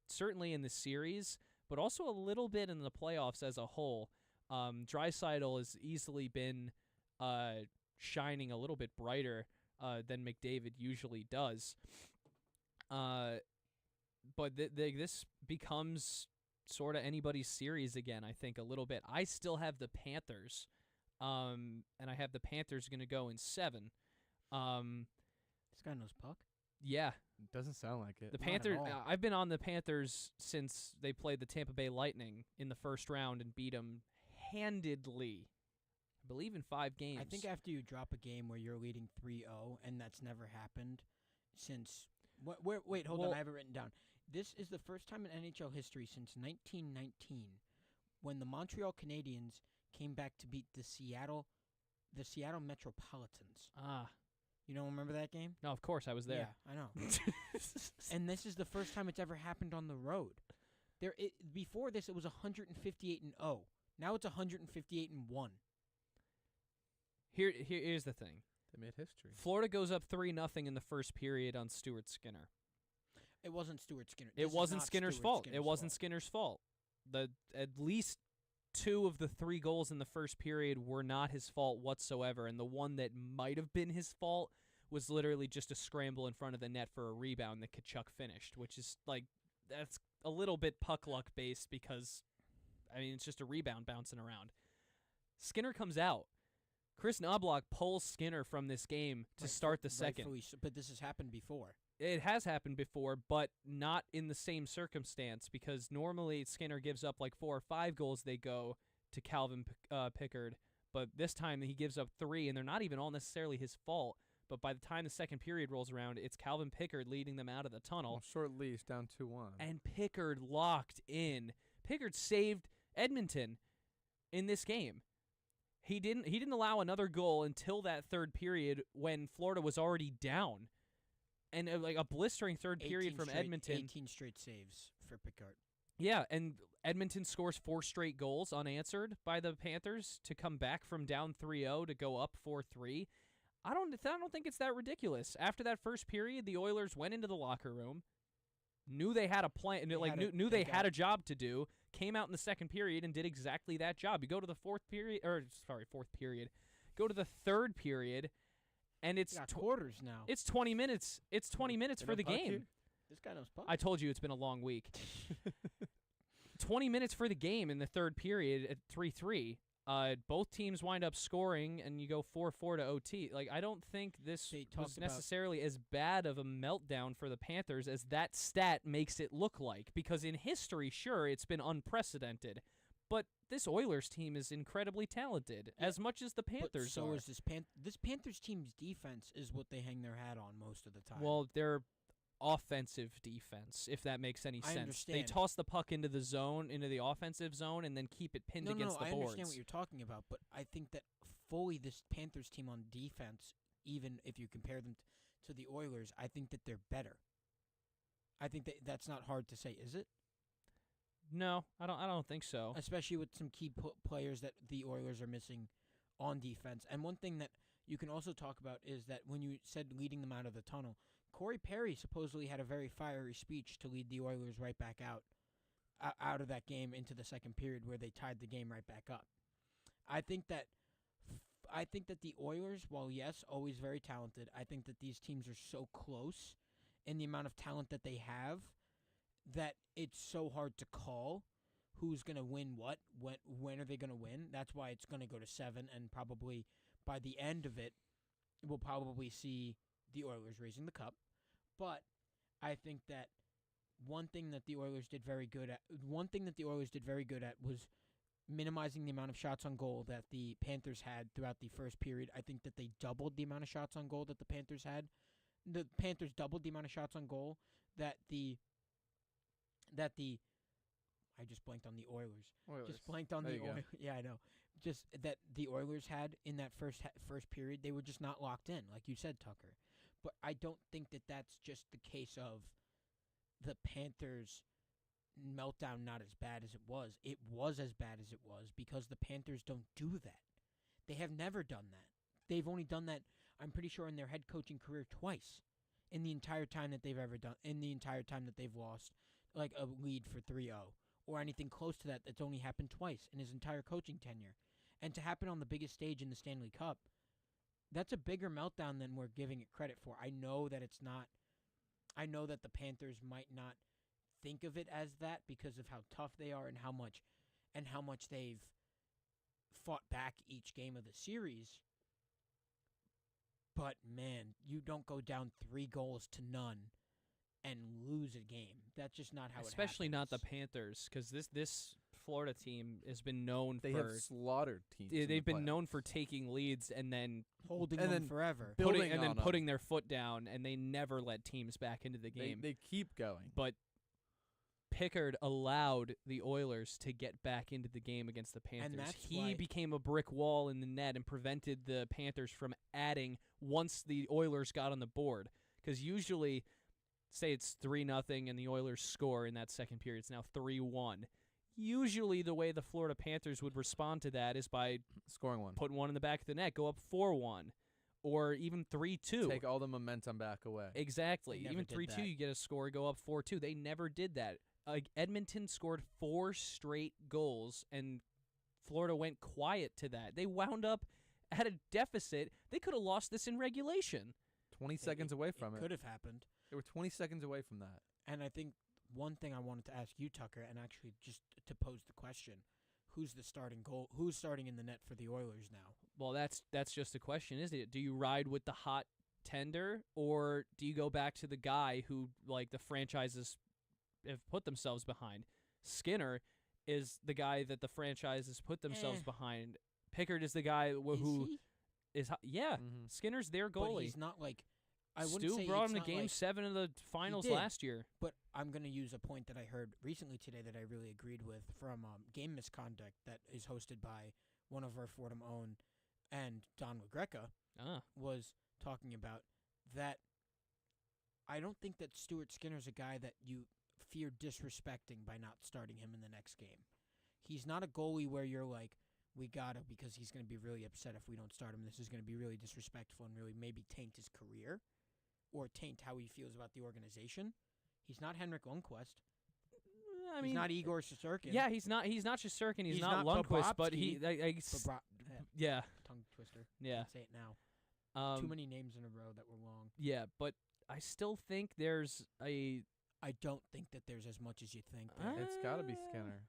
certainly in the series, but also a little bit in the playoffs as a whole. Draisaitl has easily been shining a little bit brighter than McDavid usually does. But this becomes sort of anybody's series again, I think, a little bit. I still have the Panthers, and I have the Panthers going to go in 7. This guy knows puck? Yeah. Doesn't sound like it. The Not at Panthers. all. I've been on the Panthers since they played the Tampa Bay Lightning in the first round and beat them handedly. I believe in 5 games. I think after you drop a game where you're leading 3-0, and that's never happened since... Wait, hold on, I have it written down. This is the first time in NHL history since 1919 when the Montreal Canadiens came back to beat the Seattle Metropolitans. You don't remember that game? No, of course I was there. Yeah, I know. And this is the first time it's ever happened on the road. Before this, it was 158-0. Now it's 158-1. Here's the thing. They made history. Florida goes up 3-0 in the first period on Stuart Skinner. It wasn't Stuart Skinner. It wasn't Skinner's fault. It wasn't Skinner's fault. At least 2 of the 3 goals in the first period were not his fault whatsoever, and the one that might have been his fault was literally just a scramble in front of the net for a rebound that Tkachuk finished, which is that's a little bit puck luck based because, I mean, it's just a rebound bouncing around. Skinner comes out. Chris Knobloch pulls Skinner from this game to start the second. But this has happened before. It has happened before, but not in the same circumstance, because normally Skinner gives up 4 or 5 goals, they go to Calvin Pickard, but this time he gives up 3, and they're not even all necessarily his fault, but by the time the second period rolls around, it's Calvin Pickard leading them out of the tunnel. Short leash, down 2-1. And Pickard locked in. Pickard saved Edmonton in this game. He didn't allow another goal until that third period when Florida was already down. And a blistering third period from Edmonton. 18 straight saves for Pickard. Yeah, and Edmonton scores 4 straight goals unanswered by the Panthers to come back from down 3-0 to go up 4-3. I don't think it's that ridiculous. After that first period, the Oilers went into the locker room, knew they had a plan, knew they had a job to do, came out in the second period and did exactly that job. You go to the fourth period. Go to the third period. And it's quarters now. It's 20 minutes. It's 20 minutes for the game. This guy knows puck. I told you it's been a long week. 20 minutes for the game in the third period at 3-3. Both teams wind up scoring, and you go 4-4 to OT. I don't think this was necessarily as bad of a meltdown for the Panthers as that stat makes it look like. Because in history, sure, it's been unprecedented. But this Oilers team is incredibly talented, as much as the Panthers are. Is this Panthers team's defense is what they hang their hat on most of the time. Well, they're offensive defense, if that makes any sense. Understand. They toss the puck into the zone, into the offensive zone, and then keep it pinned against the boards. I understand what you're talking about, but I think that fully this Panthers team on defense, even if you compare them to the Oilers, I think that they're better. I think that's not hard to say, is it? No, I don't think so. Especially with some key players that the Oilers are missing on defense. And one thing that you can also talk about is that when you said leading them out of the tunnel, Corey Perry supposedly had a very fiery speech to lead the Oilers right back out of that game into the second period where they tied the game right back up. I think that the Oilers, while yes, always very talented, I think that these teams are so close in the amount of talent that they have that it's so hard to call who's going to win what, when are they going to win. That's why it's going to go to 7, and probably by the end of it, we'll probably see the Oilers raising the cup. But I think that one thing that the Oilers did very good at was minimizing the amount of shots on goal that the Panthers had throughout the first period. I think that they doubled the amount of shots on goal that the Panthers had. The Panthers doubled the amount of shots on goal that I just blanked on the Oilers. Just blanked on the Oilers. Yeah, I know. Just that the Oilers had in that first period, they were just not locked in, like you said, Tucker. But I don't think that that's just the case of the Panthers meltdown not as bad as it was. It was as bad as it was because the Panthers don't do that. They have never done that. They've only done that, I'm pretty sure, in their head coaching career twice in the entire time that they've ever done, in the entire time that they've lost like a lead for 3-0 or anything close to that. That's only happened twice in his entire coaching tenure. And to happen on the biggest stage in the Stanley Cup, that's a bigger meltdown than we're giving it credit for. I know that it's not. I know that the Panthers might not think of it as that because of how tough they are and how much they've fought back each game of the series. But man, you don't go down 3-0 and lose a game. That's just not how it happens. Especially not the Panthers, because this Florida team has been known They for have slaughtered teams. in the they've been known playoffs. for taking leads and then holding And them then forever. building and then on 'em. putting their foot down, and they never let teams back into the game. They keep going. But Pickard allowed the Oilers to get back into the game against the Panthers. that's He why- became a brick wall in the net and prevented the Panthers from adding once the Oilers got on the board. Because usually, say it's 3-0 and the Oilers score in that second period, it's now 3-1. Usually the way the Florida Panthers would respond to that is by scoring one, putting one in the back of the net, go up 4-1, or even 3-2. Take all the momentum back away. Exactly. They never Even did 3-2, that. you get a score, go up 4-2. They never did that. Edmonton scored 4 straight goals, and Florida went quiet to that. They wound up at a deficit. They could have lost this in regulation. 20 seconds away from it. Could have happened. They were 20 seconds away from that. And I think one thing I wanted to ask you, Tucker, and actually just to pose the question, who's the starting goal? Who's starting in the net for the Oilers now? Well, that's just a question, isn't it? Do you ride with the hot tender, or do you go back to the guy who, like, the franchises have put themselves behind? Skinner is the guy that the franchises put themselves behind. Pickard is the guy who is yeah. Skinner's their goalie. But he's not like I wouldn't Stu say brought it's him to not Game like, 7 of the finals he did, last year. But I'm going to use a point that I heard recently today that I really agreed with from Game Misconduct that is hosted by one of our Fordham own and Don LaGreca was talking about that. I don't think that Stuart Skinner's a guy that you fear disrespecting by not starting him in the next game. He's not a goalie where you're like, we gotta, because he's going to be really upset if we don't start him. This is going to be really disrespectful and really maybe taint his career or taint how he feels about the organization. He's not Henrik Lundqvist. He's not Igor Shesterkin. Yeah, he's not Shesterkin. He's not not Lundqvist, but he Bobrovsky. yeah. Tongue twister. Yeah. Can't say it now. Too Um, many names in a row that were long. Yeah, but I still think there's a. I don't think that there's as much as you think. It's got to be Skinner.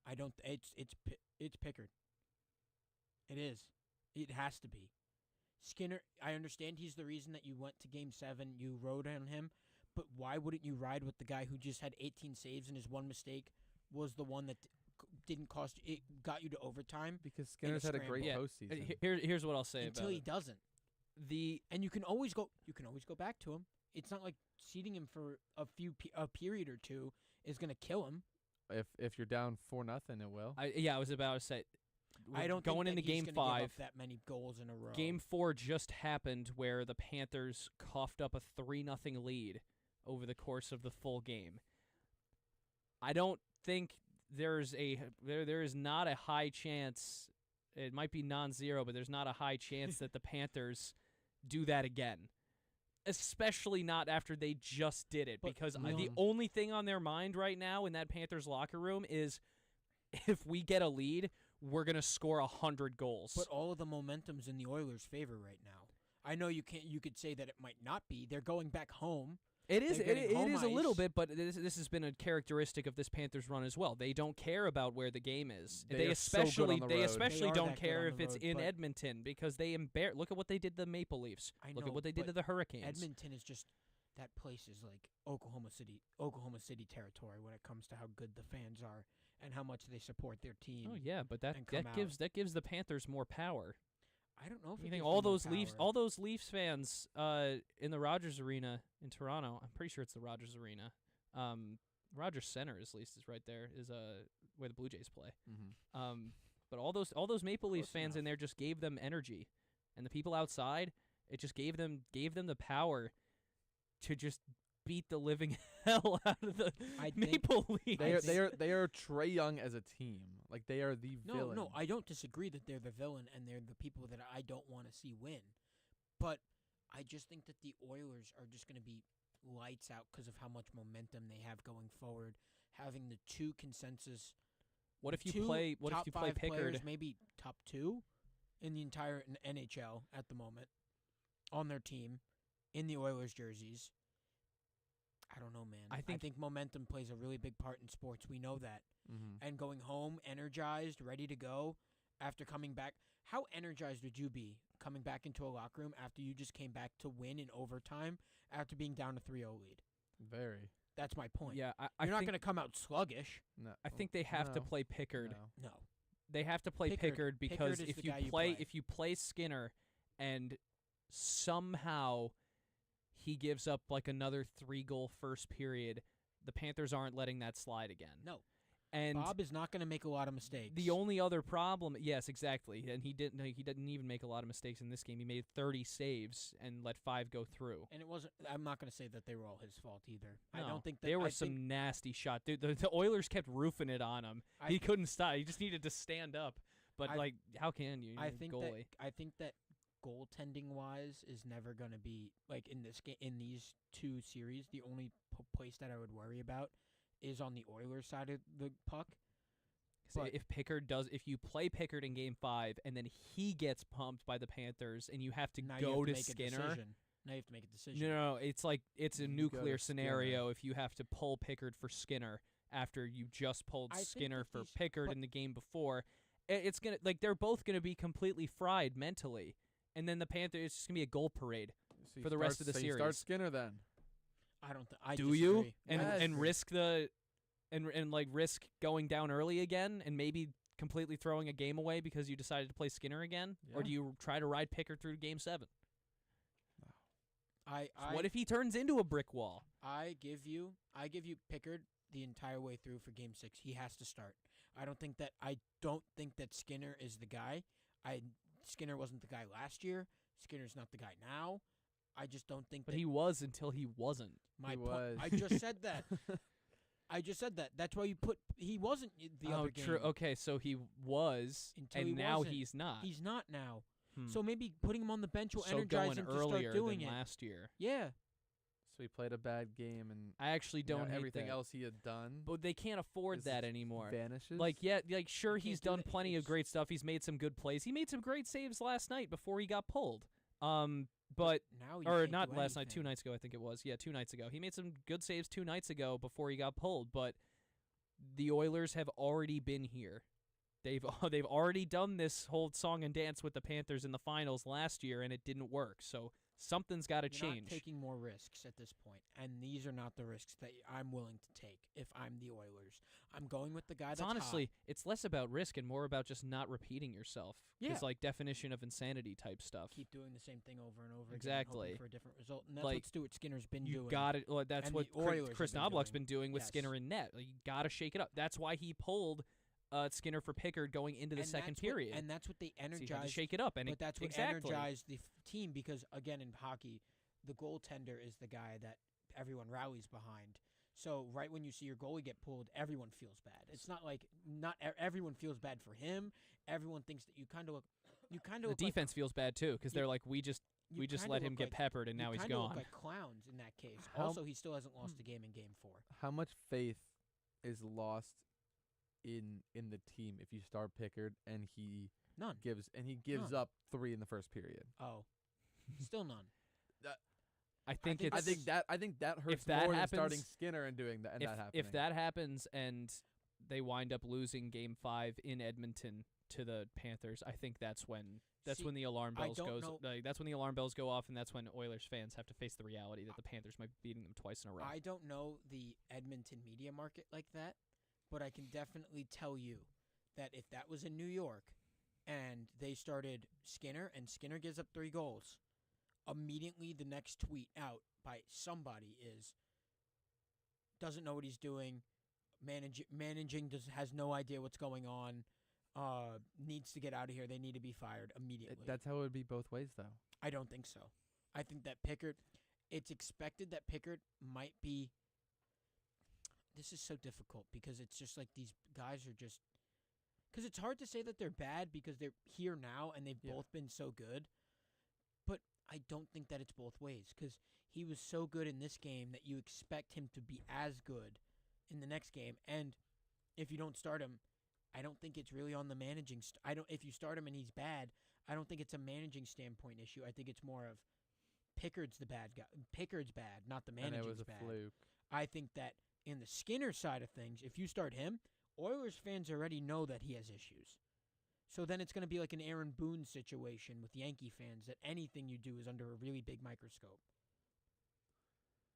I don't. It's Pickard. It is. It has to be. Skinner, I understand he's the reason that you went to Game 7. You rode on him, but why wouldn't you ride with the guy who just had 18 saves and his one mistake was the one that didn't cost you? It got you to overtime because Skinner's had a great postseason. Here's what I'll say until about he it. doesn't. And you can always go. You can always go back to him. It's not like seating him for a period or two is going to kill him. If you're down 4-0, it will. I was about to say. I don't going think into that he's Game gonna 5. give up that many goals in a row. Game 4 just happened where the Panthers coughed up a 3-0 lead over the course of the full game. I don't think there is not a high chance. It might be non-zero, but there's not a high chance that the Panthers do that again. Especially not after they just did it, because the only thing on their mind right now in that Panthers locker room is if we get a lead, we're going to score 100 goals. But all of the momentum's in the Oilers' favor right now. I know you can't. You could say that it might not be. They're going back home. It is. They're It getting home is a little ice. bit, but this has been a characteristic of this Panthers run as well. They don't care about where the game is. They are so good on the road. They especially They are don't that good care on if the it's road, in but- Edmonton because they look at what they did to the Maple Leafs. I Look know, at what they did to but the Hurricanes. Edmonton is just that place is like Oklahoma City territory when it comes to how good the fans are and how much they support their team. Oh yeah, but that and come out. gives the Panthers more power. I don't know if You it think gives all them more those power. Leafs fans in the Rogers Arena in Toronto? I'm pretty sure it's the Rogers Arena. Rogers Center, at least, is right there. Is where the Blue Jays play. But all those Maple Leafs fans in there just gave them energy, and the people outside, it just gave them the power to just beat the living hell out of the Maple Leafs. They are Trae Young as a team. Like they are the villain. No, I don't disagree that they're the villain and they're the people that I don't want to see win. But I just think that the Oilers are just going to be lights out because of how much momentum they have going forward, having the two consensus. What if you play Pickard? Pickard? Maybe top 2 in the entire NHL at the moment on their team in the Oilers jerseys. I don't know, man. I think momentum plays a really big part in sports. We know that. Mm-hmm. And going home, energized, ready to go, after coming back. How energized would you be coming back into a locker room after you just came back to win in overtime after being down a 3-0 lead? Very. That's my point. Yeah, You're not going to come out sluggish. No. I think they have to play Pickard. No. They have to play Pickard because Pickard is if the you guy you play play. if you play Skinner and somehow he gives up like another 3-goal first period, the Panthers aren't letting that slide again. No. And Bob is not going to make a lot of mistakes. the only other problem, yes, exactly, and he didn't even make a lot of mistakes in this game. He made 30 saves and let 5 go through. And it wasn't. I'm not going to say that they were all his fault either. No, I don't think that there were I some think, nasty shots. Dude, the Oilers kept roofing it on him. He couldn't stop. He just needed to stand up. But how can you? I You're think goalie. that goaltending wise is never going to be like in this game. In these two series, the only place that I would worry about is on the Oilers side of the puck. But if you play Pickard in Game 5 and then he gets pumped by the Panthers and you have to Now go you have to to make Skinner. A decision. Now you have to make a decision. No, it's like it's a You go nuclear to scenario if you have to pull Pickard for Skinner after you just pulled I think Skinner that for these- Pickard but- in the game before. It's gonna they're both gonna be completely fried mentally, and then the Panthers it's just gonna be a goal parade So you for the rest of the so you series. start Skinner then. I don't. I Do you disagree. and Yes. and risk the and like risk going down early again and maybe completely throwing a game away because you decided to play Skinner again, or Yeah. do you try to ride Pickard through Game 7? I What if he turns into a brick wall? I give you Pickard the entire way through for Game 6. He has to start. I don't think that Skinner is the guy. Skinner wasn't the guy last year. Skinner's not the guy now. I just don't think But that he was until he wasn't. my He point. was. I just said that. I just said that. That's why you put he wasn't the other game. True. Okay, so he was, Until and he now wasn't. he's not. He's not now. Hmm. So maybe putting him on the bench will so energize going him to earlier start doing than it. last year. Yeah. So he played a bad game and I actually don't hate everything that. else he had done. But they can't afford is that anymore. vanishes. Like, yeah, like sure, he's can't do done that. plenty of It's- great stuff. He's made some good plays. He made some great saves last night before he got pulled. But Now you or can't not do last night, anything. 2 nights ago, I think it was. Yeah, 2 nights ago. He made some good saves 2 nights ago before he got pulled. But the Oilers have already been here. They've already done this whole song and dance with the Panthers in the finals last year, and it didn't work. So something's got to You're change. not taking more risks at this point, and these are not the risks that I'm willing to take if I'm the Oilers. I'm going with the guy It's that's honestly, hot. it's less about risk and more about just not repeating yourself. Yeah. It's like definition of insanity type stuff. Keep doing the same thing over and over again, Exactly. hoping for a different result, and that's Like, what Stuart Skinner's been You doing. got it. Well, that's and what the Oilers Chris have Knobloch's doing. been doing with Yes. Skinner in net. Like, you got to shake it up. That's why he pulled Skinner for Pickard going into the And second that's what- period. and that's what they So you had to energized. shake it up, and but that's what exactly. energized the team because, again, in hockey, the goaltender is the guy that everyone rallies behind. So right when you see your goalie get pulled, everyone feels bad. It's not like everyone feels bad for him. Everyone thinks that you kind of look. The defense feels bad too because you- they're like, we just kinda let him look get like- peppered, and now he's kinda gone. Look like clowns in that case. How- Also, he still hasn't lost a game in Game 4. How much faith is lost in the team if you start Pickard and he None. gives None. up 3 in the first period? Oh, still none. I think I it's think that hurts that more than happens- starting Skinner and doing that and if, that happening. if that happens and they wind up losing Game 5 in Edmonton to the Panthers, I think that's when See, the alarm I bells don't goes. know- That's when the alarm bells go off, and that's when Oilers fans have to face the reality that the Panthers might be beating them twice in a row. I don't know the Edmonton media market like that, but I can definitely tell you that if that was in New York and they started Skinner and Skinner gives up 3 goals, immediately the next tweet out by somebody is doesn't know what he's doing, managing has no idea what's going on, needs to get out of here. They need to be fired immediately. That's how it would be both ways, though. I don't think so. I think that Pickard, it's expected that Pickard might be. This is so difficult because it's just like these guys are just. Because it's hard to say that they're bad because they're here now and they've both been so good. But I don't think that it's both ways because he was so good in this game that you expect him to be as good in the next game. And if you don't start him, I don't think it's really on the managing. If you start him and he's bad, I don't think it's a managing standpoint issue. I think it's more of Pickard's the bad guy. Pickard's bad, not the managing's and it was a bad. fluke. I think that in the Skinner side of things, if you start him, Oilers fans already know that he has issues. So then it's going to be like an Aaron Boone situation with Yankee fans that anything you do is under a really big microscope.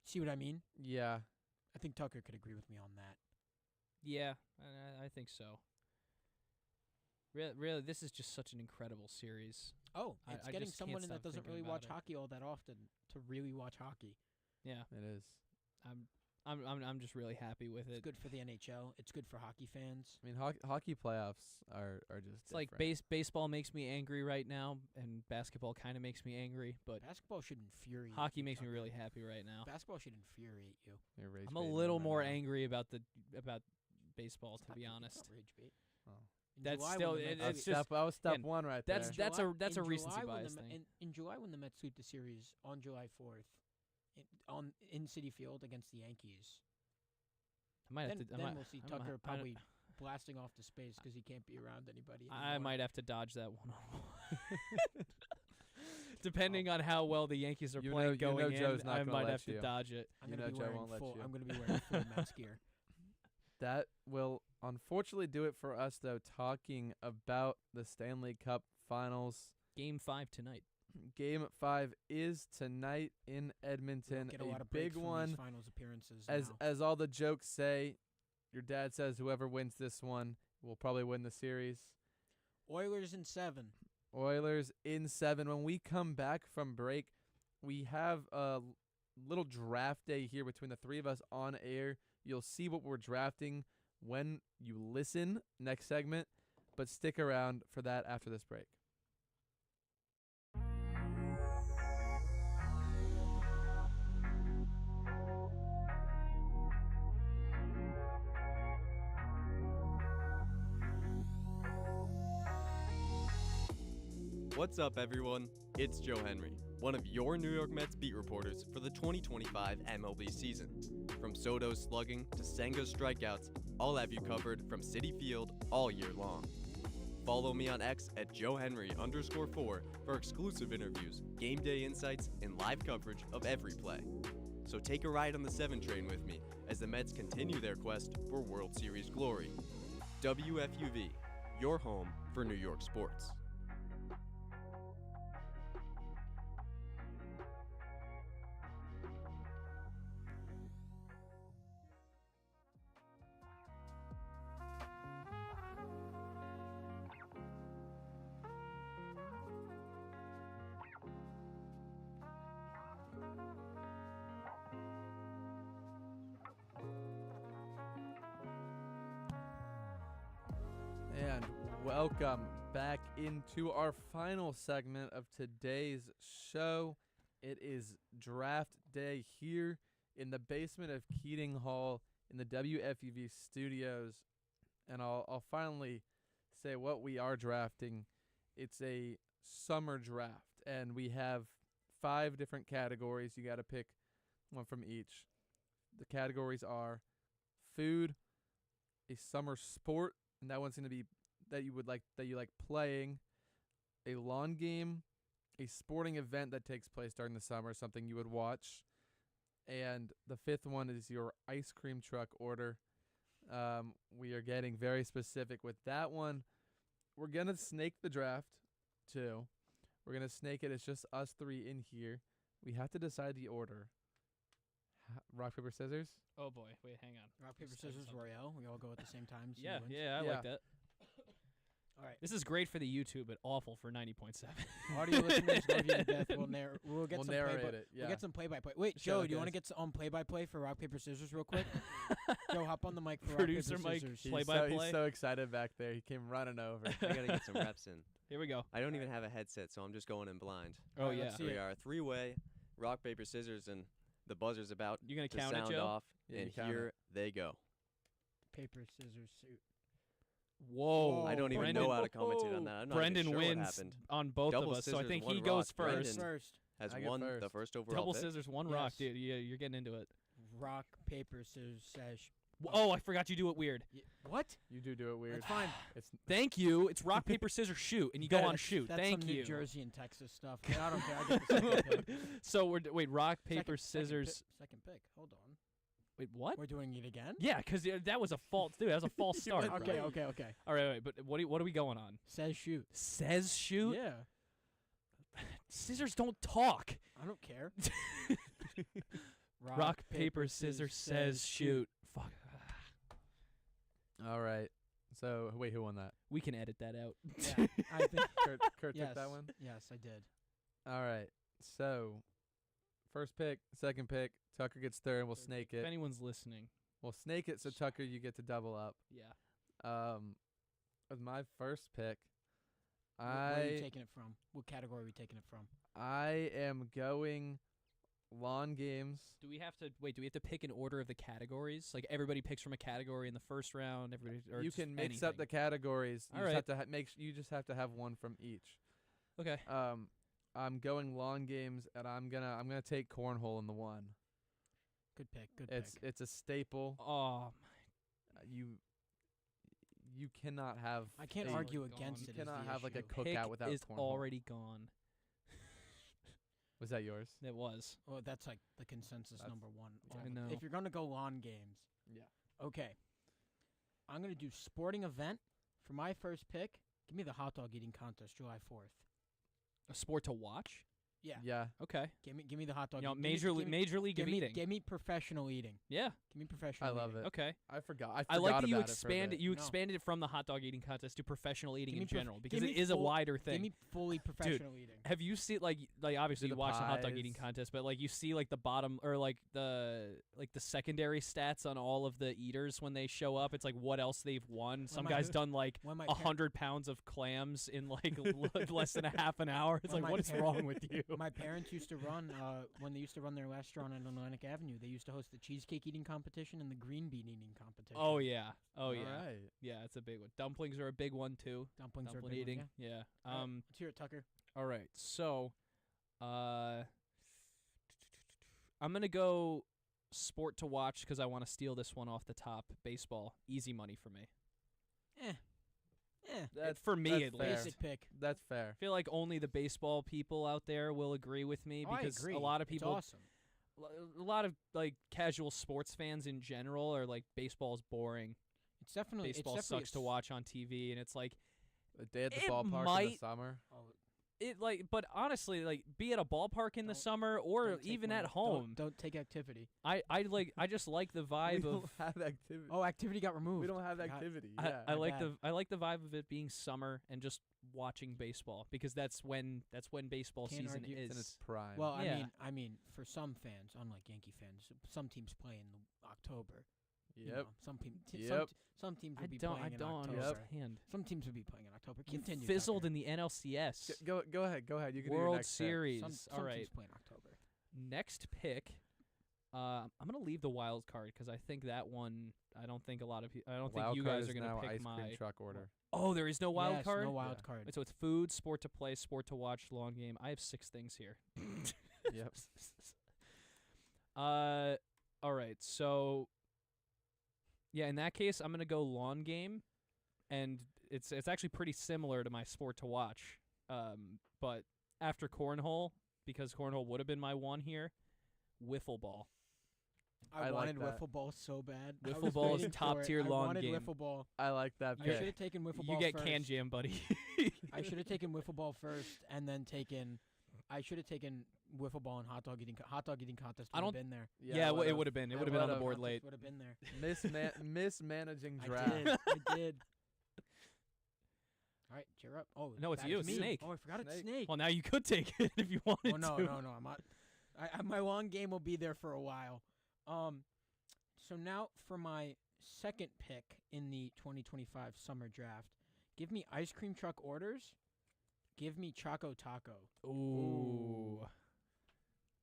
See what I mean? Yeah. I think Tucker could agree with me on that. Yeah, I think so. Really, this is just such an incredible series. Oh, it's I getting just someone can't in that stop doesn't thinking really about watch it. hockey all that often to really watch hockey. Yeah, It is. I'm just really happy with It's it. good for the NHL. It's good for hockey fans. I mean, hockey playoffs are just It's like different. baseball makes me angry right now, and basketball kind of makes me angry. But Basketball should infuriate hockey you, makes me Tucker. really happy right now. Basketball should infuriate you. You're rage I'm a baiting little them more right now. angry about baseball, It's to not be rage- honest. It's not rage bait. Oh. In That's July still when the Mets it's sweep- just That was step again, one right that's there. that's a in recency July when bias the thing. In July when the Mets sweep the series on July 4th in Citi Field against the Yankees, I might have then, to. I then might- we'll see I Tucker might- probably blasting off to space because he can't be around anybody I anymore. might have to dodge that one. Depending on how well the Yankees are You playing know going Joe's in, not I gonna might let have you. to dodge it. I'm You gonna know be Joe wearing won't let full. you. I'm gonna be wearing full Mets gear. That will unfortunately do it for us, though, talking about the Stanley Cup Finals. Game 5 tonight. Game 5 is tonight in We don't Edmonton. get a lot of breaks big from one. these finals appearances. As now. as all the jokes say, your dad says whoever wins this one will probably win the series. Oilers in 7. Oilers in 7. When we come back from break, we have a little draft day here between the three of us on air. You'll see what we're drafting when you listen next segment, but stick around for that after this break. What's up, everyone? It's Joe Henry, one of your New York Mets beat reporters for the 2025 MLB season. From Soto's slugging to Senga's strikeouts, I'll have you covered from Citi Field all year long. Follow me on X at JoeHenry_4 for exclusive interviews, game day insights, and live coverage of every play. So take a ride on the 7 train with me as the Mets continue their quest for World Series glory. WFUV, your home for New York sports. And welcome back into our final segment of today's show. It is draft day here in the basement of Keating Hall in the WFUV studios. And I'll finally say what we are drafting. It's a summer draft, and we have 5 different categories. You got to pick one from each. The categories are food, a summer sport, and that one's going to be that you like playing, a lawn game, a sporting event that takes place during the summer, something you would watch, and the 5th one is your ice cream truck order. We are getting very specific with that one. We're going to snake the draft, too. We're going to snake it. It's just us 3 in here. We have to decide the order. Rock, paper, scissors? Oh boy, wait, hang on. Rock, paper, Just type scissors, something. Royale. We all go at the same time. see who Yeah, wins. yeah, I like that. All right. This is great for the YouTube, but awful for 90.7. Audio listeners love you to death. We'll get We'll some narrate play-by- it, We'll yeah. get some play-by-play. Wait, Shout Joe, out, do you want to guys. get some play-by-play for rock paper scissors real quick? Joe, hop on the mic for Producer rock paper Mike, scissors. He's so excited back there. He came running over. I gotta get some reps in. Here we go. I don't even have a headset, so I'm just going in blind. Oh, All right, yeah. let's see Here we it. are, 3-way. rock, paper, scissors, and the buzzer's about You gonna to count it, sound Joe? off, Yeah, and you count here they go. Paper, scissors, shoot. Whoa. I don't even Brendan, know how to commentate on that. I'm not Brendan even sure what wins happened. on both Double of us, so I scissors, think one he rock. goes Brendan first. Has I get won first. the first overall Double pick. scissors, one rock, dude. Yeah, you're getting into it. Rock, paper, scissors, sash. Oh, I forgot you do it weird. What? You do it weird. That's fine. It's Thank you. It's rock, paper, scissors, shoot, and you go on shoot. That's Thank some you. New Jersey and Texas stuff. Yeah, I don't care. I get the second pick. So wait, rock, paper, Second scissors. Second pick. Hold on. Wait, what? We're doing it again? Yeah, because that was a false, dude. That was a false start. Okay, bro. okay. All right, wait, but what are we going on? Says shoot. Says shoot. Yeah. Scissors don't talk. I don't care. Rock, paper, scissors, says shoot. Fuck. all right. So wait, who won that? We can edit that out. Yeah, I think Kurt yes, took that one. Yes, I did. All right. So first pick, second pick. Tucker gets third. We'll snake If it. anyone's listening. We'll snake it. So Tucker, you get to double up. Yeah. With my first pick, Where are you taking it from? What category are we taking it from? I am going lawn games. Do we have to pick an order of the categories? Like everybody picks from a category in the first round. Everybody, or You just can mix up anything? the categories. You All just right. have to you just have to have one from each. Okay. I'm going lawn games, and I'm gonna take cornhole in the one. Good pick. Good It's pick. it's a staple. Oh, You cannot have. I can't a- argue Already against gone. it. You is cannot the have like a issue. pick cookout without is cornhole. already gone. Was that yours? It was. Well, that's like the consensus number one. I know. If you're gonna go lawn games, Yeah. okay. I'm gonna do sporting event for my first pick. Give me the hot dog eating contest, July 4th. A sport to watch. Yeah. Yeah. Okay. Give me the hot dog. You know, Give me- major league give of me, eating. Give me professional eating. Yeah. Give me professional. I love eating. it. Okay. I forgot. I like that you about it for a expanded. bit. You No. expanded it from the hot dog eating contest to professional eating Give in me prof- general because give it me is a full- wider thing. Give me fully professional eating. Have you seen like obviously Do you the watch the hot dog eating pies. contest, but like you see like the bottom or like the secondary stats on all of the eaters when they show up. It's like what else they've won. Some my- guy's done like when my par- 100 pounds of clams in like less than a half an hour. It's When like my what is par- wrong with you? My parents used to run when they used to run their restaurant on Atlantic Avenue. They used to host the cheesecake eating competition and the green bean eating competition. Oh yeah. Oh All yeah. right. Yeah, it's a big one. Dumplings are a big one too. Dumplings are a Dumpling big one, eating. Yeah. All right, let's hear it, Tucker. All right. So, I'm gonna go sport to watch because I want to steal this one off the top. Baseball, easy money for me. For me that's at fair. least. Basic pick. That's fair. I feel like only the baseball people out there will agree with me Oh, I because agree. a lot of It's people, awesome. a lot of like casual sports fans in general are like baseball's boring. It's definitely Baseball it's definitely sucks to watch on TV, and it's like A day at the It ballpark in the might- summer. it like. But honestly, like be at a ballpark in the summer or Don't take even money. at home. Don't take activity. I just like the We vibe don't of. have activity. Oh, activity got removed. we don't have Forgot. activity. I, Yeah. I my like bad. the I like the vibe of it being summer and just watching baseball because that's when baseball Can't season argue. It's in is. its prime. Well, Yeah. I mean, for some fans, unlike Yankee fans, some teams play in October. You Yep. know, Yep. some teams I will be don't playing in October. understand. Some teams will be playing in October. You Continue. fizzled Tucker. in the NLCS Go ahead. Go ahead. You can do your World next pick. Series. Some All right, teams play in October. next pick. I'm gonna leave the wild card because I think that one. I don't think a lot of people. I don't think Wild you card guys is are gonna now pick ice my. cream truck order. Oh, there is no wild Yes, card. No wild Yeah. card. Wait, so it's food, sport to play, sport to watch, lawn game. I have 6 things here. Yep. All right. So, yeah, in that case, I'm gonna go lawn game, and it's actually pretty similar to my sport to watch. But after cornhole, because cornhole would have been my one here, wiffle ball. I I like wanted that. wiffle ball so bad. I Wiffle was ball is waiting for top it. tier I lawn wanted game. wiffle ball. I like that I pick. should have taken wiffle ball You get first. can jam, buddy. I should have taken wiffle ball first, and then taken. I should have taken wiffle ball and hot dog eating contest. I Would have don't- been there. Yeah, it would have been. It would have been on the board late. Would have been there. Mismanaging I draft. did. I did. All right, cheer up. Oh, No, it's back you, to it's me. Snake. Oh, I forgot it's Snake. Snake. Well, now you could take it if you wanted Oh no, to. no. I'm not. My long game will be there for a while. So now for my second pick in the 2025 summer draft, give me ice cream truck orders. Give me Choco Taco. Ooh.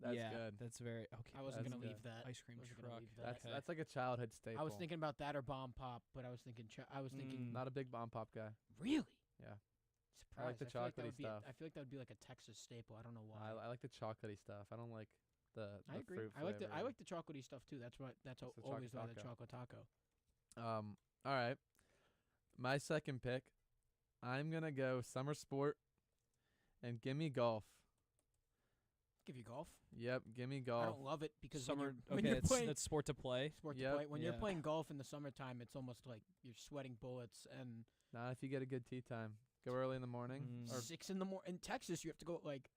That's yeah, good. that's very okay. I wasn't That's gonna leave good. that. Ice cream Wasn't gonna truck. leave that. That's like a childhood staple. I was thinking about that or bomb pop, but I was thinking. Not a big bomb pop guy. Really? Yeah. Surprised. I like the feel like that chocolatey would be stuff. I feel like that would be like a Texas staple. I don't know why. I like the chocolatey stuff. I don't like the I agree. fruit I like the flavor. chocolatey stuff too. That's the always why the choco chocolate taco. All right. My second pick, I'm gonna go summer sport, and gimme golf. Give you golf. Yep, gimme golf. I don't love it because Summer. when Okay, you're it's playing that's sport to play. sport Yep. to play, when you're Yeah. playing golf in the summertime, it's almost like you're sweating bullets. And Not if you get a good tee time. Go early in the morning. Or 6 in the morning in Texas, you have to go at like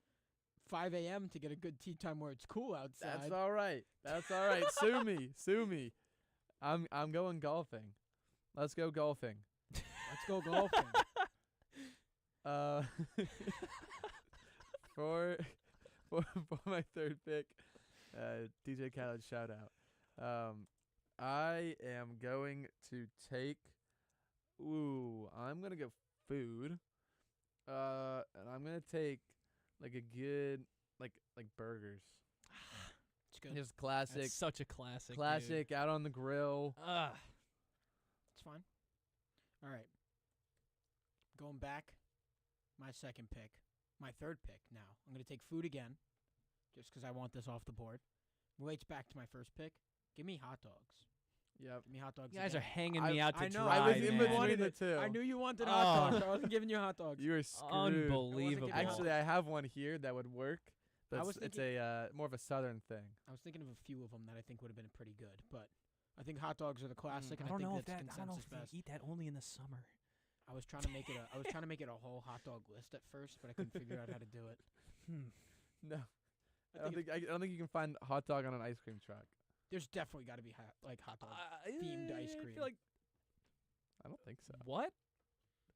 5 a.m. to get a good tee time where it's cool outside. that's all right. That's all right. Sue me. Sue me. I'm going golfing. Let's go golfing. Let's go golfing. Uh, for my third pick, DJ Khaled shout out. I am going to take. I'm gonna go food. And I'm gonna take like a good like burgers. It's good. Just classic. That's such a classic. Classic out on the grill. It's fine. All right. Going back, my second pick, my third pick now. I'm going to take food again, just because I want this off the board. Relates back to my first pick. Give me hot dogs. Yep. Give me hot dogs. You guys are again. hanging me out to I know. dry, I was man. in between the two. I knew you wanted hot dogs. So I wasn't giving you hot dogs. You were screwed. Unbelievable. Actually, I have one here that would work. But I was it's thinking- a more of a southern thing. I was thinking of a few of them that I think would have been pretty good, but I think hot dogs are the classic, and I don't know think if that's that. I don't know consensus if best. they eat that only in the summer. I was trying to make it a whole hot dog list at first, but I couldn't figure out how to do it. No, I don't think you can find hot dog on an ice cream truck. There's definitely got to be hot dog themed ice cream. I feel like I don't think so. what?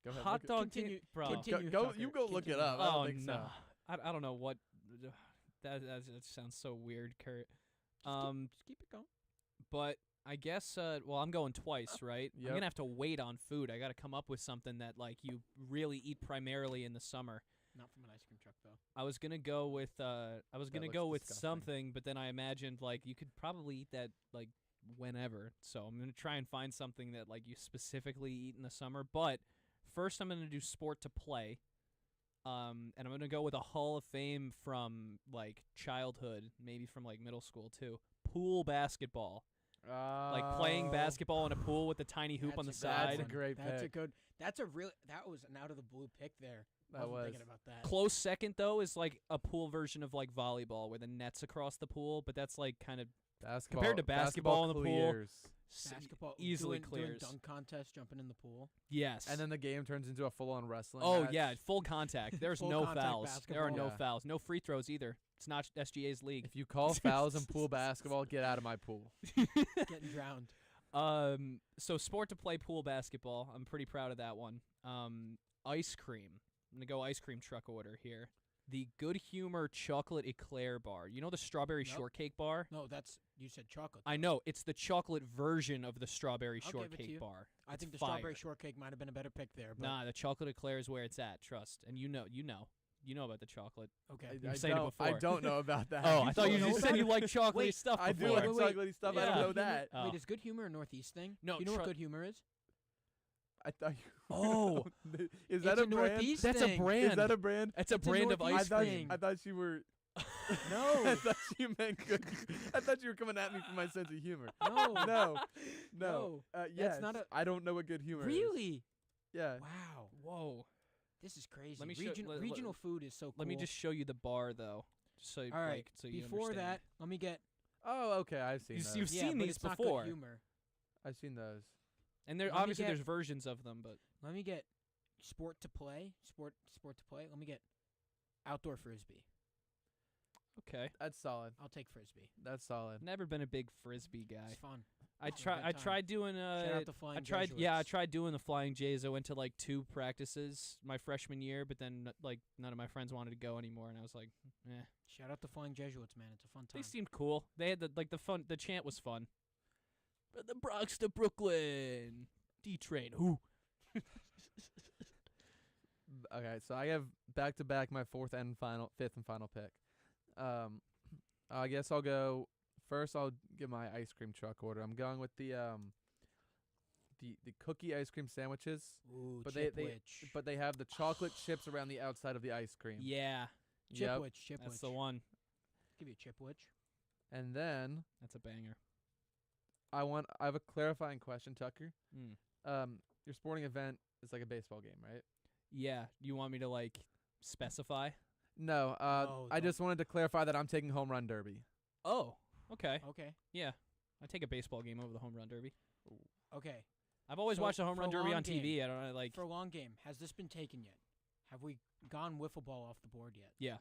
Go ahead. Hot look dog, Continue- bro. continue. Go. Tucker, You go look it continue. up. I don't Oh think no, so. I don't know what. That sounds so weird, Kurt. Just keep it going. But I guess well, I'm going twice, right? Yep. I'm gonna have to wait on food. I got to come up with something that like you really eat primarily in the summer. Not from an ice cream truck though. I was gonna go with looks go with disgusting. something, but then I imagined like you could probably eat that like whenever. So I'm gonna try and find something that like you specifically eat in the summer. But first, I'm gonna do sport to play. And I'm gonna go with a Hall of Fame from like childhood, maybe from like middle school too. Pool basketball. Like playing basketball in a pool with the tiny hoop on the side. That's a great That's pick. that was an out of the blue pick there. I That wasn't was. thinking about that. Close second though is like a pool version of like volleyball where the net's across the pool, but that's like kind of Basketball, compared to basketball in the pool, clears. Basketball easily doing clears. dunk contest, jumping in the pool. Yes. And then the game turns into a full-on wrestling. oh match. yeah, full contact. There's Full no contact fouls. There are basketball. no Yeah. fouls. No free throws either. It's not SGA's league. If you call fouls in pool basketball, get out of my pool. Getting drowned. So sport to play pool basketball. I'm pretty proud of that one. Ice cream. I'm gonna go ice cream truck order here. The Good Humor chocolate eclair bar. You know the strawberry Nope. shortcake bar? No, you said chocolate. I know it's the chocolate version of the strawberry I'll give it to shortcake you. bar. I It's think the fire. strawberry shortcake might have been a better pick there. But Nah, the chocolate eclair is where it's at. Trust, and you know about the chocolate. okay. You were saying it I before. don't know about that. Oh, I thought you don't just know said you about like chocolatey Wait, stuff I do before. like chocolatey stuff. I Yeah. don't know Good that. Oh. Wait, is Good Humor a Northeast thing? No, you know what tru- Good Humor is? I thought you. Oh. Is that It's a a brand? Northeast That's a thing. brand. Is that a brand? That's a It's a brand of Northeast ice I thought, cream. I thought you were. No. I thought you meant good. I thought you were coming at me for my sense of humor. No. No. No. Yes. not a- I don't know what good humor is. Really? Yeah. Wow. Whoa. This is crazy. Let me show- Regional food is so cool. Let me just show you the bar though, just so All right. like so you Before understand. that, let me get. Oh, okay. I've seen those. You've Yeah, seen but these it's not before, Good Humor. I've seen those. and there Let me obviously get- there's versions of them, but Let me get sport to play. Sport to play. Let me get outdoor frisbee. okay. That's solid. I'll take frisbee. That's solid. Never been a big frisbee guy. It's fun. I It's a try. good I time. tried doing. Shout out to Flying I tried. Yeah, I Jesuits. tried doing the Flying Jays. I went to like 2 practices my freshman year, but then like none of my friends wanted to go anymore, and I was like, eh. Shout out to Flying Jesuits, man. It's a fun time. They seemed cool. They had the fun. The chant was fun. From the Bronx to Brooklyn, D-Train. Who? Okay, so I have back to back my fifth and final pick. I guess I'll go first. I'll give my ice cream truck order. I'm going with the cookie ice cream sandwiches. Ooh, but Chipwich. but they have the chocolate chips around the outside of the ice cream. Yeah. Chipwich. That's the one. Give you a Chipwich. And then That's a banger. I have a clarifying question, Tucker. Mm. Your sporting event is like a baseball game, right? Yeah. You want me to like specify? No. I just wanted to clarify that I'm taking home run derby. Oh. Okay. Okay. Yeah. I take a baseball game over the home run derby. Okay. I've always watched the home run derby on TV. I don't know, like for a long game. Has this been taken yet? Have we gone wiffle ball off the board yet? Yeah.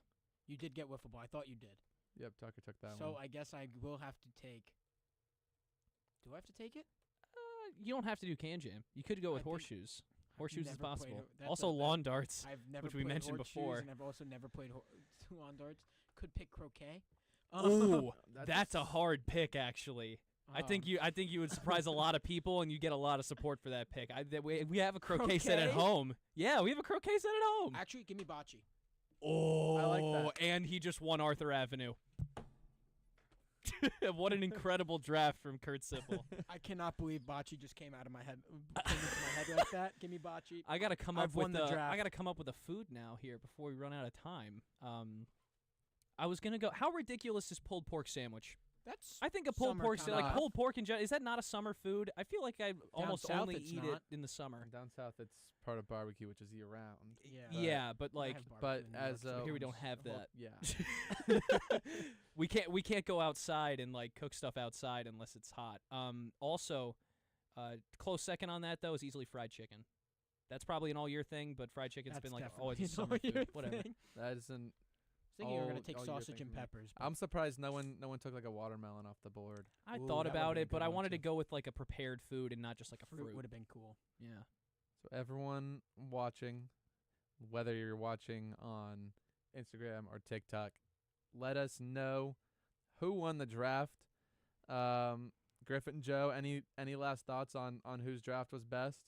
You did get wiffle ball. I thought you did. Yep, Tucker took that one. So I guess I will have to take. Do I have to take it? You don't have to do can jam. You could go with I think horseshoes. Horseshoes is never played possible. that's Also lawn darts, I've never which we played mentioned horseshoes, before. and I've also never played lawn darts. Could pick croquet. Ooh, that's a hard pick, actually. I think you would surprise a lot of people, and you get a lot of support for that pick. We have a croquet set at home. Yeah, we have a croquet set at home. Actually, give me bocce. Oh, I like that. And he just won Arthur Avenue. What an incredible draft from Kurt Sippel. I cannot believe bocce just came out of my head, came into my head like that. Give me bocce. I gotta come I've up won with the draft. I gotta come up with a food now here before we run out of time. I was gonna go. How ridiculous is pulled pork sandwich? That's I think a pulled pork summer time. pulled pork in general. Is that not a summer food? I feel like I almost south only it's eat not. it in the summer. Down south, it's part of barbecue, which is year round. Yeah. Yeah, but like, But as so here we don't have that. Yeah. we can't go outside and like cook stuff outside unless it's hot. Also, close second on that though is easily fried chicken. That's probably an all year thing, but fried chicken's That's been like definitely always a an summer all-year food. Whatever. thing. That isn't. Thinking you were gonna all- take all year sausage thing and for me. peppers. but- I'm surprised no one took like a watermelon off the board. I Ooh, thought that would've about been a it, but good I one, wanted to too. go with like a prepared food and not just like a fruit. would have been cool. Yeah. So everyone watching, whether you're watching on Instagram or TikTok, let us know who won the draft. Griffin, Joe, any last thoughts on whose draft was best?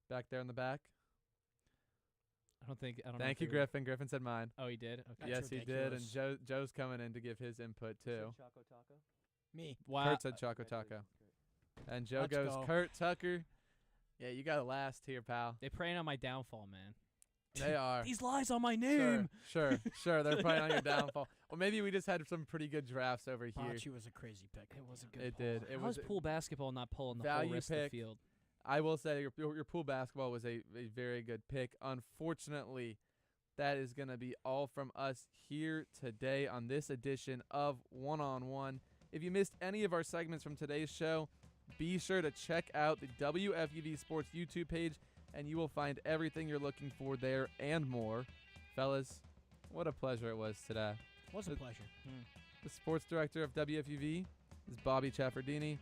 Back there in the back. I don't know Thank if you, they were- Griffin. Griffin said mine. Oh, he did. Okay. Yes, he did. And Joe's coming in to give his input too. Choco Taco? Me. Wow. Kurt said Choco Taco. And Joe Let's goes go. Kurt Tucker. Yeah, you got last here, pal. They preying on my downfall, man. They are. These lies on my name. Sure. They're preying on your downfall. Well, maybe we just had some pretty good drafts over here. Bocce was a crazy pick. It was a good. It pull. did. It How was is pool basketball not pulling the value whole rest of pick. the field? I will say your pool basketball was a very good pick. Unfortunately, that is going to be all from us here today on this edition of One on One. If you missed any of our segments from today's show, be sure to check out the WFUV Sports YouTube page, and you will find everything you're looking for there and more. Fellas, what a pleasure it was today. It was a pleasure. The sports director of WFUV is Bobby Chaffardini.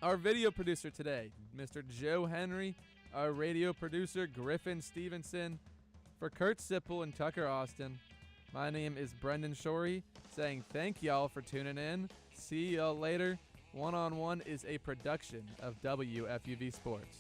Our video producer today, Mr. Joe Henry. Our radio producer, Griffin Stevenson. For Kurt Sippel and Tucker Austin, my name is Brendan Shorey, saying thank y'all for tuning in. See y'all later. One on One is a production of WFUV Sports.